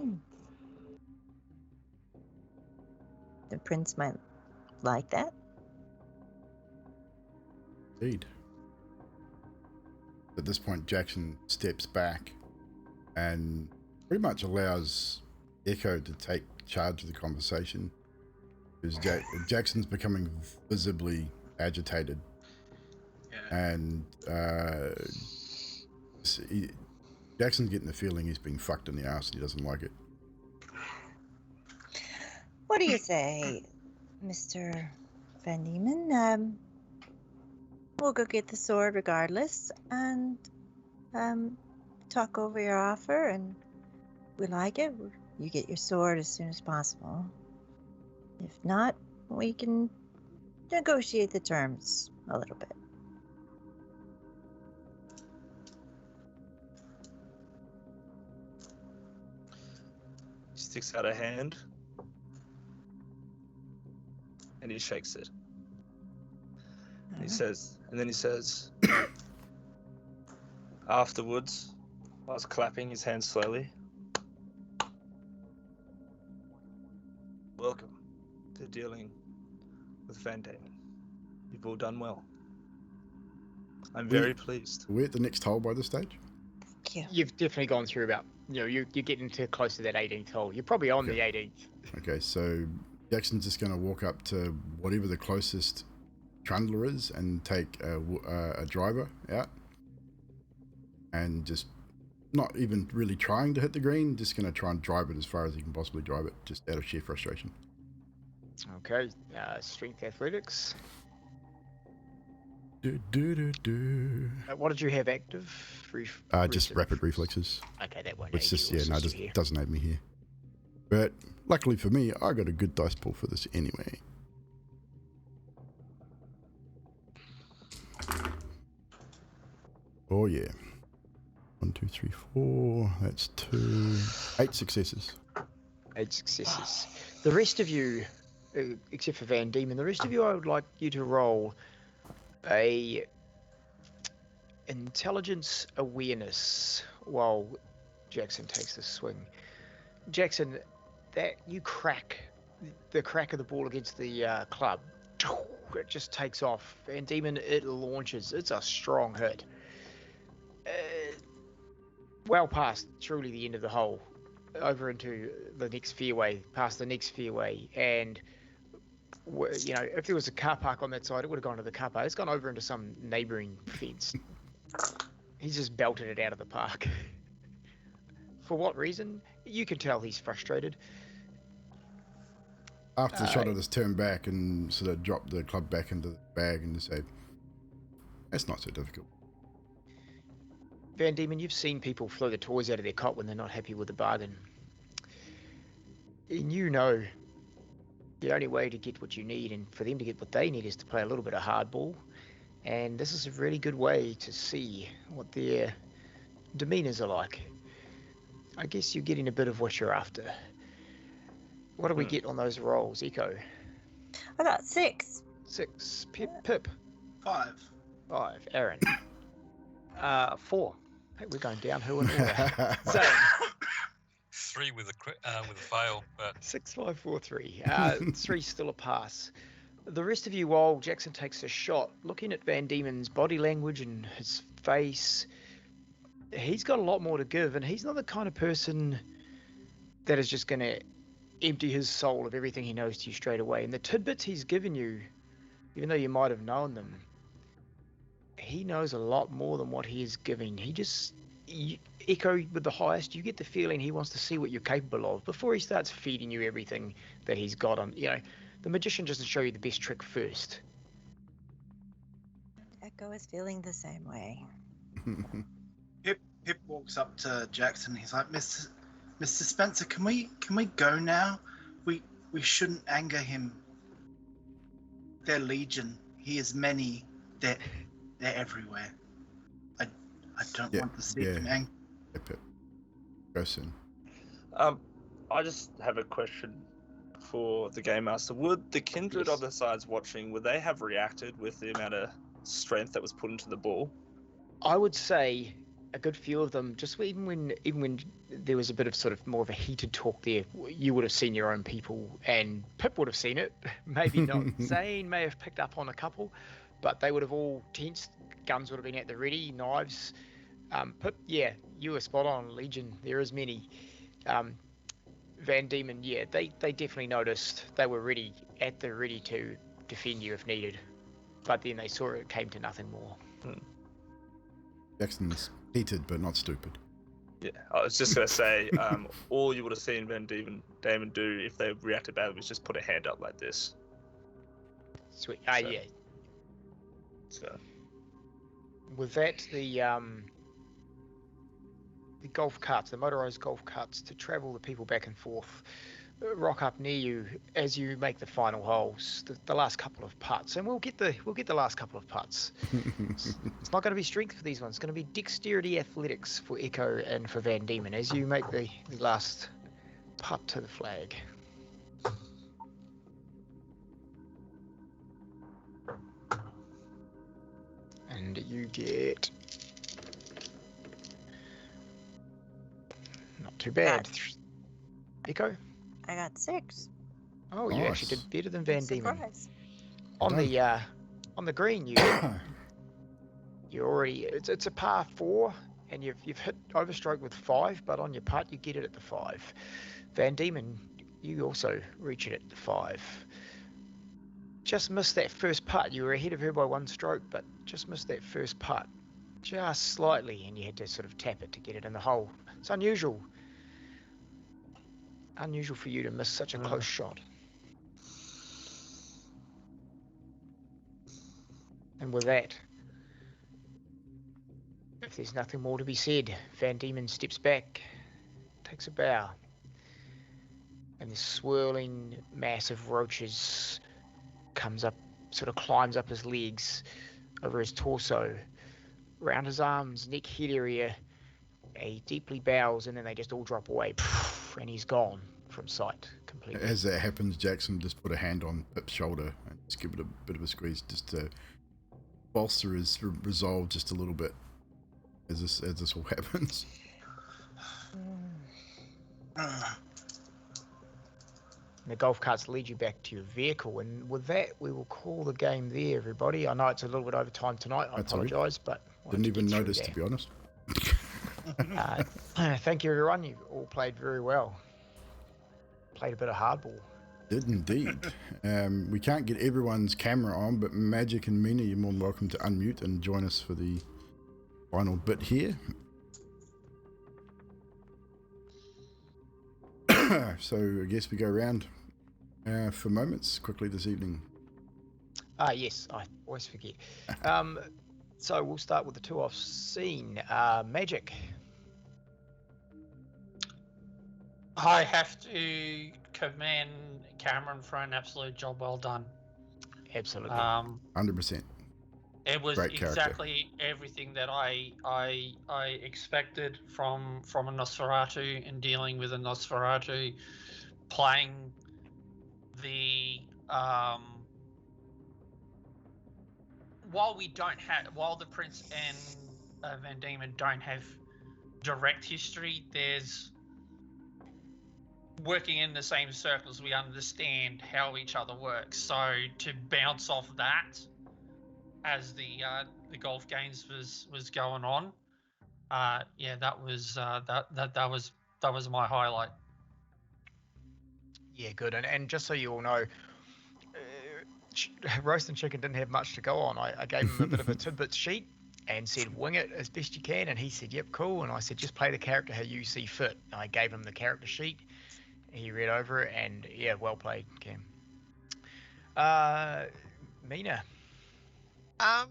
The prince might like that. Indeed. At this point, Jackson steps back and pretty much allows Echo to take charge of the conversation. Because Jackson's becoming visibly agitated. And Jackson's getting the feeling he's being fucked in the ass and he doesn't like it. What do you say, Mr. Van Diemen? We'll go get the sword regardless, and talk over your offer, and if we like it, you get your sword as soon as possible. If not, we can negotiate the terms a little bit. He sticks out a hand and he shakes it. And he says, afterwards, whilst clapping his hands slowly, welcome to dealing with Van Diemen. You've all done well. I'm very pleased. Are we at the next hole by this stage? Thank you. You've definitely gone through about, you're getting to close to that 18th hole. You're probably on the 18th. Okay, so Jackson's just going to walk up to whatever the closest trundler is and take a driver out. And just not even really trying to hit the green, just going to try and drive it as far as he can possibly drive it, just out of sheer frustration. Okay, strength athletics. What did you have active? Just rapid reflexes. Okay, that won't Which aid just, you, yeah, no, assist just you here. doesn't aid me here. But luckily for me, I got a good dice pool for this anyway. Oh yeah. 1, 2, 3, 4. That's 2. 8 successes. 8 successes. The rest of you, except for Van Diemen, the rest of you, I would like you to roll a Intelligence awareness while Jackson takes the swing. Jackson, that you crack the crack of the ball against the club. It just takes off. Van Diemen, it launches. It's a strong hit. Well past truly the end of the hole, over into the next fairway, past the next fairway, and if there was a car park on that side, it would have gone to the car park. It's gone over into some neighbouring fence. He's just belted it out of the park. For what reason? You can tell he's frustrated. After the shot, I just turned back and sort of dropped the club back into the bag and just say, "That's not so difficult." Van Diemen, you've seen people throw the toys out of their cot when they're not happy with the bargain. And you know the only way to get what you need and for them to get what they need is to play a little bit of hardball. And this is a really good way to see what their demeanors are like. I guess you're getting a bit of what you're after. What do we get on those rolls, Echo? I got 6. 6. Pip. 5. 5. Aaron. 4. Hey, we're going downhill in order. So 3 with a fail, but 6, 5, 4, 3. 3 still a pass. The rest of you, while Jackson takes a shot, looking at Van Diemen's body language and his face, he's got a lot more to give, and he's not the kind of person that is just going to empty his soul of everything he knows to you straight away. And the tidbits he's given you, even though you might have known them, he knows a lot more than what he is giving. Echo with the highest, you get the feeling he wants to see what you're capable of before he starts feeding you everything that he's got on. The magician doesn't show you the best trick first. Echo is feeling the same way. Pip walks up to Jackson. He's like, Mr. Spencer, can we go now? We shouldn't anger him. They're legion. He is many. They're everywhere. I don't want to see him angry. Pip. Go soon. I just have a question for the Game Master. Would the kindred of the sides watching, would they have reacted with the amount of strength that was put into the ball? I would say a good few of them, just even when there was a bit of sort of more of a heated talk there, you would have seen your own people, and Pip would have seen it. Maybe not. Zane may have picked up on a couple, but they would have all tensed. Guns would have been at the ready, knives. Pip, yeah, you were spot on. Legion, there is many. Van Diemen, yeah, they definitely noticed. They were at the ready to defend you if needed, but then they saw it came to nothing more. Jackson's heated but not stupid. Yeah, I was just going to say, all you would have seen Van Diemen do if they reacted badly was just put a hand up like this. Sweet. So- Yeah. So, With that, the golf carts, the motorized golf carts to travel the people back and forth, rock up near you as you make the final holes, the last couple of putts, and we'll get the last couple of putts. It's not going to be strength for these ones. It's going to be dexterity athletics for Echo and for Van Diemen as you make the last putt to the flag. And you get not too bad. Echo? I got 6. Oh, you actually did better than Van Diemen. Surprise. On the green, you already it's a par 4, and you've hit overstroke with 5, but on your putt you get it at the 5. Van Diemen, you also reach it at the 5. Just missed that first putt. You were ahead of her by 1 stroke, but just missed that first putt just slightly, and you had to sort of tap it to get it in the hole. It's unusual for you to miss such a close shot. And with that, if there's nothing more to be said, Van Diemen steps back, takes a bow, and this swirling mass of roaches comes up, sort of climbs up his legs, over his torso, around his arms, neck, head area. He deeply bows, and then they just all drop away, and he's gone from sight completely. As that happens, Jackson just put a hand on Pip's shoulder and just give it a bit of a squeeze just to bolster his resolve just a little bit. as this all happens. The golf carts lead you back to your vehicle, and with that, we will call the game there, everybody. I know it's a little bit over time tonight. I That's all right. apologise, but Didn't even notice, to be honest. Thank you, everyone. You all played very well. Played a bit of hardball. Did indeed. We can't get everyone's camera on, but Magic and Mina, you're more than welcome to unmute and join us for the final bit here. So I guess we go around for moments quickly this evening. Yes, I always forget. So we'll start with the two off scene. Magic. I have to commend Cameron for an absolute job well done. Absolutely. 100%. It was Great character. exactly everything that I expected from a Nosferatu and dealing with a Nosferatu, playing the while the Prince and Van Diemen don't have direct history, there's working in the same circles, we understand how each other works. So to bounce off that as the golf games was going on, that was my highlight. Yeah, good. And just so you all know, Roast and Chicken didn't have much to go on. I gave him a bit of a tidbit sheet and said, wing it as best you can. And he said, yep, cool. And I said, just play the character how you see fit. And I gave him the character sheet. He read over it, and yeah, well played, Cam. Mina. I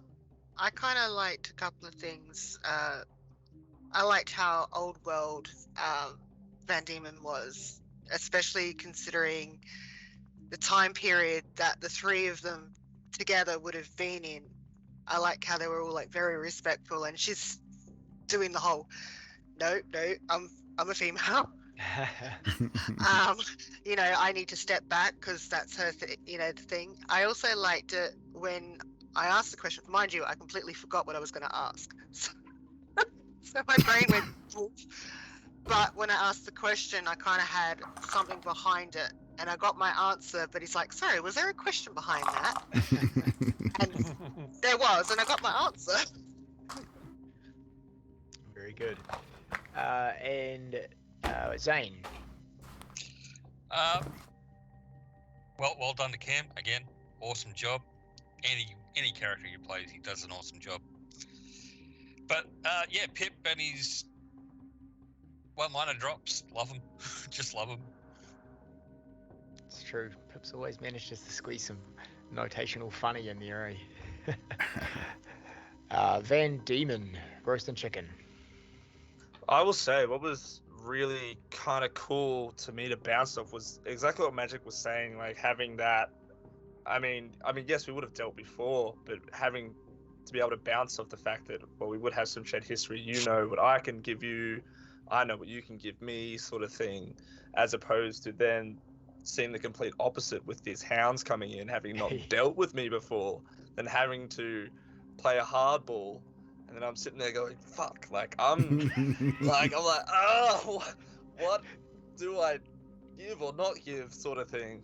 kind of liked a couple of things. I liked how old world Van Diemen was, especially considering the time period that the three of them together would have been in. I like how they were all like very respectful, and she's doing the whole, no, I'm a female. I need to step back because that's her the thing. I also liked it when I asked the question. Mind you, I completely forgot what I was going to ask, so my brain went woof. But when I asked the question, I kind of had something behind it, and I got my answer. But he's like, sorry, was there a question behind that? And there was, and I got my answer. Very good. And Zane. Well done to Cam again. Awesome job. Any character he plays, he does an awesome job. But Pip and his one-liner drops. Love him. Just love him. It's true. Pip's always manages to squeeze some notational funny in there, eh? Van Diemen, Roast and Chicken. I will say what was really kind of cool to me to bounce off was exactly what Magic was saying, like having that. I mean, yes, we would have dealt before, but having to be able to bounce off the fact that, well, we would have some shared history. You know what I can give you, I know what you can give me, sort of thing, as opposed to then seeing the complete opposite with these hounds coming in, having not dealt with me before, then having to play a hardball. And then I'm sitting there going, fuck, like I'm like, oh, what do I give or not give, sort of thing.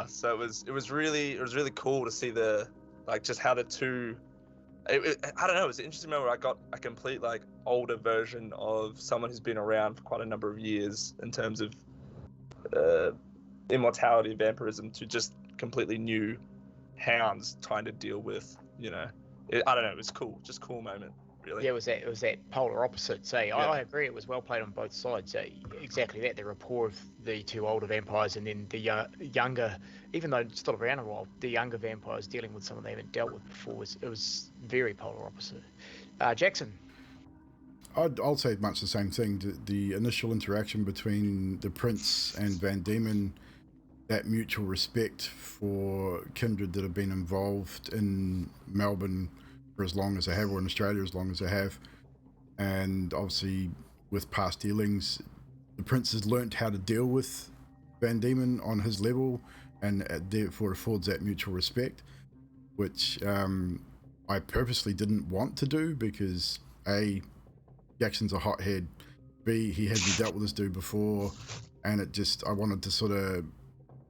So it was really cool to see the, like, just how the two, I don't know, it was an interesting moment where I got a complete, like, older version of someone who's been around for quite a number of years in terms of immortality, vampirism, to just completely new hounds trying to deal with, I don't know, it was cool, just cool moment. Really. Yeah, it was that polar opposite. I agree. It was well played on both sides. Exactly that. The rapport of the two older vampires, and then the younger, even though it's still around a while, the younger vampires dealing with someone they haven't dealt with before. It was very polar opposite. Jackson. I'll say much the same thing. The initial interaction between the Prince and Van Diemen, that mutual respect for kindred that have been involved in Melbourne for as long as they have, or in Australia as long as they have, and obviously with past dealings, the Prince has learnt how to deal with Van Diemen on his level, and therefore affords that mutual respect, which I purposely didn't want to do, because Jackson's a hothead. B, he hadn't dealt with this dude before, and I wanted to sort of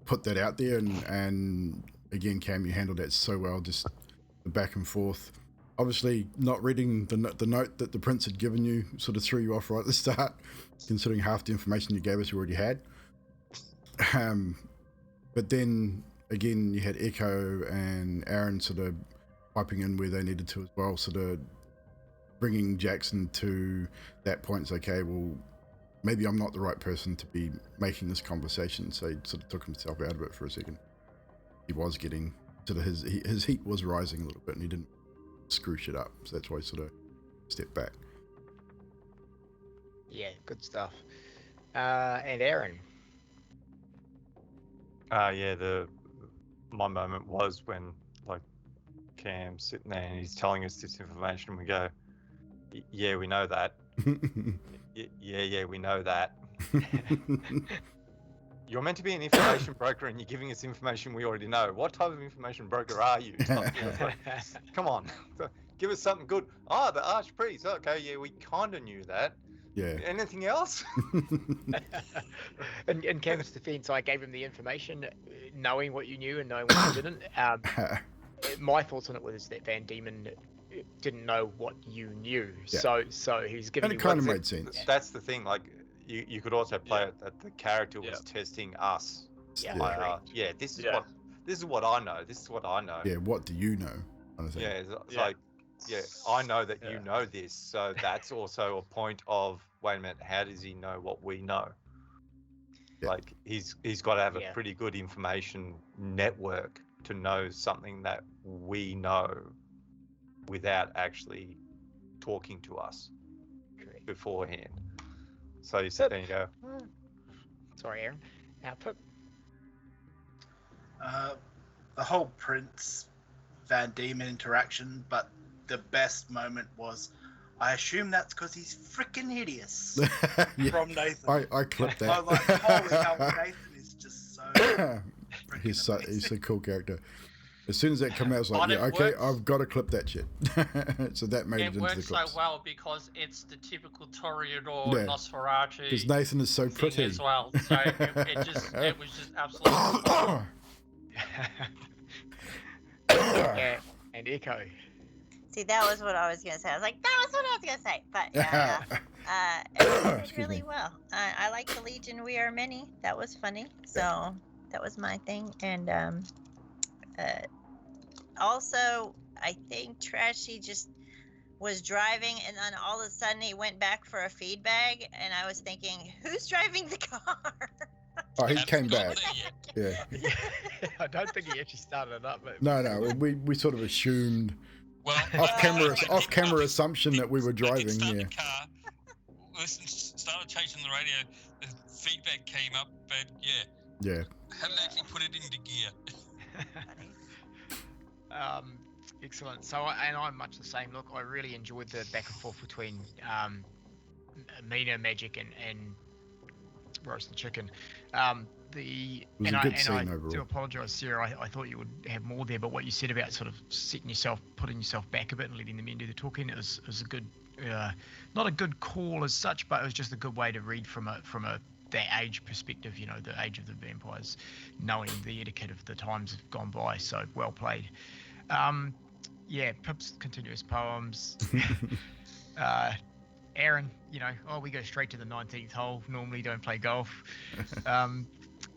put that out there, and again, Cam, you handled that so well, just the back and forth. Obviously, not reading the note that the prince had given you sort of threw you off right at the start, considering half the information you gave us you already had. But then again, you had Echo and Aaron sort of piping in where they needed to as well, sort of bringing Jackson to that point. It's okay, well, maybe I'm not the right person to be making this conversation. So he sort of took himself out of it for a second. He was getting sort of his heat was rising a little bit, and he didn't screw shit up. So that's why he sort of stepped back. Yeah, good stuff. And Aaron. My moment was when like Cam's sitting there and he's telling us this information, and we go, yeah, we know that. Yeah, we know that. You're meant to be an information broker, and you're giving us information we already know. What type of information broker are you? Come on, give us something good. Oh, the Archpriest. Okay, yeah, we kind of knew that. Yeah. Anything else? In Cam's defense, I gave him the information, knowing what you knew and knowing what you didn't. My thoughts on it was that Van Diemen didn't know what you knew, so he's giving. And it kind of made sense. That's the thing. Like you could also play it that the character was testing us. This is what I know. This is what I know. Yeah, what do you know? Kind of thing. It's like, I know that you know this, so that's also a point of, wait a minute, how does he know what we know? Yeah. Like he's got to have a pretty good information network to know something that we know without actually talking to us beforehand. So you sit there and you go, sorry, Aaron. Output. The whole Prince Van Diemen interaction, but the best moment was, I assume that's because he's freaking hideous. From Nathan. I clipped that. I was like, holy hell, Nathan is just so he's a cool character. As soon as that came out, I was like, okay, I've got to clip that shit. So that made it into the clips. It works so well because it's the typical Toreador Nosferatu. Because Nathan is so pretty as well. So it was just absolutely. And Echo. See, that was what I was going to say. I was like, that was what I was going to say. But it did really well. I like the Legion We Are Many. That was funny. So that was my thing. And also, I think Trashy just was driving, and then all of a sudden he went back for a feed bag, and I was thinking, who's driving the car? Oh, he came back. Yeah. I don't think he actually started it up. But... No. We sort of assumed off camera assumption that we were driving. The car, started chasing the radio. The feedback came up, but hadn't actually put it into gear. Excellent. So, and I'm much the same. Look, I really enjoyed the back and forth between Mina, Magic, and Roast and Chicken. I do apologise, Sarah. I thought you would have more there, but what you said about sort of putting yourself back a bit and letting the men do the talking, it was a good, not a good call as such, but it was just a good way to read from that age perspective. You know, the age of the vampires, knowing the etiquette of the times have gone by. So well played. Pip's continuous poems. Aaron, we go straight to the 19th hole. Normally don't play golf.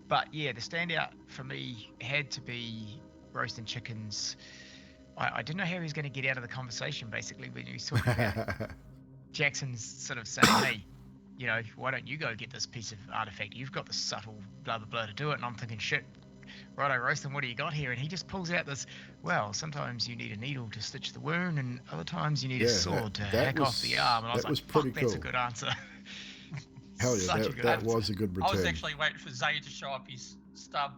But the standout for me had to be Roast and Chicken's. I didn't know how he was going to get out of the conversation, basically, when he was talking about Jackson's sort of saying, hey, why don't you go get this piece of artifact? You've got the subtle blah, blah, blah to do it. And I'm thinking, shit, righto, Roasting, what do you got here? And he just pulls out this, sometimes you need a needle to stitch the wound, and other times you need a sword to hack off the arm. And I was like, fuck, that's a good answer. Hell yeah, that was a good return. I was actually waiting for Zay to show up his stub.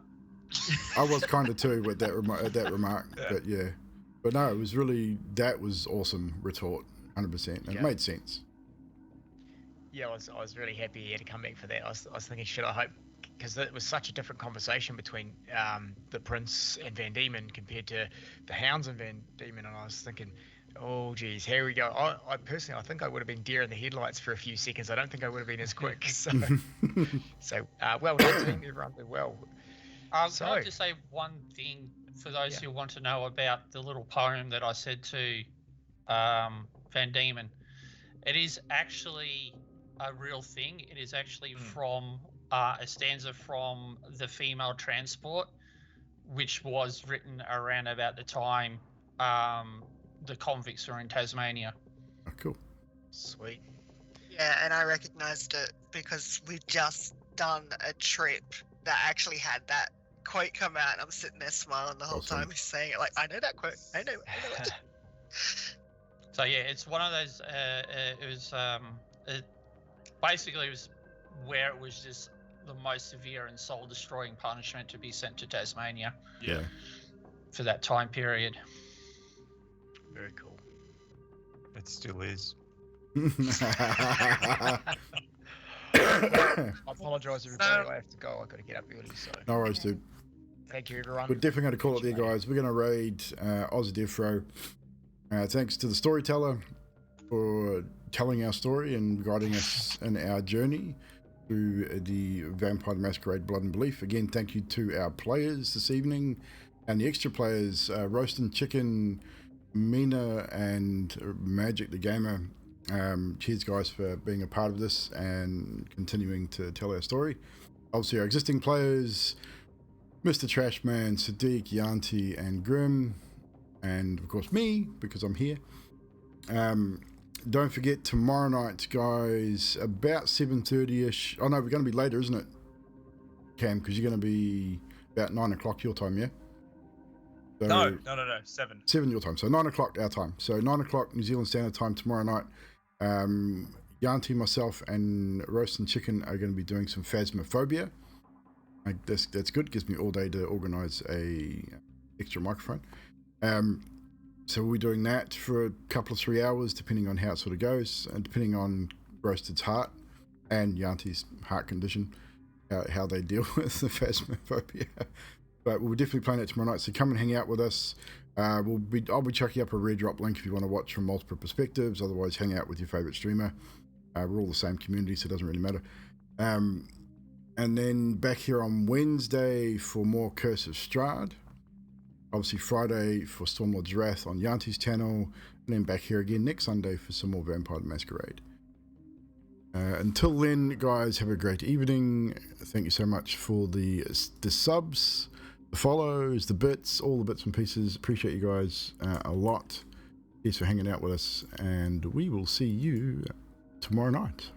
I was kind of too with that remark, but no, it was really, that was awesome retort, 100%. It made sense. Yeah, I was really happy he had to come back for that. I was thinking, shit, I hope, because it was such a different conversation between the Prince and Van Diemen compared to the Hounds and Van Diemen, and I was thinking, Oh, geez, here we go. I personally, I think I would have been deer in the headlights for a few seconds. I don't think I would have been as quick. So, well done, team. Everyone did well. Can I just say one thing for those who want to know about the little poem that I said to Van Diemen? It is actually a real thing. It is actually from a stanza from The Female Transport, which was written around about the time the convicts were in Tasmania. Oh, cool. Sweet. Yeah, and I recognized it because we've just done a trip that actually had that quote come out, and I'm sitting there smiling the whole time he's saying it. Like, I know that quote. I know it. So yeah, it's one of those. It was basically it was where it was just the most severe and soul-destroying punishment to be sent to Tasmania. Yeah. For that time period. Very cool. It still is. I apologise, everybody. I have to go. I've got to get up early. So. No worries, dude. Thank you, everyone. We're definitely going to call it there, guys. We're going to raid Oz Defro. Thanks to the storyteller for telling our story and guiding us in our journey through the Vampire Masquerade Blood and Belief. Again, thank you to our players this evening and the extra players, Roastin' Chicken, Mina, and Magic the Gamer. Cheers, guys, for being a part of this and continuing to tell our story. Obviously, our existing players, Mr. Trashman, Sadiq, Yanti, and Grim, and of course me, because I'm here. Don't forget, tomorrow night, guys, about 7:30ish. Oh no, we're going to be later, isn't it, Cam? Because you're going to be about 9 o'clock your time, yeah? So, no, 7. 7 your time, so 9 o'clock our time. So 9 o'clock New Zealand Standard Time tomorrow night. Yanti, myself, and Roast and Chicken are going to be doing some Phasmophobia. That's good. Gives me all day to organise a extra microphone. So we'll be doing that for a couple of 3 hours, depending on how it sort of goes, and depending on Roasted's heart and Yanti's heart condition, how they deal with the Phasmophobia. But we'll definitely playing that tomorrow night. So come and hang out with us. I'll be chucking up a rare drop link if you want to watch from multiple perspectives. Otherwise, hang out with your favourite streamer. We're all the same community, so it doesn't really matter. And then back here on Wednesday for more Curse of Strahd. Obviously Friday for Stormlord's Wrath on Yanti's channel. And then back here again next Sunday for some more Vampire Masquerade. Until then, guys, have a great evening. Thank you so much for the subs, the follows, the bits, all the bits and pieces. Appreciate you guys a lot. Thanks for hanging out with us. And we will see you tomorrow night.